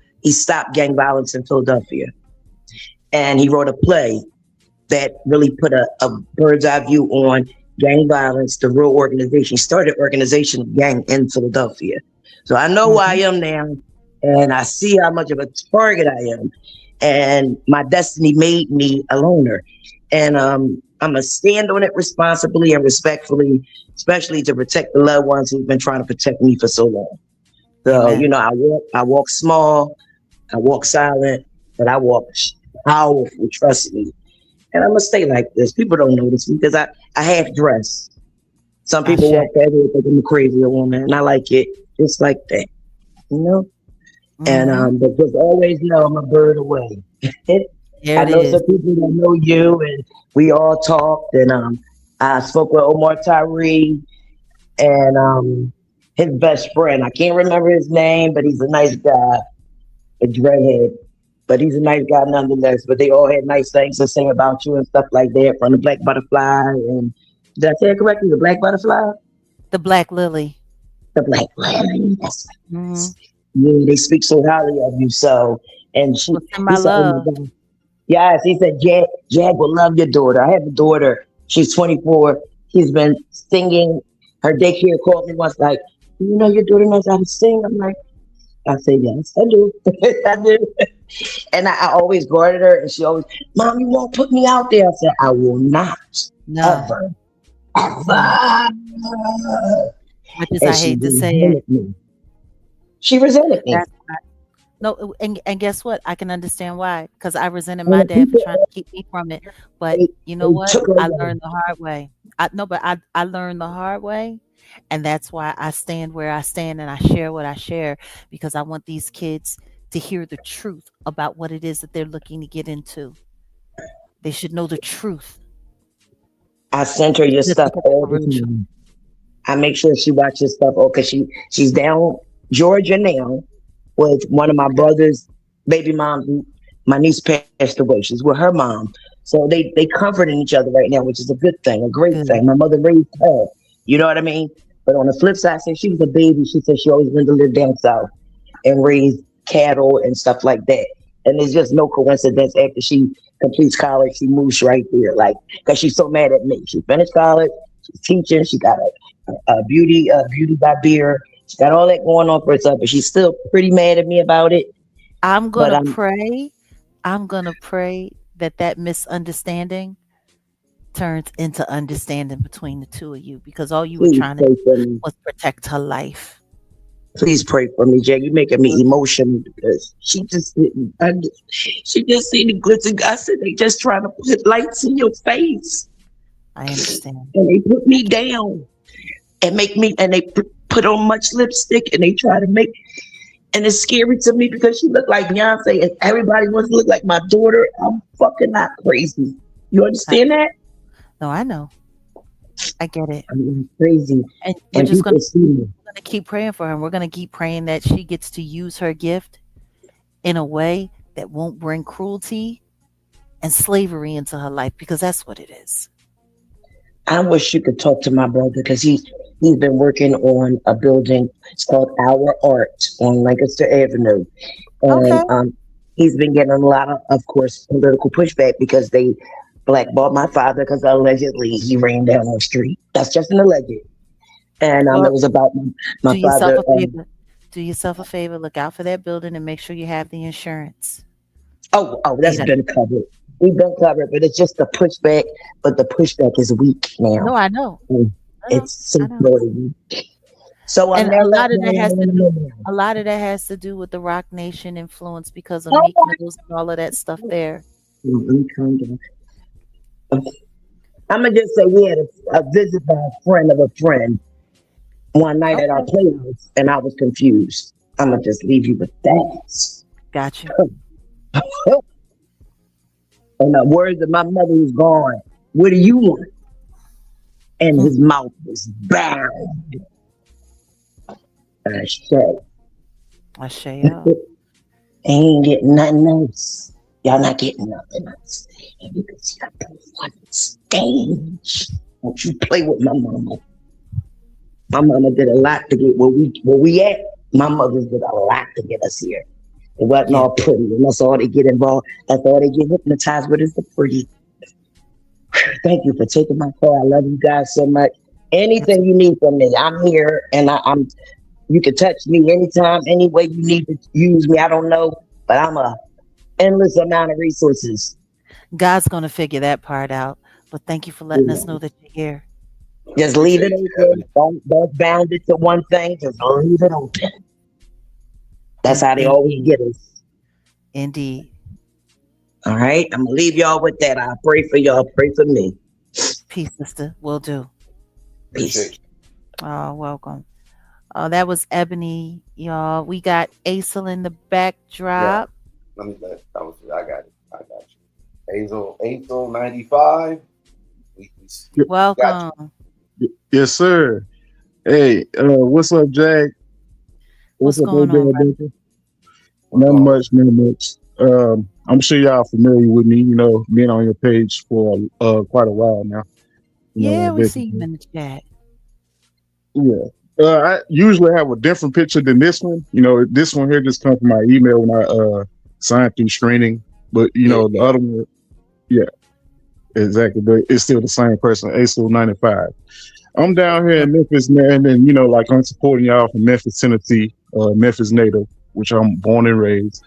he stopped gang violence in Philadelphia, and he wrote a play that really put a bird's eye view on gang violence, the real organization. He started organization of gang in Philadelphia. So I know who I Mhm. am now, and I see how much of a target I am. And my destiny made me a loner. And I'm going to stand on it responsibly and respectfully, especially to protect the loved ones who've been trying to protect me for so long. So, Amen. I walk small, I walk silent, but I walk powerful, trust me. And I'm gonna stay like this. People don't notice me because I half dress. Some people Ashe. walk past me and think I'm a crazy woman, and I like it just like that, you know. And Mhm. but just always know I'm a bird away. There I it know is. some people that know you, and we all talked, and I spoke with Omar Tyree and his best friend. I can't remember his name, but he's a nice guy, a dreadhead. But he's a nice guy nonetheless. But they all had nice things to say about you and stuff like that from the Black Butterfly. And did I say it correctly? The Black Butterfly? The black lily. The Black Lady. That's Mhm. yeah, they speak so highly of you. So, and Well, send he my said, oh my love. God. Yes, he said, Jag will love your daughter. I have a daughter. She's 24. She's been singing. Her daycare called me once, like, your daughter knows how to sing. I'm like, I said, yes, I do. I do. And I always guarded her, and she always, Mom, you won't put me out there. I said, I will not, No. ever, No. ever. Much as And I she hate to say it, resented me. She resented me. that's no, and guess what? I can understand why. Because I resented And my the dad for people, trying to keep me from it. But they, you know they what? took her I away. learned the hard way. I no, but I learned the hard way, and that's why I stand where I stand and I share what I share because I want these kids to hear the truth about what it is that they're looking to get into. They should know the truth I sent her your instead of stuff looking all the superficial. time. I make sure she watches stuff. Oh, cause she's down Georgia now with one of my Okay. brother's baby moms. My niece passed away. She's with her mom, so they comforting each other right now, which is a good thing, a great thing. Good. My mother raised her. You know what I mean? But on the flip side, since she was a baby, she said she always wanted to live down south and raise cattle and stuff like that. And it's just no coincidence. After she completes college, she moves right there, like because she's so mad at me. She finished college. She's teaching. She got a beauty by beer. She got all that going on for herself, but she's still pretty mad at me about it. I'm But gonna I'm pray. I'm gonna pray that that misunderstanding turns into understanding between the two of you because all you were please trying to pray do for me. was protect her life. Please pray for me, Jay. You're making me Will do. emotional because she just see the glitz and I said they just trying to put lights in your face I understand. and they put me down and make me and they put on much lipstick and they try to make and it's scary to me because she looked like Beyonce and everybody wants to look like my daughter. I'm fucking not crazy. You I, understand that? no, I know. I get it. I'm not crazy And we're and just people see me. gonna keep praying for her. And we're gonna keep praying that she gets to use her gift in a way that won't bring cruelty and slavery into her life because that's what it is. I wish you could talk to my brother because he's been working on a building. It's called Our Art on Lancaster Avenue, and Okay. he's been getting a lot of course, political pushback because they blackballed my father because allegedly he ran down the street. That's just an alleged, and it Well, was about my do yourself father. a favor. Do yourself a favor. Look out for that building and make sure you have the insurance. Oh, See that's that? been covered. We've been covered, but it's just the pushback. But the pushback is weak now. No, I know. Mm, I know. It's so I know. very weak. So And now a lot of that has to do with the Rock Nation influence because of oh Meek Mills and all of that stuff there. I'm gonna just say we had a visit by a friend of a friend one night at our Okay. playhouse, and I was confused. I'm gonna just leave you with that. Got you. And the words of my mother who's gone. What do you want? And Hmm. his mouth was bound. I said, I share y'all. ain't getting nothing else. Y'all not getting nothing else. And you can see I on stage. Don't you play with my mama. My mama did a lot to get where we at. My mother did a lot to get us here. It wasn't Yeah. all pretty, and that's all they get involved. That's all they get hypnotized with is the pretty. Thank you for taking my call. I love you guys so much. Anything you need from me, I'm here, and I'm. You can touch me anytime, any way you need to use me. I don't know, but I'm a endless amount of resources. God's going to figure that part out. But thank you for letting us know that you're here. Just leave it Appreciate you, open. Ebony. Don't bound it to one thing. Just leave it open. That's how they always Indeed. get us. Indeed. All right. I'm gonna leave y'all with that. I pray for y'all. Pray for me. Peace, sister. Will do. Peace. Appreciate you. Oh, welcome. Oh, that was Ebony, y'all. We got Aisel in the Yeah. backdrop. Let me let that was I got it. I got you. Hazel 95. We got you. Welcome. Yes, sir. Hey, what's up, Jack? What's What's up, going on, AJ? brother? What's Not going on? much, not much. I'm sure y'all familiar with me, being on your page for quite a while now. Yeah, we see you Basically. in the chat. Yeah. I usually have a different picture than this one. This one here just comes from my email when I signed through screening. But Yeah, the yeah. other one, yeah, exactly. But it's still the same person, ASO 95. I'm down here Yeah. in Memphis, man, and like I'm supporting y'all from Memphis, Tennessee, Memphis native, which I'm born and raised.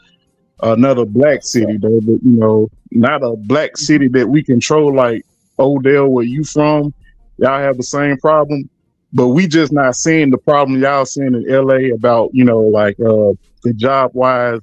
Another black That's what's city, up. though, but not a black city that we control like Odell, where you from. Y'all have the same problem, but we just not seeing the problem y'all seeing in LA about like the job wise,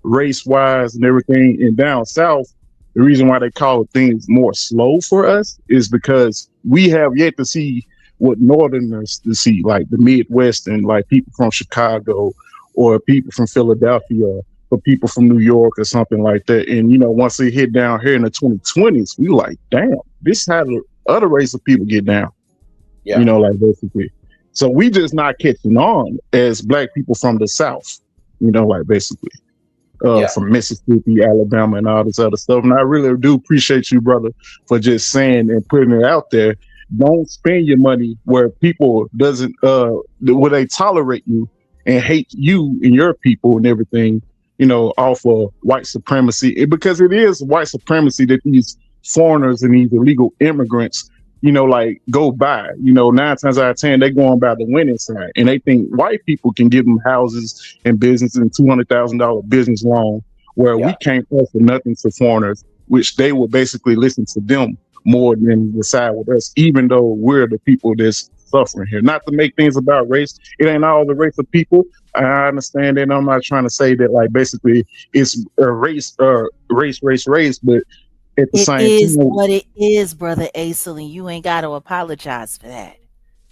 race wise, and everything. And down south, the reason why they call things more slow for us is because we have yet to see what northerners to see, like the Midwest and like people from Chicago or people from Philadelphia or people from New York or something like that. And once they hit down here in the 2020s, we like, damn, this is how the other race of people get down. You Yeah. know, like basically. So we just not catching on as black people from the South. You know, like basically. Yeah. From Mississippi, Alabama, and all this other stuff. And I really do appreciate you, brother, for just saying and putting it out there. Don't spend your money where people doesn't where they tolerate you and hate you and your people and everything, you know, off of white supremacy. Because it is white supremacy that these foreigners and these illegal immigrants, you know, like go by. You know, 9 times out of 10, they going by the winning side. And they think white people can give them houses and business and $200,000 business loan, where we Yeah. can't offer nothing to foreigners, which they will basically listen to them more than decide with us, even though we're the people that's suffering here. Not to make things about race, it ain't all the race of people. I understand that. I'm not trying to say that like basically it's a race, but at the It same is time, what it is, brother Aisel, and you ain't got to apologize for that.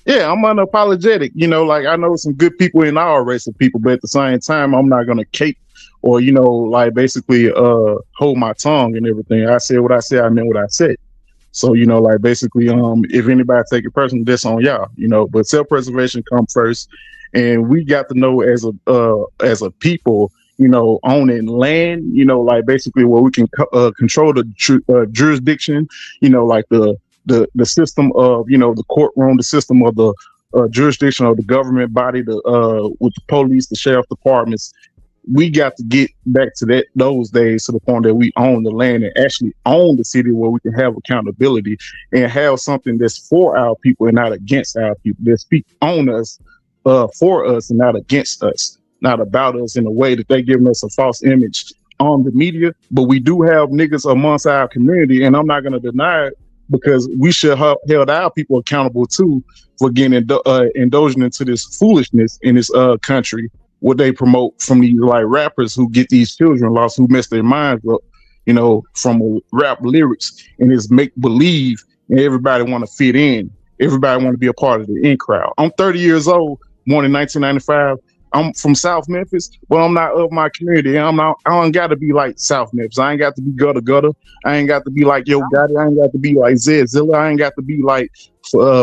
yeah, I'm unapologetic. You know, like I know some good people in our race of people, but at the same time, I'm not gonna cape or you know, like basically hold my tongue and everything. I said what I said. I meant what I said. So you know, like basically, if anybody take it personal, that's on y'all. You know, but self preservation come first, and we got to know as a people. You know, owning land. You know, like basically where we can control the jurisdiction. You know, like the system of you know the courtroom, the system of the jurisdiction of the government body, the with the police, the sheriff departments. We got to get back to those days to the point that we own the land and actually own the city where we can have accountability and have something that's for our people and not against our people. That speak on us, for us and not against us, not about us in a way that they giving us a false image on the media. But we do have niggas amongst our community, and I'm not going to deny it because we should held our people accountable too for getting indulging into this foolishness in this country, what they promote from these like rappers who get these children lost, who mess their minds up, you know, from rap lyrics and it's make believe, and everybody want to fit in. Everybody want to be a part of the in crowd. I'm 30 years old, born in 1995. I'm from South Memphis, but I'm not of my community. I'm not. I don't got to be like South Memphis. I ain't got to be gutter gutter. I ain't got to be like Yo Gotti. I ain't got to be like Zed Zilla. I ain't got to be like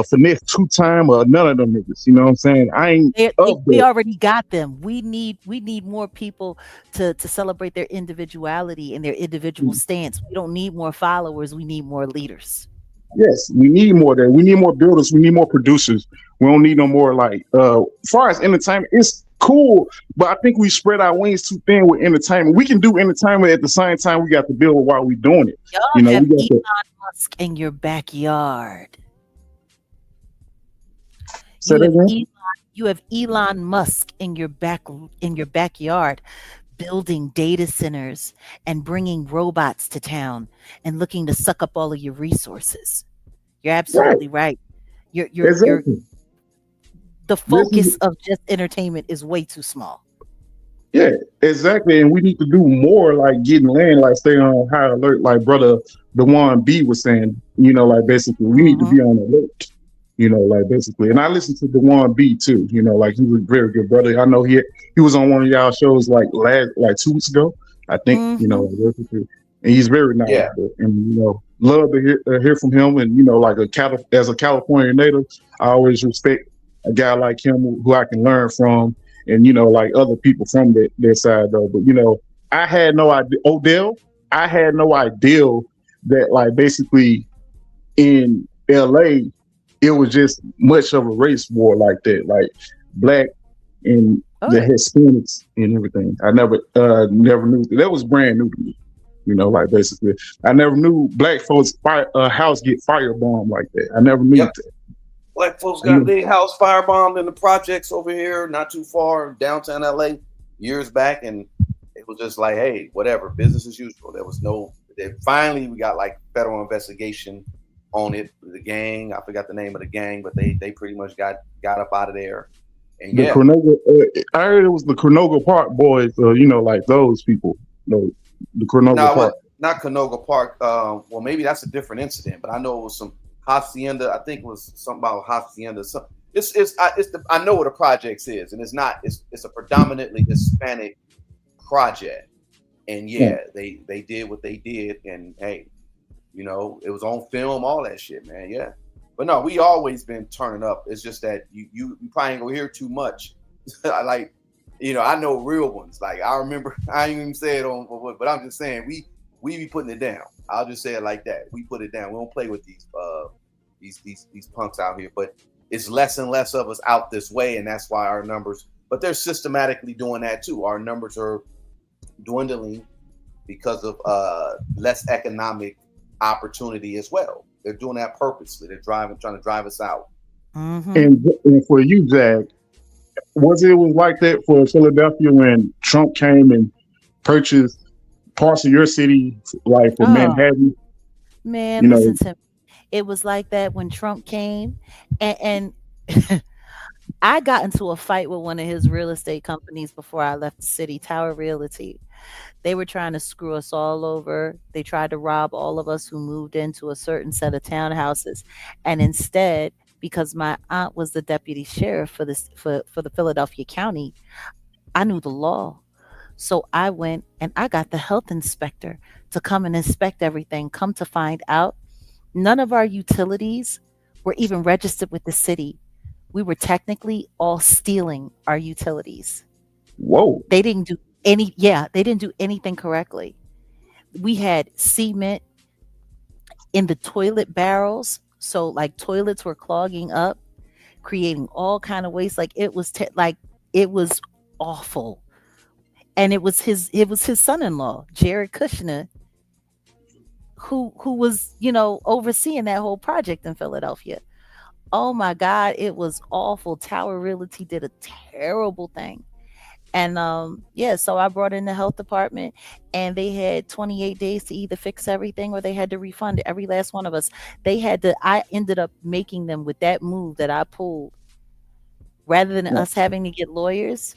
Finesse 2 Time or none of them niggas. You know what I'm saying? I ain't of We that. already got them. We need more people to celebrate their individuality and their individual stance. We don't need more followers. We need more leaders. Yes, we need more of that. We need more builders. We need more producers. We don't need no more like as far as entertainment, it's cool, but I think we spread our wings too thin with entertainment. We can do entertainment at the same time we got to build while we doing it. Y'all You know, have we got to Elon Musk in your backyard. say You that have again. Elon, you have Elon Musk in your backyard building data centers and bringing robots to town and looking to suck up all of your resources. You're Right, absolutely right. You're exactly. the This focus is of just entertainment is way too small. Yeah, exactly. And we need to do more like getting land, like stay on high alert, like brother the one B was saying, you know, like basically we need to Mhm. be on alert, you know, like basically. And I listened to the one B too, you know, like he was a very good brother. I know he was on one of y'all shows like 2 weeks ago, I think, you know, Mhm. like, basically. And he's very Yeah. knowledgeable and you know, love to hear from him. And you know, like as a California native, I always respect a guy like him who I can learn from and you know, like other people from their side though. But you know, I had no idea. Odell, I had no idea that like basically in LA, it was just much of a race war like that, like black and Oh the yeah. Hispanics and everything. I never knew that was brand new to me. You know, like basically, I never knew black folks house get firebombed like that. I never knew Yep. that. Black folks I got knew, their house firebombed in the projects over here, not too far downtown LA, years back, and it was just like, hey, whatever, business as usual. There was no. Finally, we got like federal investigation on it. The gang, I forgot the name of the gang, but they pretty much got up out of there. And the yeah, Cronuga. I heard it was the Cronuga Park boys. You know, like those people. The Cronuga no, it was Park. not Canoga Park. Well, maybe that's a different incident, but I know it was some hacienda. I think it was something about hacienda. I know what a projects is, and it's not. It's a predominantly Hispanic project, and Yeah. yeah, they did what they did, and hey, it was on film, all that shit, man. Yeah, But no, we always been turning up. It's just that you probably ain't gonna hear too much. Like, I know real ones. Like I remember, I ain't even say it on, but I'm just saying we be putting it down. I'll just say it like that. We put it down. We don't play with these punks out here. But it's less and less of us out this way, and that's why our numbers. But they're systematically doing that too. Our numbers are dwindling because of less economic opportunity as well. They're doing that purposely. They're trying to drive us out. Mm-hmm. And for you, Jack, was like that for Philadelphia when Trump came and purchased parts of your city, like for Oh Manhattan? You man, know, listen to me. It was like that when Trump came, and I got into a fight with one of his real estate companies before I left the city, Tower Realty. They were trying to screw us all over. They tried to rob all of us who moved into a certain set of townhouses. And instead, because my aunt was the deputy sheriff for the Philadelphia County, I knew the law. So I went and I got the health inspector to come and inspect everything. Come to find out, none of our utilities were even registered with the city. We were technically all stealing our utilities. whoa, They didn't do they didn't do anything correctly. We had cement in the toilet barrels, so like toilets were clogging up, creating all kind of waste. Like it was awful. And it was his son-in-law, Jared Kushner, who was, overseeing that whole project in Philadelphia. Oh my God, it was awful. Tower Realty did a terrible thing. And yeah, so I brought in the health department and they had 28 days to either fix everything or they had to refund every last one of us. I ended up making them with that move that I pulled, rather than yeah, us having to get lawyers,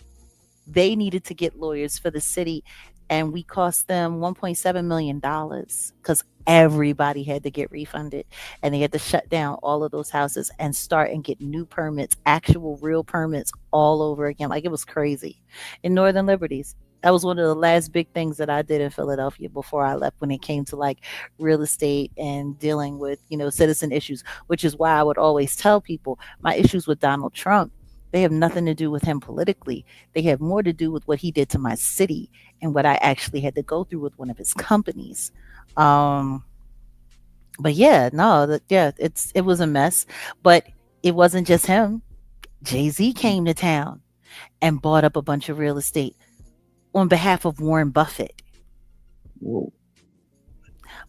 they needed to get lawyers for the city, and we cost them $1.7 million because everybody had to get refunded, and they had to shut down all of those houses and start and get new permits, actual real permits all over again. Like it was crazy. In Northern Liberties, that was one of the last big things that I did in Philadelphia before I left, when it came to like real estate and dealing with, citizen issues, which is why I would always tell people my issues with Donald Trump, they have nothing to do with him politically. They have more to do with what he did to my city and what I actually had to go through with one of his companies. Um, but yeah, no, it was a mess. But it wasn't just him. Jay Z came to town and bought up a bunch of real estate on behalf of Warren Buffett. whoa.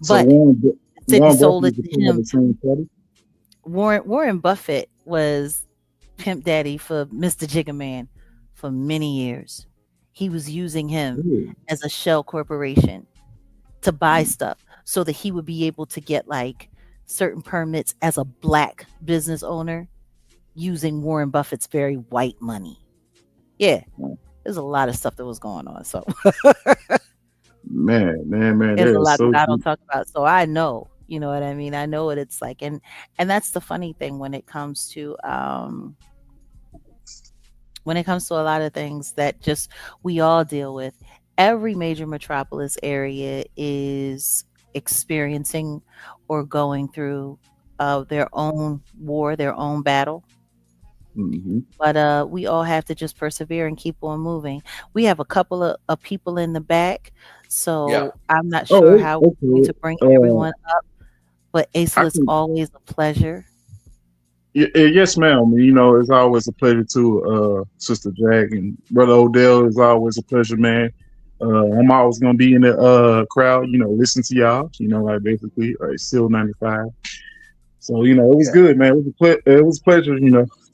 So But the city Warren sold Buffett it is a to part of him. the same party. Warren Buffett was pimp daddy for Mr. Jiggerman for many years. He was using him Ooh, as a shell corporation to buy stuff so that he would be able to get like certain permits as a black business owner using Warren Buffett's very white money. Yeah, there's a lot of stuff that was going on. So man, there's that a is lot so that I don't deep. talk about. So I know, you know what I mean? I know what it's like. And that's the funny thing when it comes to a lot of things that just we all deal with. Every major metropolis area is experiencing or going through their own war, their own battle. Hmm. But we all have to just persevere and keep on moving. We have a couple of people in the back, Yeah. so I'm not sure Oh, how we're going okay. to bring Uh, everyone up. But I Aisla, it's can. always a pleasure. Yes, ma'am. It's always a pleasure to Sister Jag and Brother Odell. Is always a pleasure, man. I'm always gonna be in the crowd, listen to y'all. Like basically, still 95. So it was Yeah. good, man. It was a pleasure,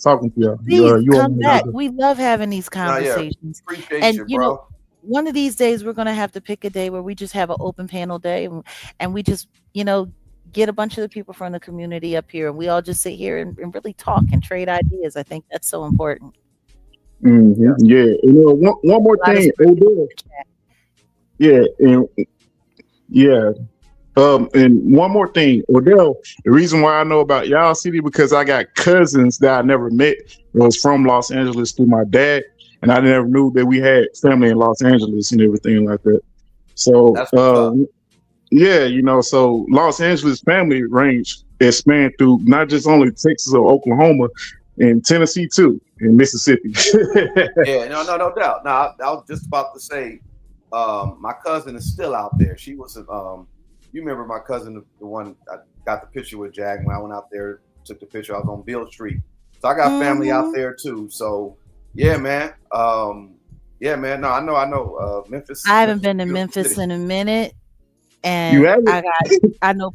talking to y'all. Please You all come have a back. good day. We love having these No, yeah. conversations. Appreciate And you, bro. one of these days we're gonna have to pick a day where we just have an open panel day, and we just, get a bunch of the people from the community up here and we all just sit here and really talk and trade ideas. I think that's so important. Yeah. Yeah. One more A lot of thing, smart people Odell. in the chat. Yeah, and yeah. And one more thing, Odell. The reason why I know about y'all city because I got cousins that I never met. That was from Los Angeles through my dad, and I never knew that we had family in Los Angeles and everything like that. So That's what's up. yeah, so Los Angeles family range expand through not just only Texas or Oklahoma and Tennessee too, and Mississippi. Yeah, no, no, no doubt. Now, I was just about to say, my cousin is still out there. She was, you remember my cousin, the one I got the picture with Jag when I went out there, took the picture. I was on Beale Street, so I got family out Mm-hmm. there too. So, yeah, man. Yeah, man. No, I know, I know. I haven't Memphis, is been to a beautiful Memphis city. in a minute, You and have it. I know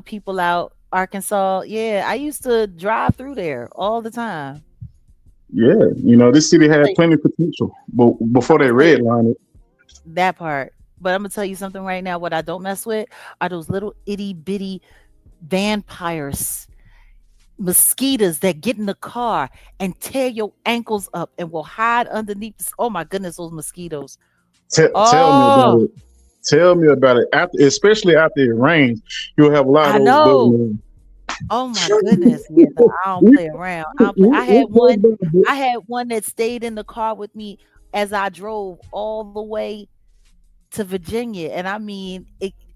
people out Arkansas. Yeah, I used to drive through there all the time. Yeah, this city I'll had tell you, plenty of potential, but before I'm they gonna tell you redline it. that part. But I'm gonna tell you something right now. What I don't mess with are those little itty bitty vampires, mosquitoes that get in the car and tear your ankles up and will hide underneath. Oh my goodness, those mosquitoes. Tell me about Oh, it. Tell me about it. After, especially after it rains, you'll have a lot of I those know. buzzing. Oh my goodness. Yeah, no, I don't We, play around. I don't play. we close by, but I had one that stayed in the car with me as I drove all the way to Virginia. And I mean,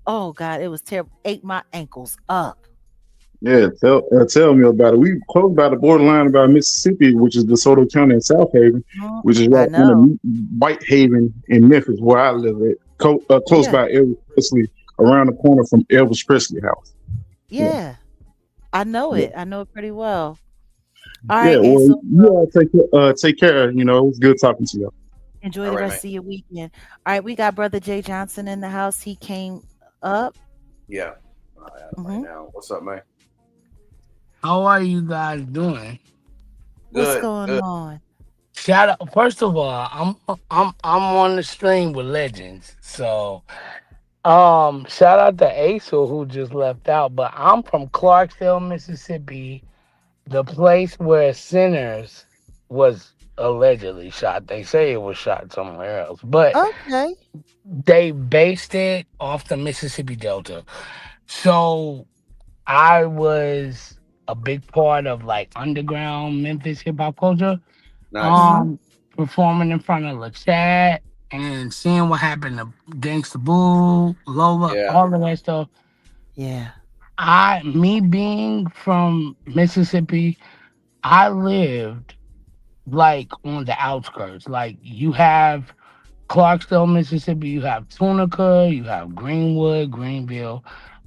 oh God, it was terrible. Ate my ankles up. yeah, tell me about it. We close by the borderline about Mississippi, which is DeSoto County and South Haven, Mm, which is I right know. underneath Whitehaven in Memphis, where I live at, close Yeah. by Elvis Presley, around the corner from Elvis Presley house. Yeah, Yeah. I know yeah, it. I know it pretty well. All yeah. right. And Well, so you all take care. It was good talking to you. enjoy All the right, man. rest of your weekend. All right. We got Brother Jay Johnson in the house. He came up. Yeah. I add him right Hmm. now. What's up, man? How are you guys doing? What's Good, going good. on? Shout out! First of all, I'm on the stream with legends. So, shout out to Acer who just left out. But I'm from Clarksville, Mississippi, the place where Sinners was allegedly shot. They say it was shot somewhere else, but Okay. they based it off the Mississippi Delta. So I was a big part of like underground Memphis hip hop culture. Nice. Hmm. Um, Performing in front of Lachad and seeing what happened to Gangsta Boo, Lola, Yeah. all of that stuff. Yeah. Me being from Mississippi, I lived like on the outskirts. Like you have Clarksville, Mississippi, you have Tunica, you have Greenwood, Greenville.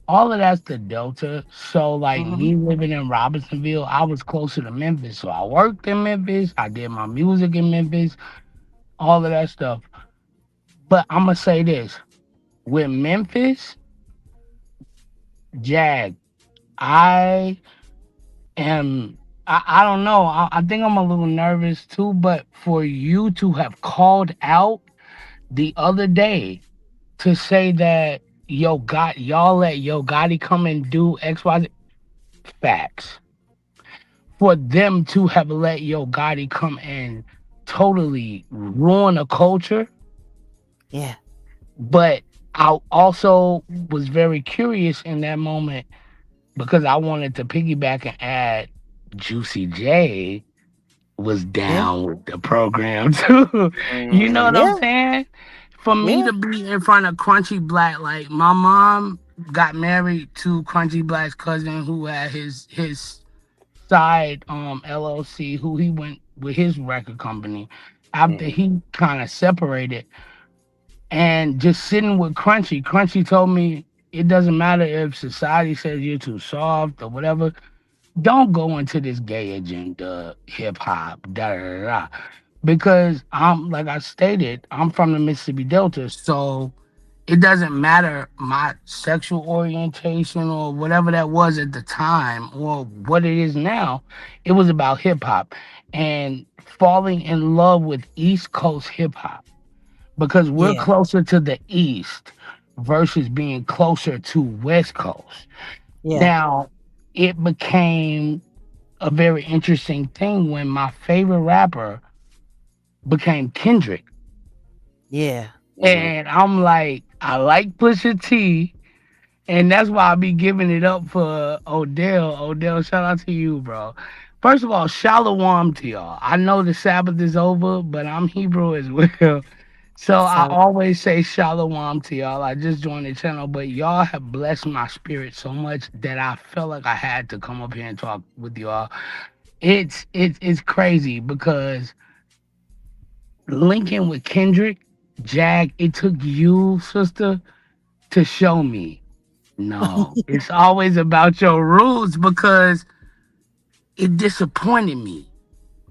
All of that's the Delta. So, like Hmm. me living in Robinsonville, I was closer to Memphis. So I worked in Memphis. I did my music in Memphis, all of that stuff. But I'm gonna say this: with Memphis, Jag, I am. I don't know. I think I'm a little nervous too. But for you to have called out the other day to say that y'all let Yo Gotti come and do XYZ facts, for them to have let Yo Gotti come and totally ruin a culture. Yeah. But I also was very curious in that moment because I wanted to piggyback and add Juicy J was Yeah. down with the program too. You know what I'm Yeah. Mm, saying? For me Yeah. to be in front of Crunchy Black, like my mom got married to Crunchy Black's cousin who had his side LLC, who he went with his record company after mm, he kind of separated. And just sitting with Crunchy, Crunchy told me it doesn't matter if society says you're too soft or whatever. Don't go into this gay agenda, hip hop, da da da. Da. Because I'm like I stated, I'm from the Mississippi Delta, so it doesn't matter my sexual orientation or whatever that was at the time or what it is now. It was about hip hop and falling in love with East Coast hip hop because we're Yeah. closer to the East versus being closer to West Coast. Yeah. Now, it became a very interesting thing when my favorite rapper became Kendrick. Yeah. mm. And I'm like, I like Pusha T, and that's why I be giving it up for Odell. Odell, shout out to you, bro. First of all, shalom to y'all. I know the Sabbath is over, but I'm Hebrew as well. So I So always say shalom to y'all. I just joined the channel, but y'all have blessed my spirit so much that I felt like I had to come up here and talk with y'all. It's crazy because linking with Kendrick, Jag, it took you, sister, to show me. No, it's always about your rules because it disappointed me.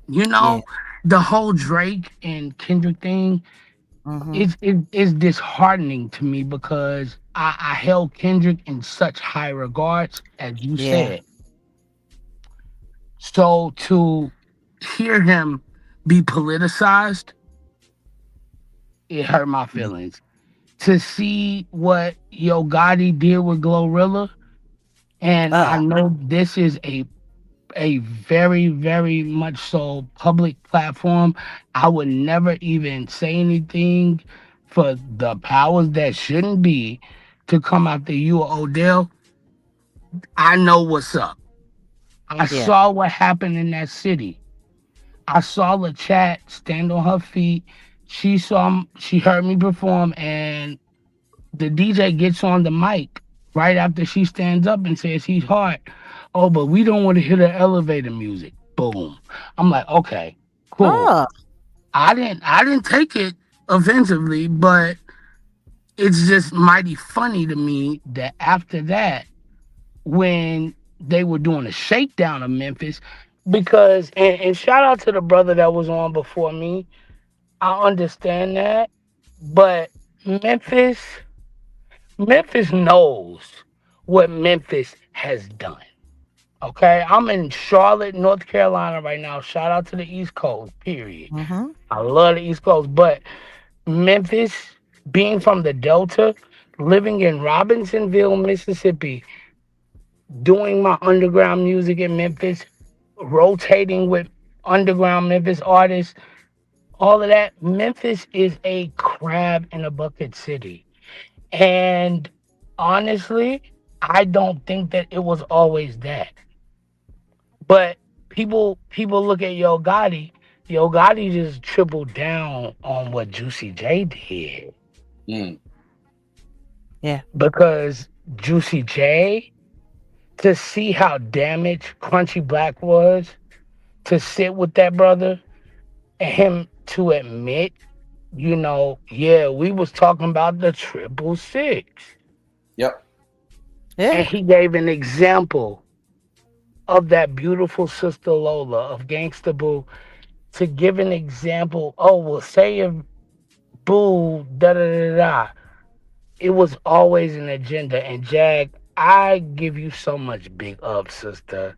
You yeah. know, the whole Drake and Kendrick thing Mhm. is disheartening to me because I held Kendrick in such high regards, as you Yeah. said. So to hear him be politicized, it hurt my Yeah. feelings. To see what Yo Gotti did with Glorilla, and I Ah, know this is a very, very much so public platform. I would never even say anything for the powers that shouldn't be to come after you or Odell. I know what's up. I yeah. saw what happened in that city. I saw the chat stand on her feet. She heard me perform, and the DJ gets on the mic right after she stands up and says he's hard. Oh, but we don't want to hear the elevator music. Boom. I'm like, okay, cool. Oh, I didn't take it offensively, but it's just mighty funny to me that after that, when they were doing a shakedown of Memphis, because and shout out to the brother that was on before me. I understand that, but Memphis Memphis knows what Memphis has done. Okay, I'm in Charlotte, North Carolina right now. Shout out to the East Coast, period. mhm. I love the East Coast, but Memphis, being from the Delta, living in Robinsonville, Mississippi, doing my underground music in Memphis, rotating with underground Memphis artists, all of that. Memphis is a crab in a bucket city. And honestly, I don't think that it was always that. But people look at Yo Gotti. Yo Gotti just tripled down on what Juicy J did Mm. Yeah. because Juicy J, to see how damaged Crunchy Black was, to sit with that brother and him to admit, yeah, we was talking about the 666. Yep. Yeah. And he gave an example of that beautiful sister Lola of Gangsta Boo, to give an example. Oh, well, say if Boo da da da da. It was always an agenda. And Jag, I give you so much big up, sister.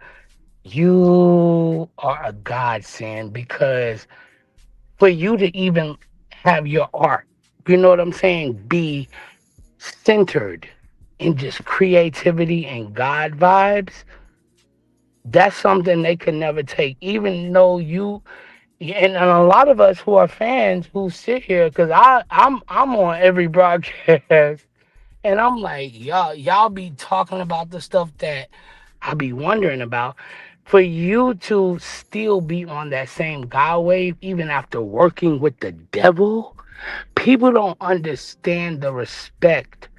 You are a godsend because for you to even have your art, you know what I'm saying, be centered in just creativity and God vibes, that's something they could never take. Even though you and a lot of us who are fans who sit here, because I'm on every broadcast, and I'm like, y'all be talking about the stuff that I be wondering about. For you to still be on that same God wave, even after working with the devil, people don't understand the respect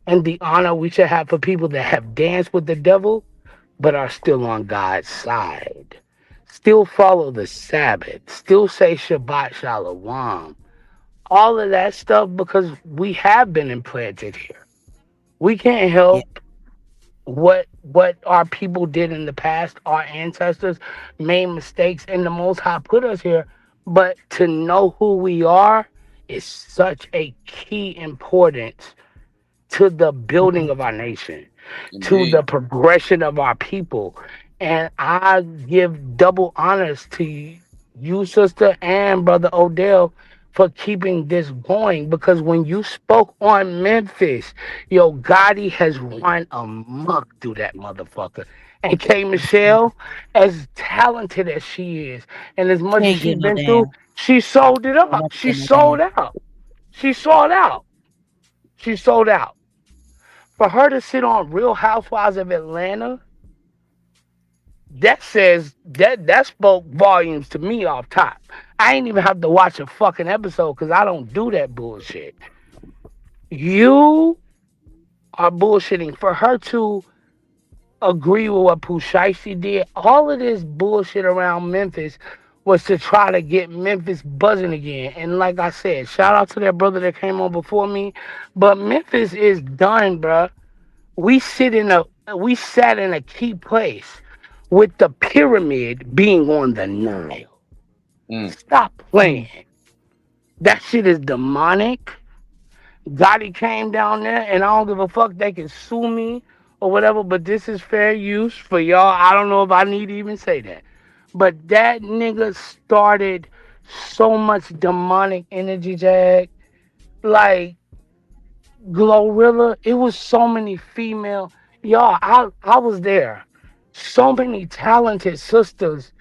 and the honor we should have for people that have danced with the devil but are still on God's side. Still follow the Sabbath, still say Shabbat Shalom. All of that stuff because we have been implanted here. We can't Yeah. help what our people did in the past. Our ancestors made mistakes and the Most High put us here. But to know who we are is such a key importance to the building Mhm. of our nation, to Indeed. the progression of our people. And I give double honors to you, sister, and brother Odell for keeping this going because when you spoke on Memphis, Yo Gotti has run amok through that motherfucker. And K Michelle, as talented as she is, and as She much as ain't she's getting no been through, damn. she sold it up. Not She getting no sold damn. out. She sold out. She sold out. For her to sit on Real Housewives of Atlanta That says that spoke volumes to me off top. I ain't even have to watch a fucking episode because I don't do that bullshit. You are bullshitting for her to agree with what Pusheisty did. All of this bullshit around Memphis was to try to get Memphis buzzing again. And like I said, shout out to that brother that came on before me. But Memphis is done, bruh. We sat in a key place with the pyramid being on the Nile. Mm. Stop playing. Mm. That shit is demonic. Gotti came down there, and I don't give a fuck. They can sue me or whatever, but this is fair use for y'all. I don't know if I need to even say that. But that nigga started so much demonic energy, Jag. Like Glorilla, it was so many female. Y'all, I was there. So many talented sisters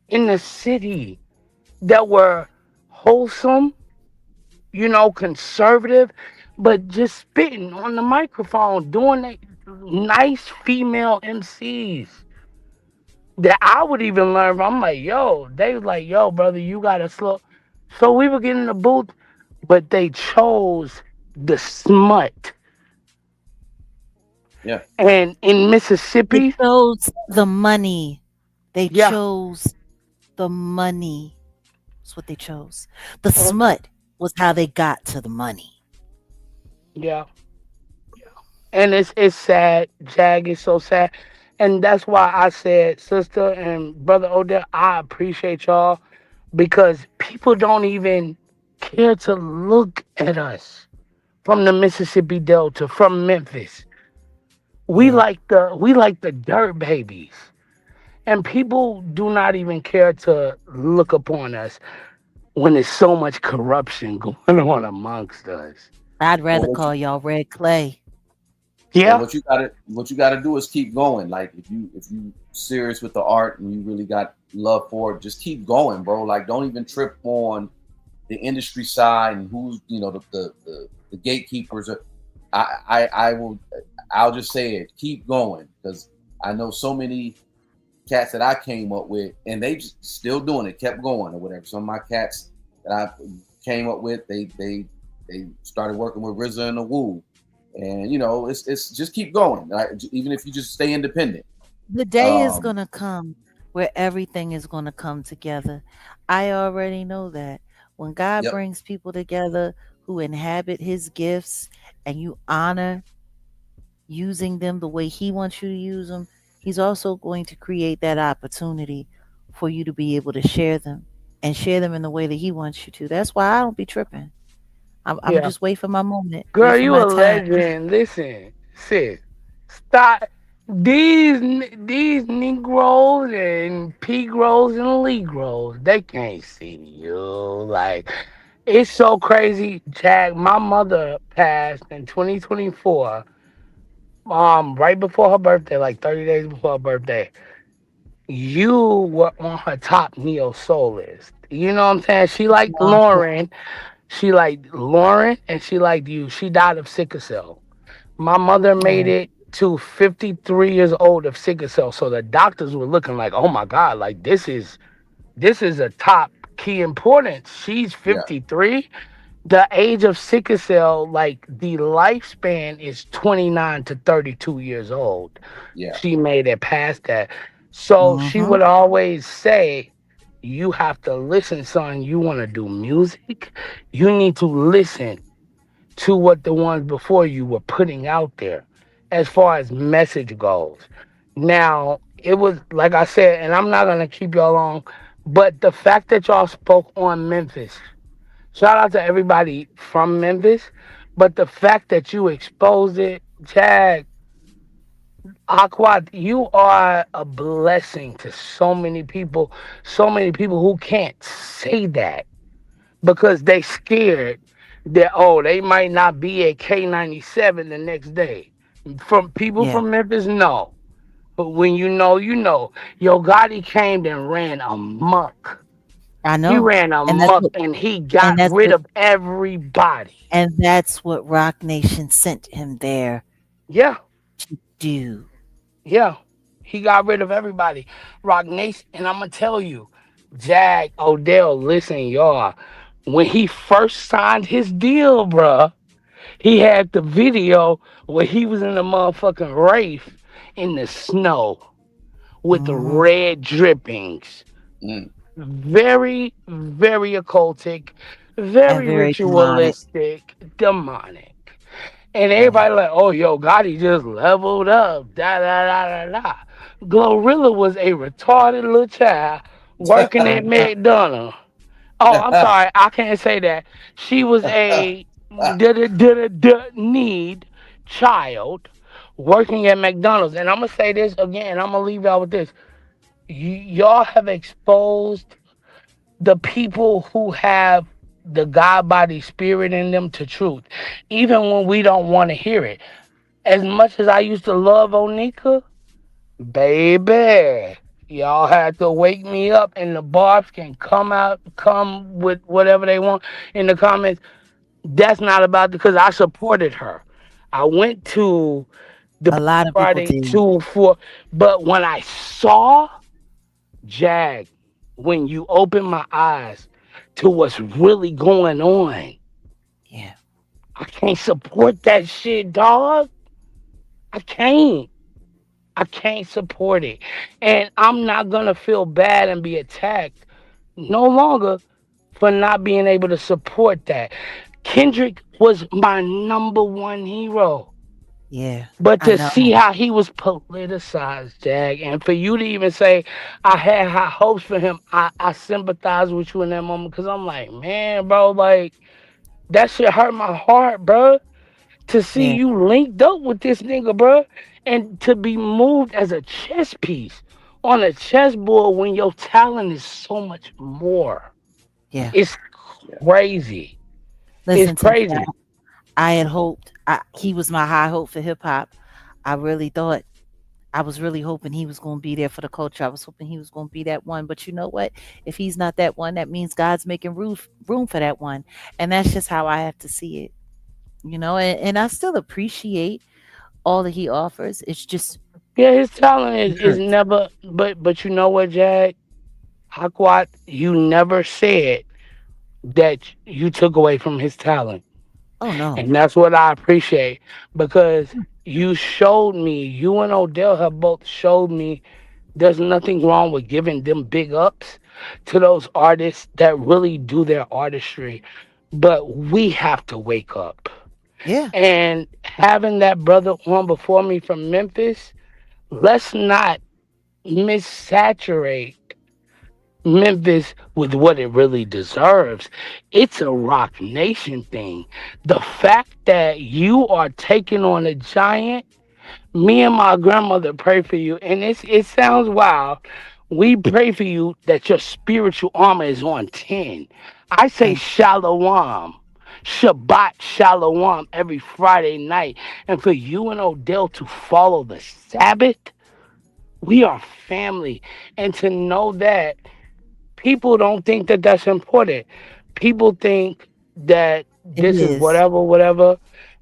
in the city that were wholesome, conservative, but just spitting on the microphone, doing that nice female MCs that I would even learn from. I'm like, yo, they was like, yo, brother, you gotta slow. So we would get in the booth, but they chose the smut. Yeah. And in They Mississippi, chose the money. They yeah, chose the money. That's what they chose. The okay, smut was how they got to the money. yeah. And it's sad. Jag is so sad. And that's why I said, sister and brother Odell, I appreciate y'all because people don't even care to look at us from the Mississippi Delta, from Memphis. Yeah. We like the dirt babies. And people do not even care to look upon us when there's so much corruption going on amongst us. I'd Well, rather call y'all red clay. well, Yeah, what you gotta do is keep going. Like if you serious with the art and you really got love for it, just keep going, bro. Like don't even trip on the industry side and who's the gatekeepers. I will I'll just say it. Keep going because I know so many cats that I came up with and they just still doing it, kept going or whatever. Some of my cats that I came up with, they started working with RZA and the Woo, and it's just keep going. Like, even if you just stay independent. The day is Um, going to come where everything is going to come together. I already know that. When God yep, brings people together who inhabit his gifts and you honor using them the way he wants you to use them, he's also going to create that opportunity for you to be able to share them and share them in the way that he wants you to. That's why I don't be tripping. I'm yeah. just wait for my moment, wait Girl, for you my a time. legend. Listen, sis, stop. These Negroes and Pigros and Legros, they can't see you. Like, it's so crazy, Jack. My mother passed in 2024, right before her birthday, like 30 days before her birthday. You were on her top neo soul list. You know what I'm saying? Wow. She liked Lauren, and she liked you. She died of sickle cell. My mother made Oh, it to 53 years old of sickle cell. So the doctors were looking like, oh my God, like this is a top key importance. She's yeah, 53. The age of sickle cell, like the lifespan is 29 to 32 years old. yeah, She made it past that. So she mm-hmm. would always say, you have to listen, son. You want to do music? You need to listen to what the ones before you were putting out there as far as message goes. Now, it was like I said, and I'm not gonna keep y'all long, but the fact that y'all spoke on Memphis, shout out to everybody from Memphis, but the fact that you exposed it, Jag, Aqua, you are a blessing to so many people who can't say that because they scared that they might not be at K97 the next day. From people Yeah, from Memphis, no. But when you know, you know. Yo Gotti came and ran amok. I He know. ran And that's amok what and he and got that's rid what of everybody. and that's what Rock Nation sent him there Yeah, to do. yeah. He got rid of everybody. Rock Nation, and I'm gonna tell you, Jag, Odell, listen, y'all. When he first signed his deal, bruh, he had the video where he was in the motherfucking Wraith in the snow with the Mhm. red drippings. Mm. Very, very occultic, And very very demonic. ritualistic, demonic. And Yeah. everybody like, oh, yo, Gotti just leveled up. Da da da da da. Glorilla was a retarded little child working Yeah. at McDonald's. Oh, I'm sorry, I can't say that. She was a need child working at McDonald's. And I'm gonna say this again, and I'm gonna leave y'all with this. Y'all have exposed the people who have the God body spirit in them to truth, even when we don't want to hear it. As much as I used to love Onika, baby, y'all had to wake me up, and the barbs can come with whatever they want in the comments. That's not about because I supported her. I went to the A lot of people Friday did. 2 4, but when I saw Jag, when you open my eyes to what's really going on, Yeah. I can't support that shit, dog. I can't. I can't support it. And I'm not going to feel bad and be attacked no longer for not being able to support that. Kendrick was my number one hero. Yeah. But I to see know. how he was politicized, Jag, and for you to even say, I had high hopes for him, I sympathize with you in that moment because I'm like, man, bro, like, that shit hurt my heart, bro. To see Yeah. you linked up with this nigga, bro, and to be moved as a chess piece on a chessboard when your talent is so much more. Yeah. It's Yeah. crazy. It's Listen to me. crazy. I had hoped he was my high hope for hip hop. I really thought I was really hoping he was going to be there for the culture. I was hoping he was going to be that one. But you know what? If he's not that one, that means God's making room for that one. And that's just how I have to see it. And I still appreciate all that he offers. It's just Yeah, his talent it is hurts. never. But you know what, Jag? Hakwat, you never said that you took away from his talent. Oh no. And that's what I appreciate because you showed me, you and Odell have both showed me there's nothing wrong with giving them big ups to those artists that really do their artistry. But we have to wake up. Yeah. And having that brother on before me from Memphis, let's not missaturate Memphis with what it really deserves. It's a Rock Nation thing. The fact that you are taking on a giant, me and my grandmother pray for you, and it sounds wild. We pray for you that your spiritual armor is on 10. I say Thank shalom. Shabbat shalom every Friday night. And for you and Odell to follow the Sabbath, we are family. And to know that people don't think that that's important. People think that it this is is. whatever, whatever.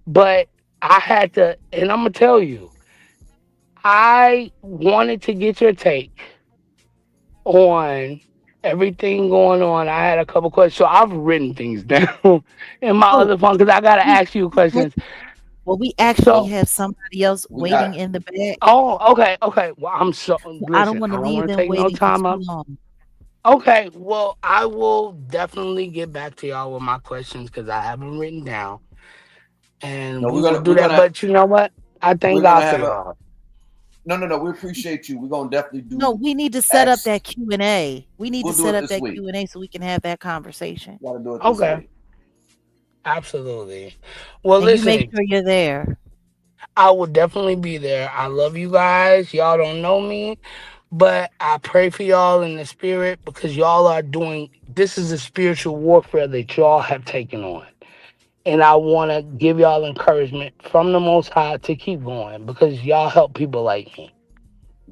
But I had to, and I'm gonna tell you, I wanted to get your take on everything going on. I had a couple questions, so I've written things down in my Oh, other phone because I gotta we ask you we questions. we actually So, have somebody else We waiting got in the back. oh, okay, okay. Well, I'm so I don't listen. want to I don't leave want to them take no waiting for time too up. long. Okay, well, I will definitely get back to y'all with my questions because I have them written down. And no. we will do that. But you know what? I thank We're God gonna for have a y'all. no. We appreciate you. We're gonna definitely No, do we need to set up X. that Q&A. We need to We'll do set it up this that week. Q&A so we can have that conversation. Got to do it this Okay, week. absolutely. Well, And you make listen, sure you're there. I will definitely be there. I love you guys. Y'all don't know me, but I pray for y'all in the spirit because y'all are doing this is a spiritual warfare that y'all have taken on. And I want to give y'all encouragement from the Most High to keep going because y'all help people like me.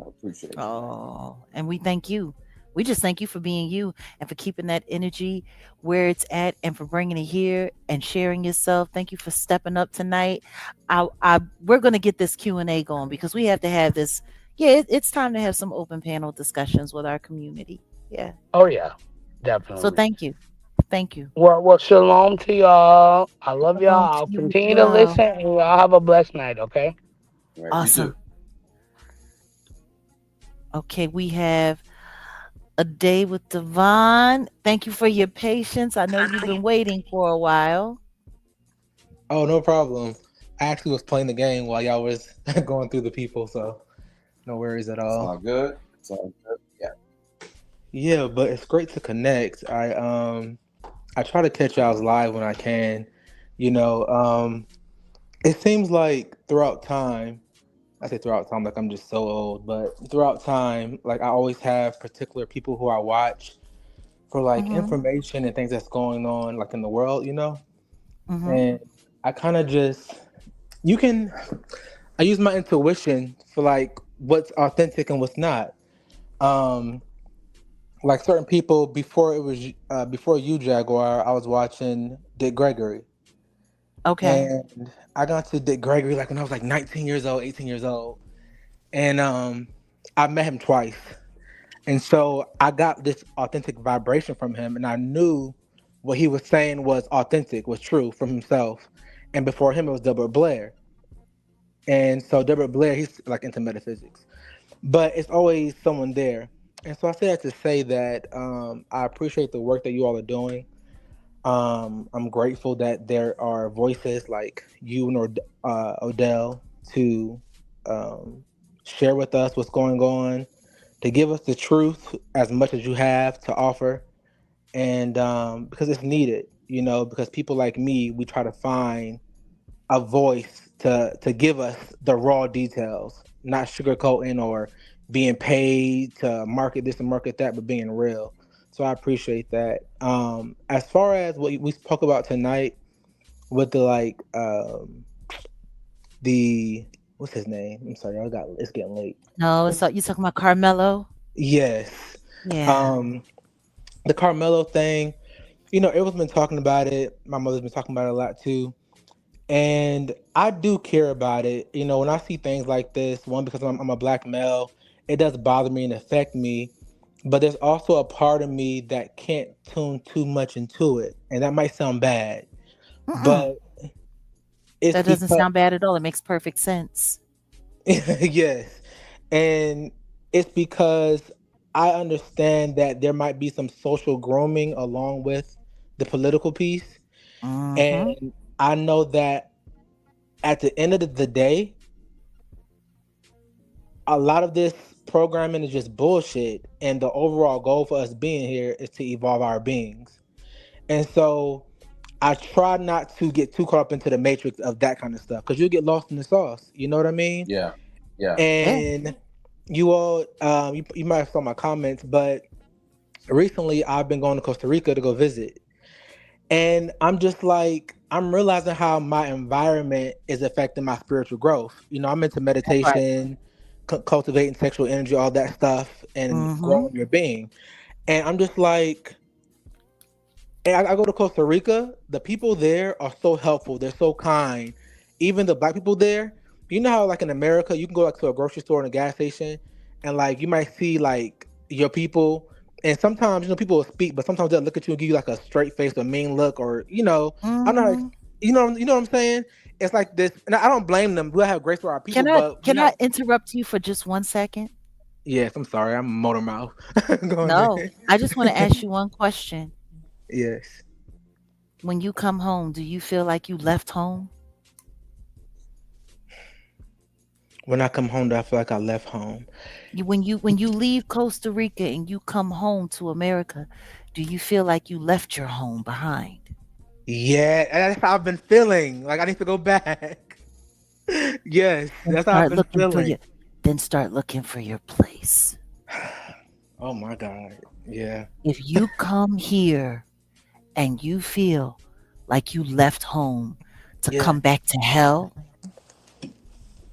I appreciate you, man. Oh, and we thank you. We just thank you for being you and for keeping that energy where it's at and for bringing it here and sharing yourself. Thank you for stepping up tonight. We're going to get this Q&A going because we have to have this, Yeah, it's time to have some open panel discussions with our community. Yeah. Oh yeah, So definitely. thank you. Thank you. Well, shalom to y'all. I love y'all. Shalom to I'll you as continue to well. listen, and y'all have a blessed night. Okay. All right, you too. Awesome. Okay, we have a day with Devon. Thank you for your patience. I know you've been waiting for a while. Oh, no problem. I actually was playing the game while y'all was going through the people, so no worries at It's all. all good. It's all good. Yeah. Yeah, but it's great to connect. I try to catch y'all's live when I can. You know, it seems like throughout time, I say throughout time like I'm just so old, but throughout time, like I always have particular people who I watch for like Mm-hmm. information and things that's going on like in the world, you know? Mm-hmm. And I kind of just you can I use my intuition for like what's authentic and what's not. Um, like certain people before it was before you Jaguar, I was watching Dick Gregory, Okay. and I got to Dick Gregory like when I was like 19 years old, 18 years old, and I met him twice, and so I got this authentic vibration from him, and I knew what he was saying was authentic, was true from himself, and before him it was Delbert Blair, and so Delbert Blair he's like into metaphysics. But it's always someone there. And so I say that to say that I appreciate the work that you all are doing. I'm grateful that there are voices like you and Odell to um, share with us what's going on, to give us the truth as much as you have to offer, and because it's needed, you know, because people like me, we try to find a voice to give us the raw details, not sugarcoating or being paid to market this and market that, but being real. So I appreciate that. As far as what we spoke about tonight with the the what's his name? I'm sorry, I got it's getting late. No, it's you talking about Carmelo? Yes, Yeah. um, the Carmelo thing. You know, everyone's been talking about it. My mother's been talking about it a lot too. And I do care about it. You know, when I see things like this, one because I'm a black male, it does bother me and affect me. But there's also a part of me that can't tune too much into it, and that might sound bad, Mm-mm. but it's That doesn't because sound bad at all. It makes perfect sense. yes, and it's because I understand that there might be some social grooming along with the political piece, Mm-hmm. and I know that at the end of the day a lot of this programming is just bullshit and the overall goal for us being here is to evolve our beings, and so I try not to get too caught up into the matrix of that kind of stuff because you get lost in the sauce, you know what I mean? Yeah. Yeah. Yeah. And you all you might have saw my comments, but recently I've been going to Costa Rica to go visit, and I'm just like I'm realizing how my environment is affecting my spiritual growth. You know, I'm into Right. meditation, cultivating sexual energy, all that stuff, and Mm-hmm. growing your being. And I'm just like, and I go to Costa Rica. The people there are so helpful. They're so kind. Even the black people there. You know how like in America, you can go like to a grocery store and a gas station, and like you might see like your people, and sometimes you know people will speak, but sometimes they'll look at you and give you like a straight face, a mean look, or you know, I'm not, Mm-hmm. you know what I'm saying? It's like this, and I don't blame them. We'll have grace for our people, Can I but we can I have. interrupt you for just 1 second? Yes, I'm sorry, I'm a motor mouth. Go on No. there. I just want to ask you one question. Yes. When you come home, do you feel like you left home? When I come home, do I feel like I left home? When you leave Costa Rica and you come home to America, do you feel like you left your home behind? Yeah, and that's how I've been feeling. Like I need to go back. Yes, Then that's how I've start been looking for feeling. your then start looking for your place. Oh my God. Yeah. If you come here and you feel like you left home to Yeah. come back to hell,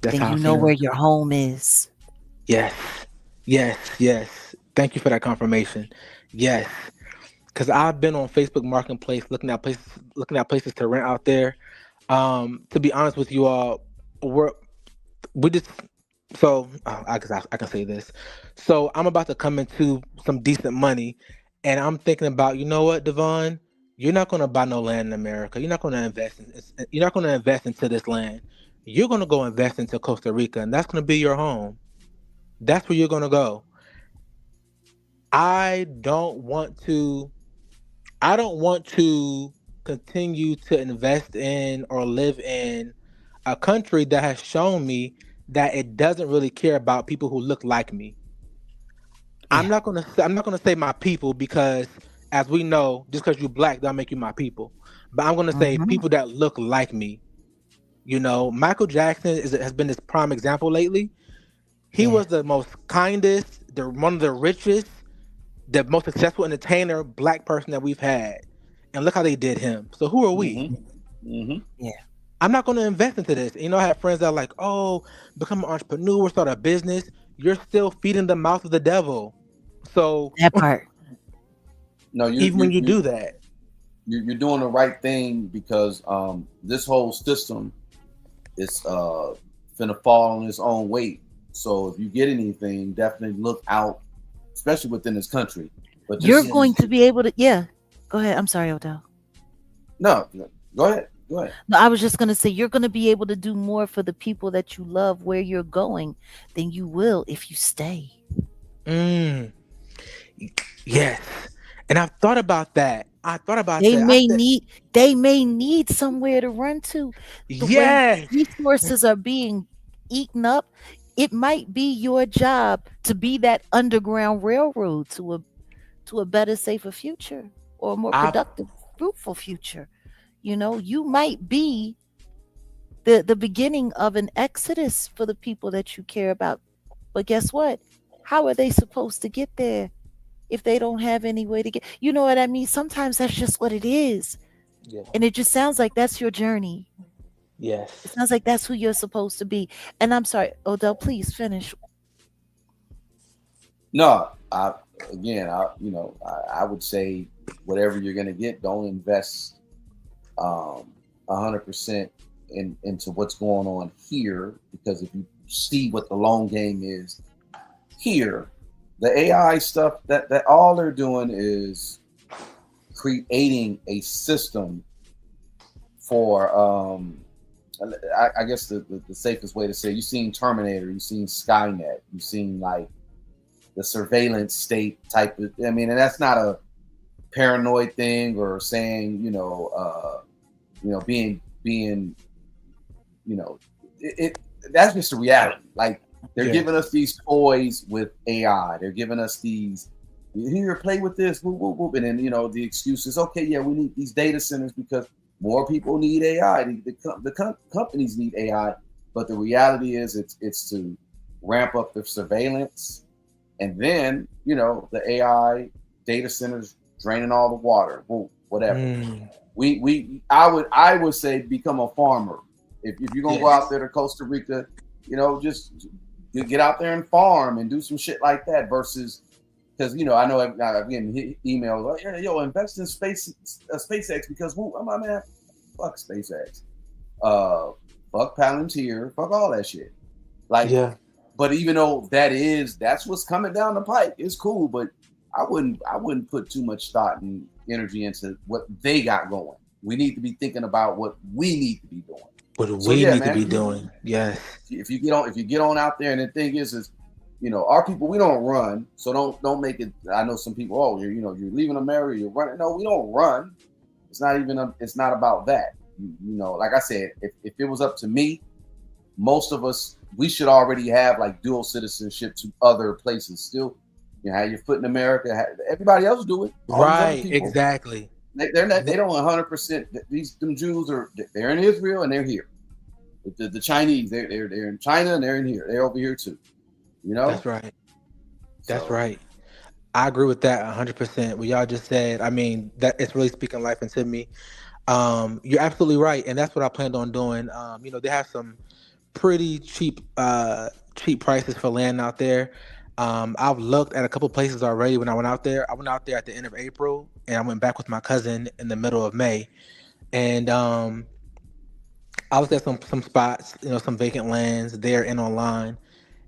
That's then how I you know where feel. your home is. Yes. Yes. Yes. Thank you for that confirmation. Yes. Cause I've been on Facebook Marketplace looking at places to rent out there. To be honest with you all, we're we just So I guess I can say this. So I'm about to come into some decent money, and I'm thinking about, you know what, Devon, you're not going to buy no land in America. You're not going to invest in. You're not going to invest into this land. You're going to go invest into Costa Rica, and that's going to be your home. That's where you're going to go. I don't want to. I don't want to continue to invest in or live in a country that has shown me that it doesn't really care about people who look like me. Yeah. I'm not gonna say my people because, as we know, just because you're black don't make you my people. But I'm gonna say Mhm. people that look like me. You know, Michael Jackson has been this prime example lately. He Yeah. was the most kindest, one of the richest, the most successful entertainer, black person that we've had. And look how they did him. So who are we? Mm-hmm. Mm-hmm. Yeah. I'm not going to invest into this. You know, I have friends that are like, oh, become an entrepreneur, start a business. You're still feeding the mouth of the devil. So That part. No, even when you do that, you're doing the right thing because this whole system is finna fall on its own weight. So if you get anything, definitely look out, especially within this country. But You're just, yeah, going just to be able to, yeah. Go ahead. I'm sorry, Odell. no, no, go ahead, go ahead. No, I was just going to say you're going to be able to do more for the people that you love where you're going than you will if you stay. mm, yes. And I've thought about that. I thought about They that. I may said, need they may need somewhere to run to. The way yes, resources are being eaten up, it might be your job to be that underground railroad to a better, safer future or a more I productive, fruitful future. You might be the beginning of an exodus for the people that you care about. But guess what? How are they supposed to get there if they don't have any way to get? You know what I mean? Sometimes that's just what it is. yeah, And it just sounds like that's your journey. It yes. sounds like that's who you're supposed to be. And I'm sorry, Odell, please finish. No, I again, I would say whatever you're gonna get, don't invest 100% into what's going on here because if you see what the long game is here, the AI stuff that all they're doing is creating a system for I guess the safest way to say it, you've seen Terminator, you've seen Skynet, you've seen like the surveillance state type of, I mean, and that's not a paranoid thing or saying, being, you know, it that's just a reality. Like they're Yes. giving us these toys with AI. They're giving us these, here, play with this, whoop, whoop, whoop. And then, the excuse is, okay, yeah, we need these data centers because more people need AI. The companies need AI. But the reality is it's to ramp up the surveillance. And then, the AI data centers draining all the water, whatever. Mm, I would say become a farmer. If you're gonna go yes. out there to Costa Rica, just get out there and farm and do some shit like that versus because I know I'm getting emails like, yeah, yo, invest in SpaceX because I'm like, man, fuck SpaceX, uh, fuck Palantir, fuck all that shit. Like, Yeah. but even though that's what's coming down the pike, it's cool, but I wouldn't put too much thought and energy into what they got going. We need to be thinking about what we need to be doing. What So we yeah, need to man, be doing. Yes. if you get on out there, and the thing is, our people, we don't run, so don't make it. I know some people, oh, you're leaving America, you're running. No, we don't run. It's not about that. Like I said, if it was up to me, most of us, we should already have like dual citizenship to other places. Still, have your foot in America. Everybody else do it. All these other Right. people, Exactly. they're not. They Th- don't 100%. Them Jews they're in Israel and they're here. The Chinese, they're in China and they're in here. They're over here too. You know. That's right. That's So right. I agree with that 100%. What y'all just said, I mean, that it's really speaking life into me. You're absolutely right, and that's what I planned on doing. They have some pretty cheap prices for land out there. I've looked at a couple places already when I went out there. I went out there at the end of April, and I went back with my cousin in the middle of May. And I was at some spots, some vacant lands there and online.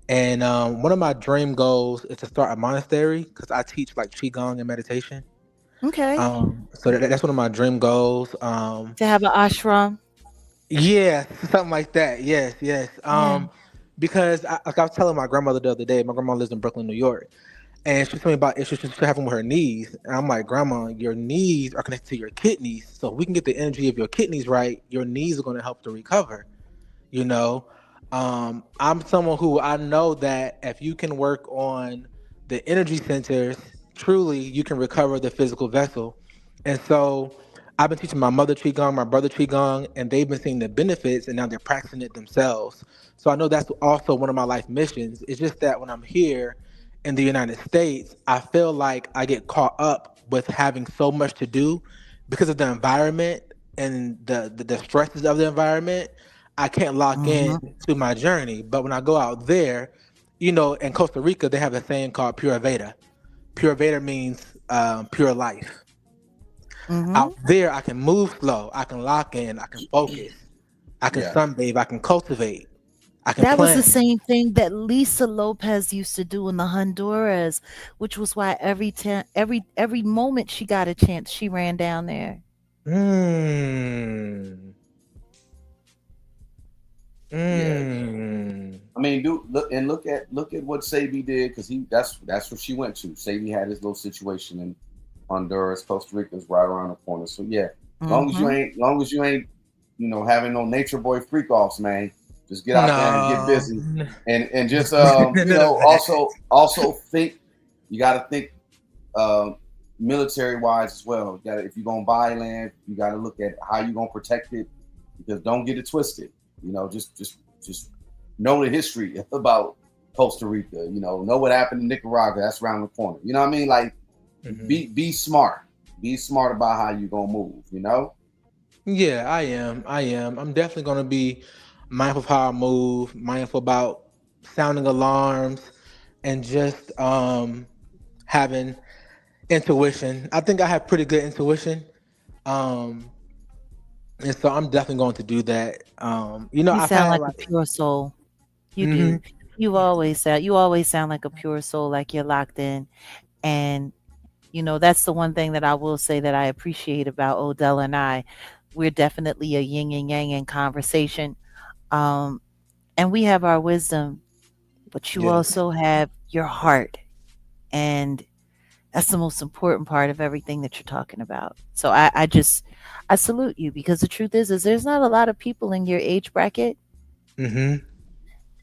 And one of my dream goals is to start a monastery because I teach like qigong and meditation. Okay. So that's one of my dream goals. To have an ashram. Yeah, something like that. Yes, yes. Yeah. Because like I was telling my grandmother the other day, my grandma lives in Brooklyn, New York, and she told me about issues she's having with her knees. And I'm like, Grandma, your knees are connected to your kidneys, so if we can get the energy of your kidneys right, your knees are going to help to recover. You know, I'm someone who I know that if you can work on the energy centers, truly you can recover the physical vessel. And so I've been teaching my mother qigong, my brother qigong, and they've been seeing the benefits, and now they're practicing it themselves. So I know that's also one of my life missions. It's just that when I'm here in the United States, I feel like I get caught up with having so much to do because of the environment and the stresses of the environment. I can't lock in Mm-hmm. to my journey. But when I go out there, in Costa Rica, they have a saying called pure Veda. Pure Veda means pure life. Mm-hmm. Out there, I can move slow. I can lock in. I can focus. I can Yeah. sunbathe. I can cultivate. I can That was the plant. same thing that Lisa Lopez used to do in the Honduras, which was why every moment she got a chance, she ran down there. Mm, Yeah. mm, I mean, do look at what Sadie did, because that's what she went to. Sadie had his little situation in Honduras. Costa Rica's right around the corner. So yeah, Mm-hmm. long as you ain't, having no nature boy freak offs, man. Just get out there and get no, busy, and just none of that. also think. You got to think um, military wise as well. You got if you're gonna buy land, you got to look at how you're gonna protect it, because don't get it twisted. Just know the history about Costa Rica. Know what happened in Nicaragua. That's around the corner. You know what I mean? Like, Mhm. be smart. Be smart about how you gonna move. Yeah, I am. I am. I'm definitely going to be mindful of how I move, mindful about sounding alarms, and just having intuition. I think I have pretty good intuition. Um, and so I'm definitely going to do that. You I've sound had like a like, pure soul. You hmm do. You always sound like a pure soul, like you're locked in. And that's the one thing that I will say that I appreciate about Odell and I. We're definitely a yin and yang in conversation. Um, and we have our wisdom, but you yes. also have your heart. And that's the most important part of everything that you're talking about. So I salute you, because the truth is there's not a lot of people in your age bracket hmm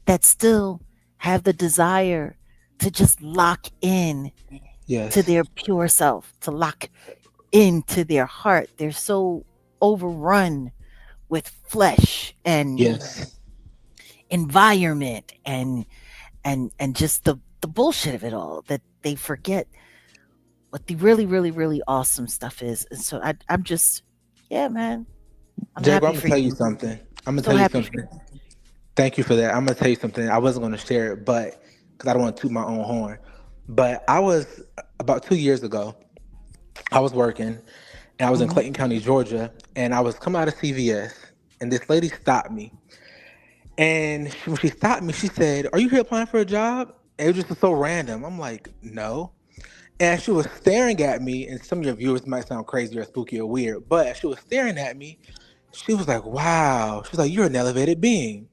that still have the desire to just lock in to Yes. their pure self, to lock into their heart. They're so overrun with flesh and Yes. environment and just the bullshit of it all, that they forget what the really, really, really awesome stuff is. And so I'm just, yeah, man, I'm Jaguar, happy I'm going for to tell you you. something. I'm going to So tell you happy for something. you. Thank you for that. I'm going to tell you something. I wasn't going to share it, but because I don't want to toot my own horn. But I was about 2 years ago, I was working and I was in Hmm. Clayton County, Georgia, and I was coming out of CVS, and this lady stopped me. And when she stopped me, she said, "Are you here applying for a job?" And it was just so random. I'm like, "No." And she was staring at me, and some of your viewers might sound crazy or spooky or weird, but as she was staring at me, she was like, "Wow." She was like, "You're an elevated being."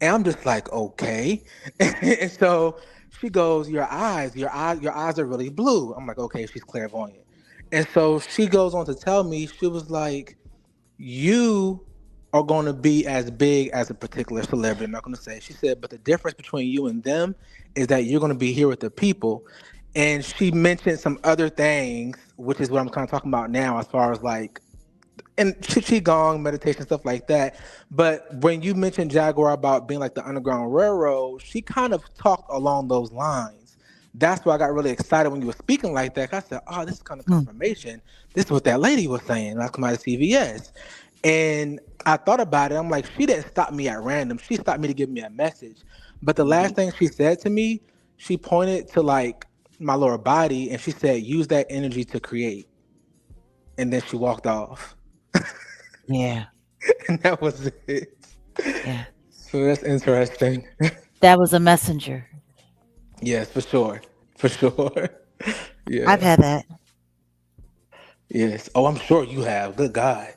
And I'm just like, "Okay." And so she goes, your eyes are really blue." I'm like, "Okay, she's clairvoyant." And so she goes on to tell me, she was like, "You are going to be as big as a particular celebrity." I'm not going to say. She said, "But the difference between you and them is that you're going to be here with the people." And she mentioned some other things, which is what I'm kind of talking about now, as far as like and qigong meditation stuff like that. But when you mentioned Jaguar about being like the Underground Railroad, she kind of talked along those lines. That's why I got really excited when you were speaking like that. 'Cause I said, "Oh, this is kind of Hmm. confirmation. This is what that lady was saying." I come out of CVS, and I thought about it. I'm like, she didn't stop me at random. She stopped me to give me a message. But the Hmm. last thing she said to me, she pointed to like my lower body, and she said, "Use that energy to create." And then she walked off. Yeah. And that was it. Yeah. So that's interesting. That was a messenger. Yes, for sure. For sure. I've Yeah. had that. Yes. Oh, I'm sure you have. Good God.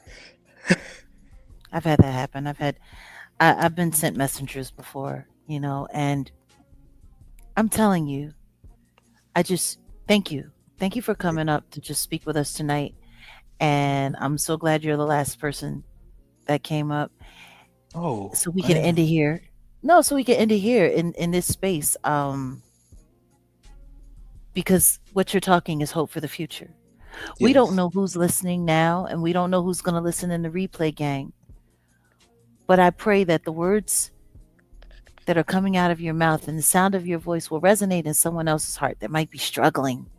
I've had that happen. I've been sent messengers before, and I'm telling you, I just thank you. Thank you for coming up to just speak with us tonight. And I'm so glad you're the last person that came up. Oh, So we I can am. end it here. No, so we can end it here in this space. Because what you're talking is hope for the future. We don't Yes. know who's listening now, and we don't know who's going to listen in the replay gang. But I pray that the words that are coming out of your mouth and the sound of your voice will resonate in someone else's heart that might be struggling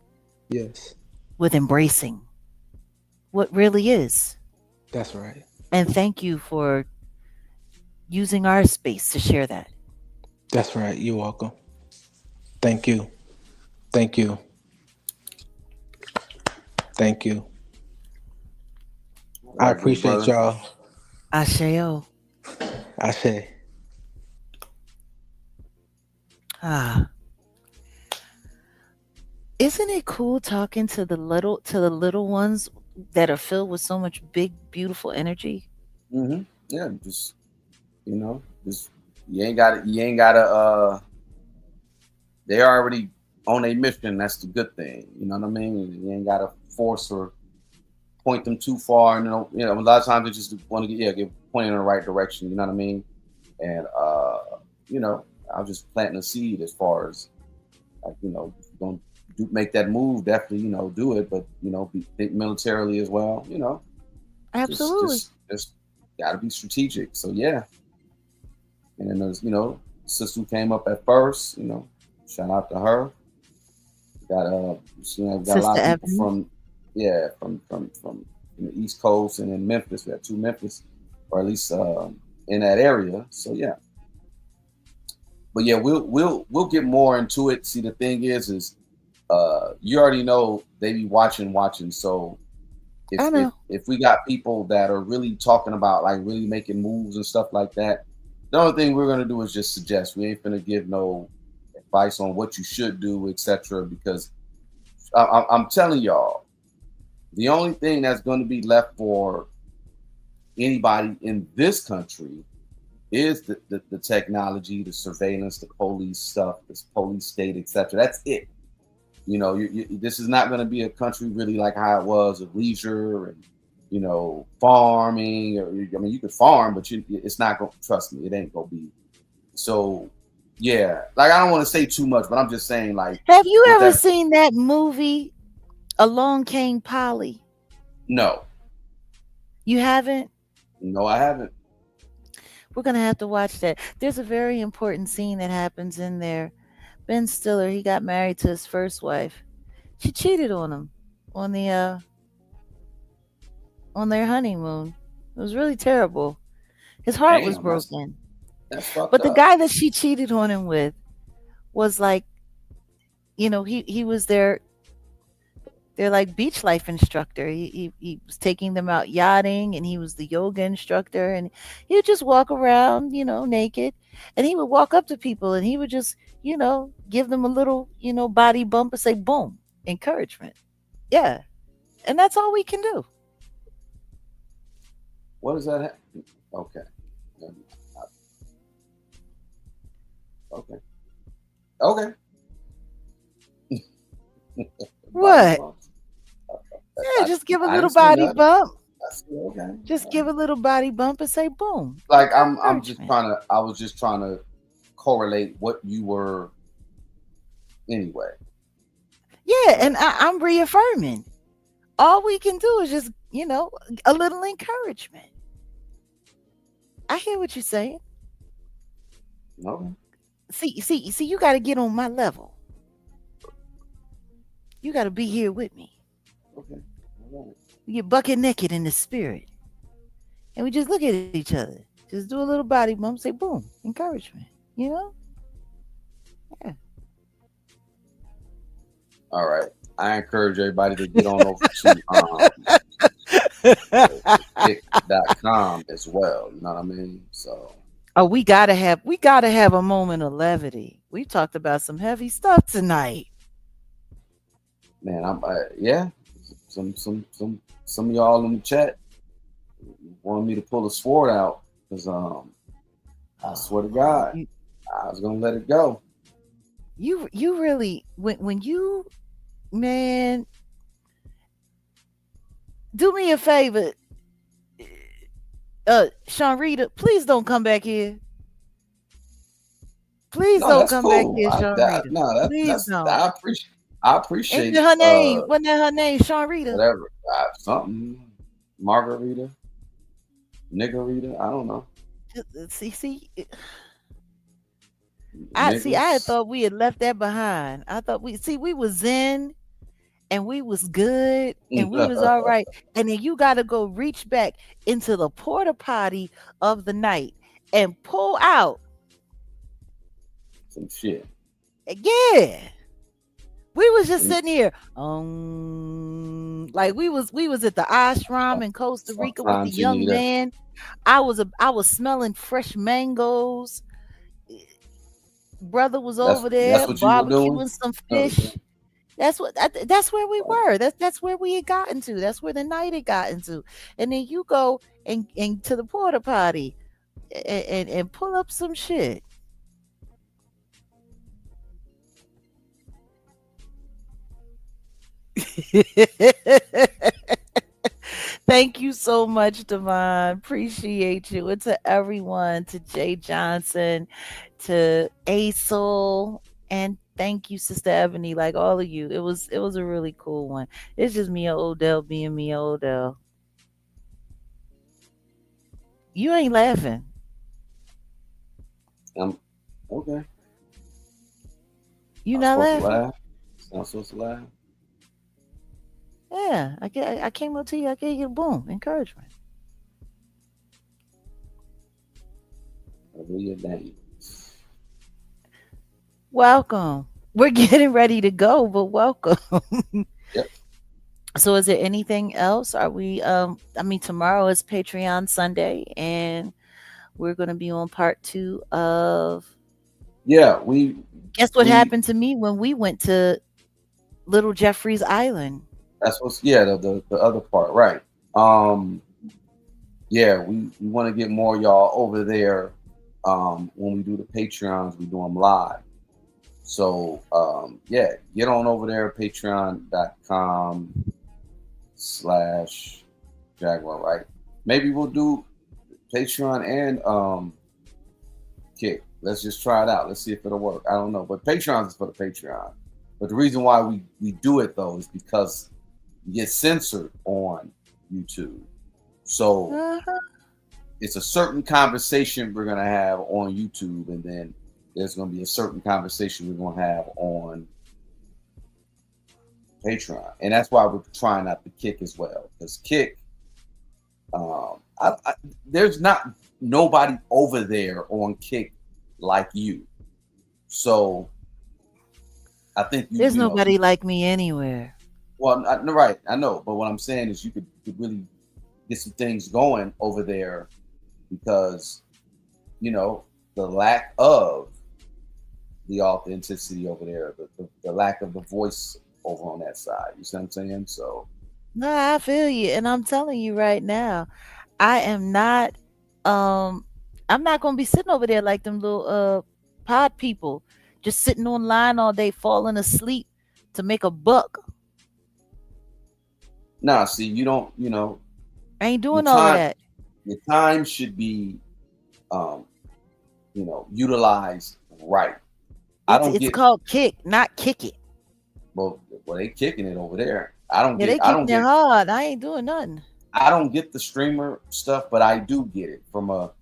Yes. with embracing what really is. That's right. And thank you for using our space to share that. That's right. You're welcome. Thank you. Thank you. Thank you. All I right, good appreciate brother. y'all. Asheo. I say. Ah, isn't it cool talking to the little ones that are filled with so much big, beautiful energy? Yeah, just just you ain't gotta. They're already on a mission. That's the good thing. You know what I mean? You ain't gotta force or point them too far. And a lot of times they just want to get pointed in the right direction. You know what I mean? And you know, I was just planting a seed as far as like if you don't make that move, definitely do it. But think militarily as well. Just Absolutely. just just got to be strategic. So yeah, and then there's sister who came up at first. Shout out to her. Got got a lot Sister of people Ebony. from from the East Coast and in Memphis. We have two Memphis, or at least in that area. So yeah, but yeah, we'll get more into it. See, the thing is you already know they be watching. So if I if know. if we got people that are really talking about like really making moves and stuff like that, the only thing we're gonna do is just suggest. We ain't gonna give no advice on what you should do, etc. Because I'm telling y'all, the only thing that's going to be left for anybody in this country is the technology, the surveillance, the police stuff, this police state, etc. That's it. This is not going to be a country really like how it was of leisure and farming. I mean, you could farm, but it's not going. Trust me, it ain't going to be. So, yeah, like I don't want to say too much, but I'm just saying like Have you with ever that. seen that movie, Along Came Polly? No, You haven't? no, I haven't. We're going to have to watch that. There's a very important scene that happens in there. Ben Stiller, he got married to his first wife. She cheated on him on the on their honeymoon. It was really terrible. His heart was Damn, broken. that's fucked But the up. guy that she cheated on him with was like, he was their like beach life instructor. He was taking them out yachting, and he was the yoga instructor, and he would just walk around, naked, and he would walk up to people and he would just, give them a little, body bump and say boom, encouragement. Yeah. And that's all we can do. What does that? Okay, okay, okay. Body What? bumps. Yeah, just give a I little didn't say body nothing. bump. I said okay. Just give a little body bump and say boom. Like I'm just Encouragement. trying to. I was just trying to correlate what you were anyway. Yeah, Yeah. and I'm reaffirming. All we can do is just, a little encouragement. I hear what you're saying. Okay. See, you got to get on my level. You got to be here with me. Okay. All right. We get bucket naked in the spirit, and we just look at each other. Just do a little body bump, say boom, encouragement. You know? Yeah. All right. I encourage everybody to get on over to kick.com as well. You know what I mean? So Oh, we gotta have a moment of levity. We talked about some heavy stuff tonight. Man, yeah. Some of y'all in the chat wanted me to pull a sword out because I swear to Oh, God, I was gonna let it go. you really when you man, do me a favor, Sean Rita, please don't come back here. Please No, don't that's come back cool. here, Sean Rita. No, Please that's don't. I Ain't appreciate that her name? Wasn't that her name, Sean Rita? whatever something margarita, niggerita. I don't know See, I had niggers. thought we had left that behind. I thought we was in and we was good and we was all right. And then you got to go reach back into the porta potty of the night and pull out. Some shit. Yeah, we was just And sitting here, like we was at the ashram some- in Costa Rica with the sometimes you young need a. man. I was smelling fresh mangoes. Brother was over That's there what you were doing. barbecuing some No, fish. That's where we were. That's where we had gotten to. That's where the night had gotten to. And then you go and to the porta potty and pull up some shit. Thank you so much, Devon. Appreciate you. And to everyone, to Jay Johnson, to Aesol, and thank you, Sister Ebony. Like all of you, it was a really cool one. It's just Mia Odell being Mia Odell. You ain't laughing. I'm okay. You I'm not supposed to laughing? laugh. I'm supposed to laugh. Yeah, I came up to you. I gave you boom encouragement. I hear your name. Welcome. We're getting ready to go, but welcome. Yep. So is there anything else? Are we I mean tomorrow is Patreon Sunday and we're gonna be on part two of Yeah. guess what We happened to me when we went to Little Jeffrey's Island. that's what's yeah the other part right. Um. Yeah. We want to get more y'all over there. When we do the Patreons, we do them live. So yeah, get on over there, patreon.com/Jaguar, right? Maybe we'll do Patreon and Kick. Let's just try it out. Let's see if it'll work. I don't know. But Patreon is for the Patreon. But the reason why we do it though is because we get censored on YouTube. So Uh-huh. it's a certain conversation we're gonna have on YouTube, and then there's gonna be a certain conversation we're gonna have on Patreon, and that's why we're trying out the Kick as well. Because Kick, I, there's not nobody over there on Kick like you. So I think There's you know nobody like me anywhere. well right I know, but what I'm saying is you could really get some things going over there because you know the lack of the authenticity over there, the lack of the voice over on that side. You see what I'm saying? So No, I feel you. And I'm telling you right now, I am not um I'm not gonna be sitting over there like them little pod people, just sitting online all day falling asleep to make a buck. now, see, you don't, you know, I ain't your doing all of time, that. your time should be, um, utilized right. I It's don't it's get called kick, not kick it. well, they kicking it over there. Yeah, they I don't kicking it get, hard. I ain't doing nothing. I don't get the streamer stuff, but I do get it from a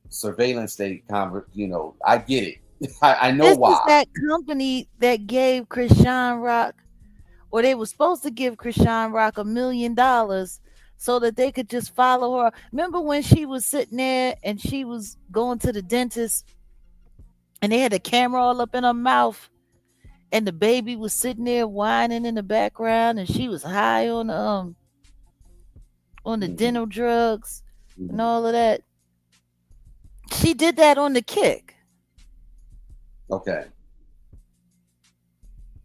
surveillance state convert. You know, I get it. I know This is why. that company that gave Krishan Rock, or they were supposed to give Krishan Rock $1 million so that they could just follow her. Remember when she was sitting there and she was going to the dentist and they had a camera all up in her mouth and the baby was sitting there whining in the background and she was high on the Hmm. dental drugs and Hmm. all of that. She did that on the kick. Okay.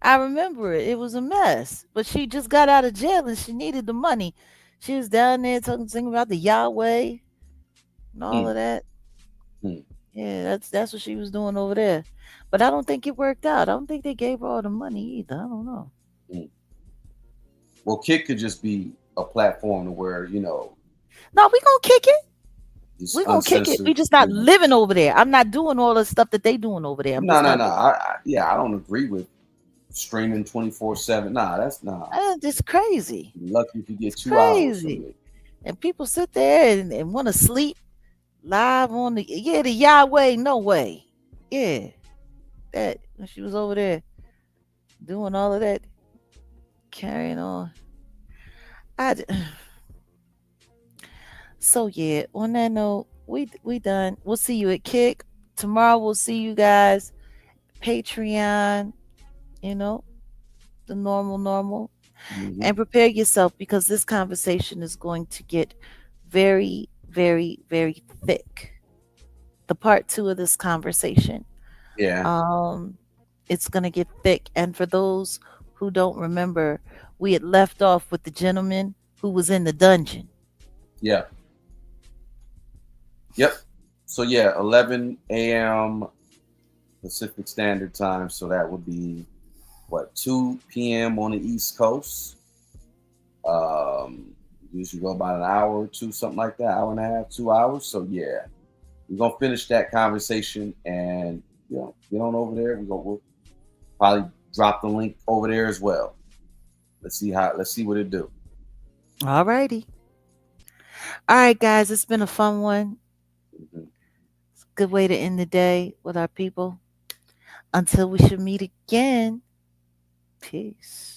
I remember it. It was a mess. But she just got out of jail and she needed the money. She was down there talking singing about the Yahweh and all Hmm. of that. Hmm. Yeah, that's what she was doing over there. But I don't think it worked out. I don't think they gave her all the money either. I don't know. Hmm. Well, Kick could just be a platform to where No, we gonna kick it. it's We gonna kick it. We uncensored. just not living over there. I'm not doing all the stuff that they doing over there. I'm No, just no, not no. doing. Yeah, I don't agree with streaming 24/7. Nah, that's nah. It's crazy. You're lucky if you It's get 2 hours from crazy. it. And people sit there and want to sleep live on the Yahweh. No way. Yeah, that when she was over there doing all of that, carrying on. I d- so yeah. On that note, we done. We'll see you at Kick tomorrow. We'll see you guys Patreon. You know the normal, Hmm. and prepare yourself because this conversation is going to get very, very, very thick. The part two of this conversation. Yeah, Um, it's going to get thick. And for those who don't remember, we had left off with the gentleman who was in the dungeon. yeah, yep. So yeah, 11 a.m. Pacific Standard Time. So that would be what 2 p.m. on the East Coast. Usually go about an hour or two, something like that, hour and a half, 2 hours. So yeah, we're gonna finish that conversation and get on over there. We'll probably drop the link over there as well. Let's see what it do. All righty. All right, guys, it's been a fun one. Mhm. It's a good way to end the day with our people. Until we should meet again. Peace.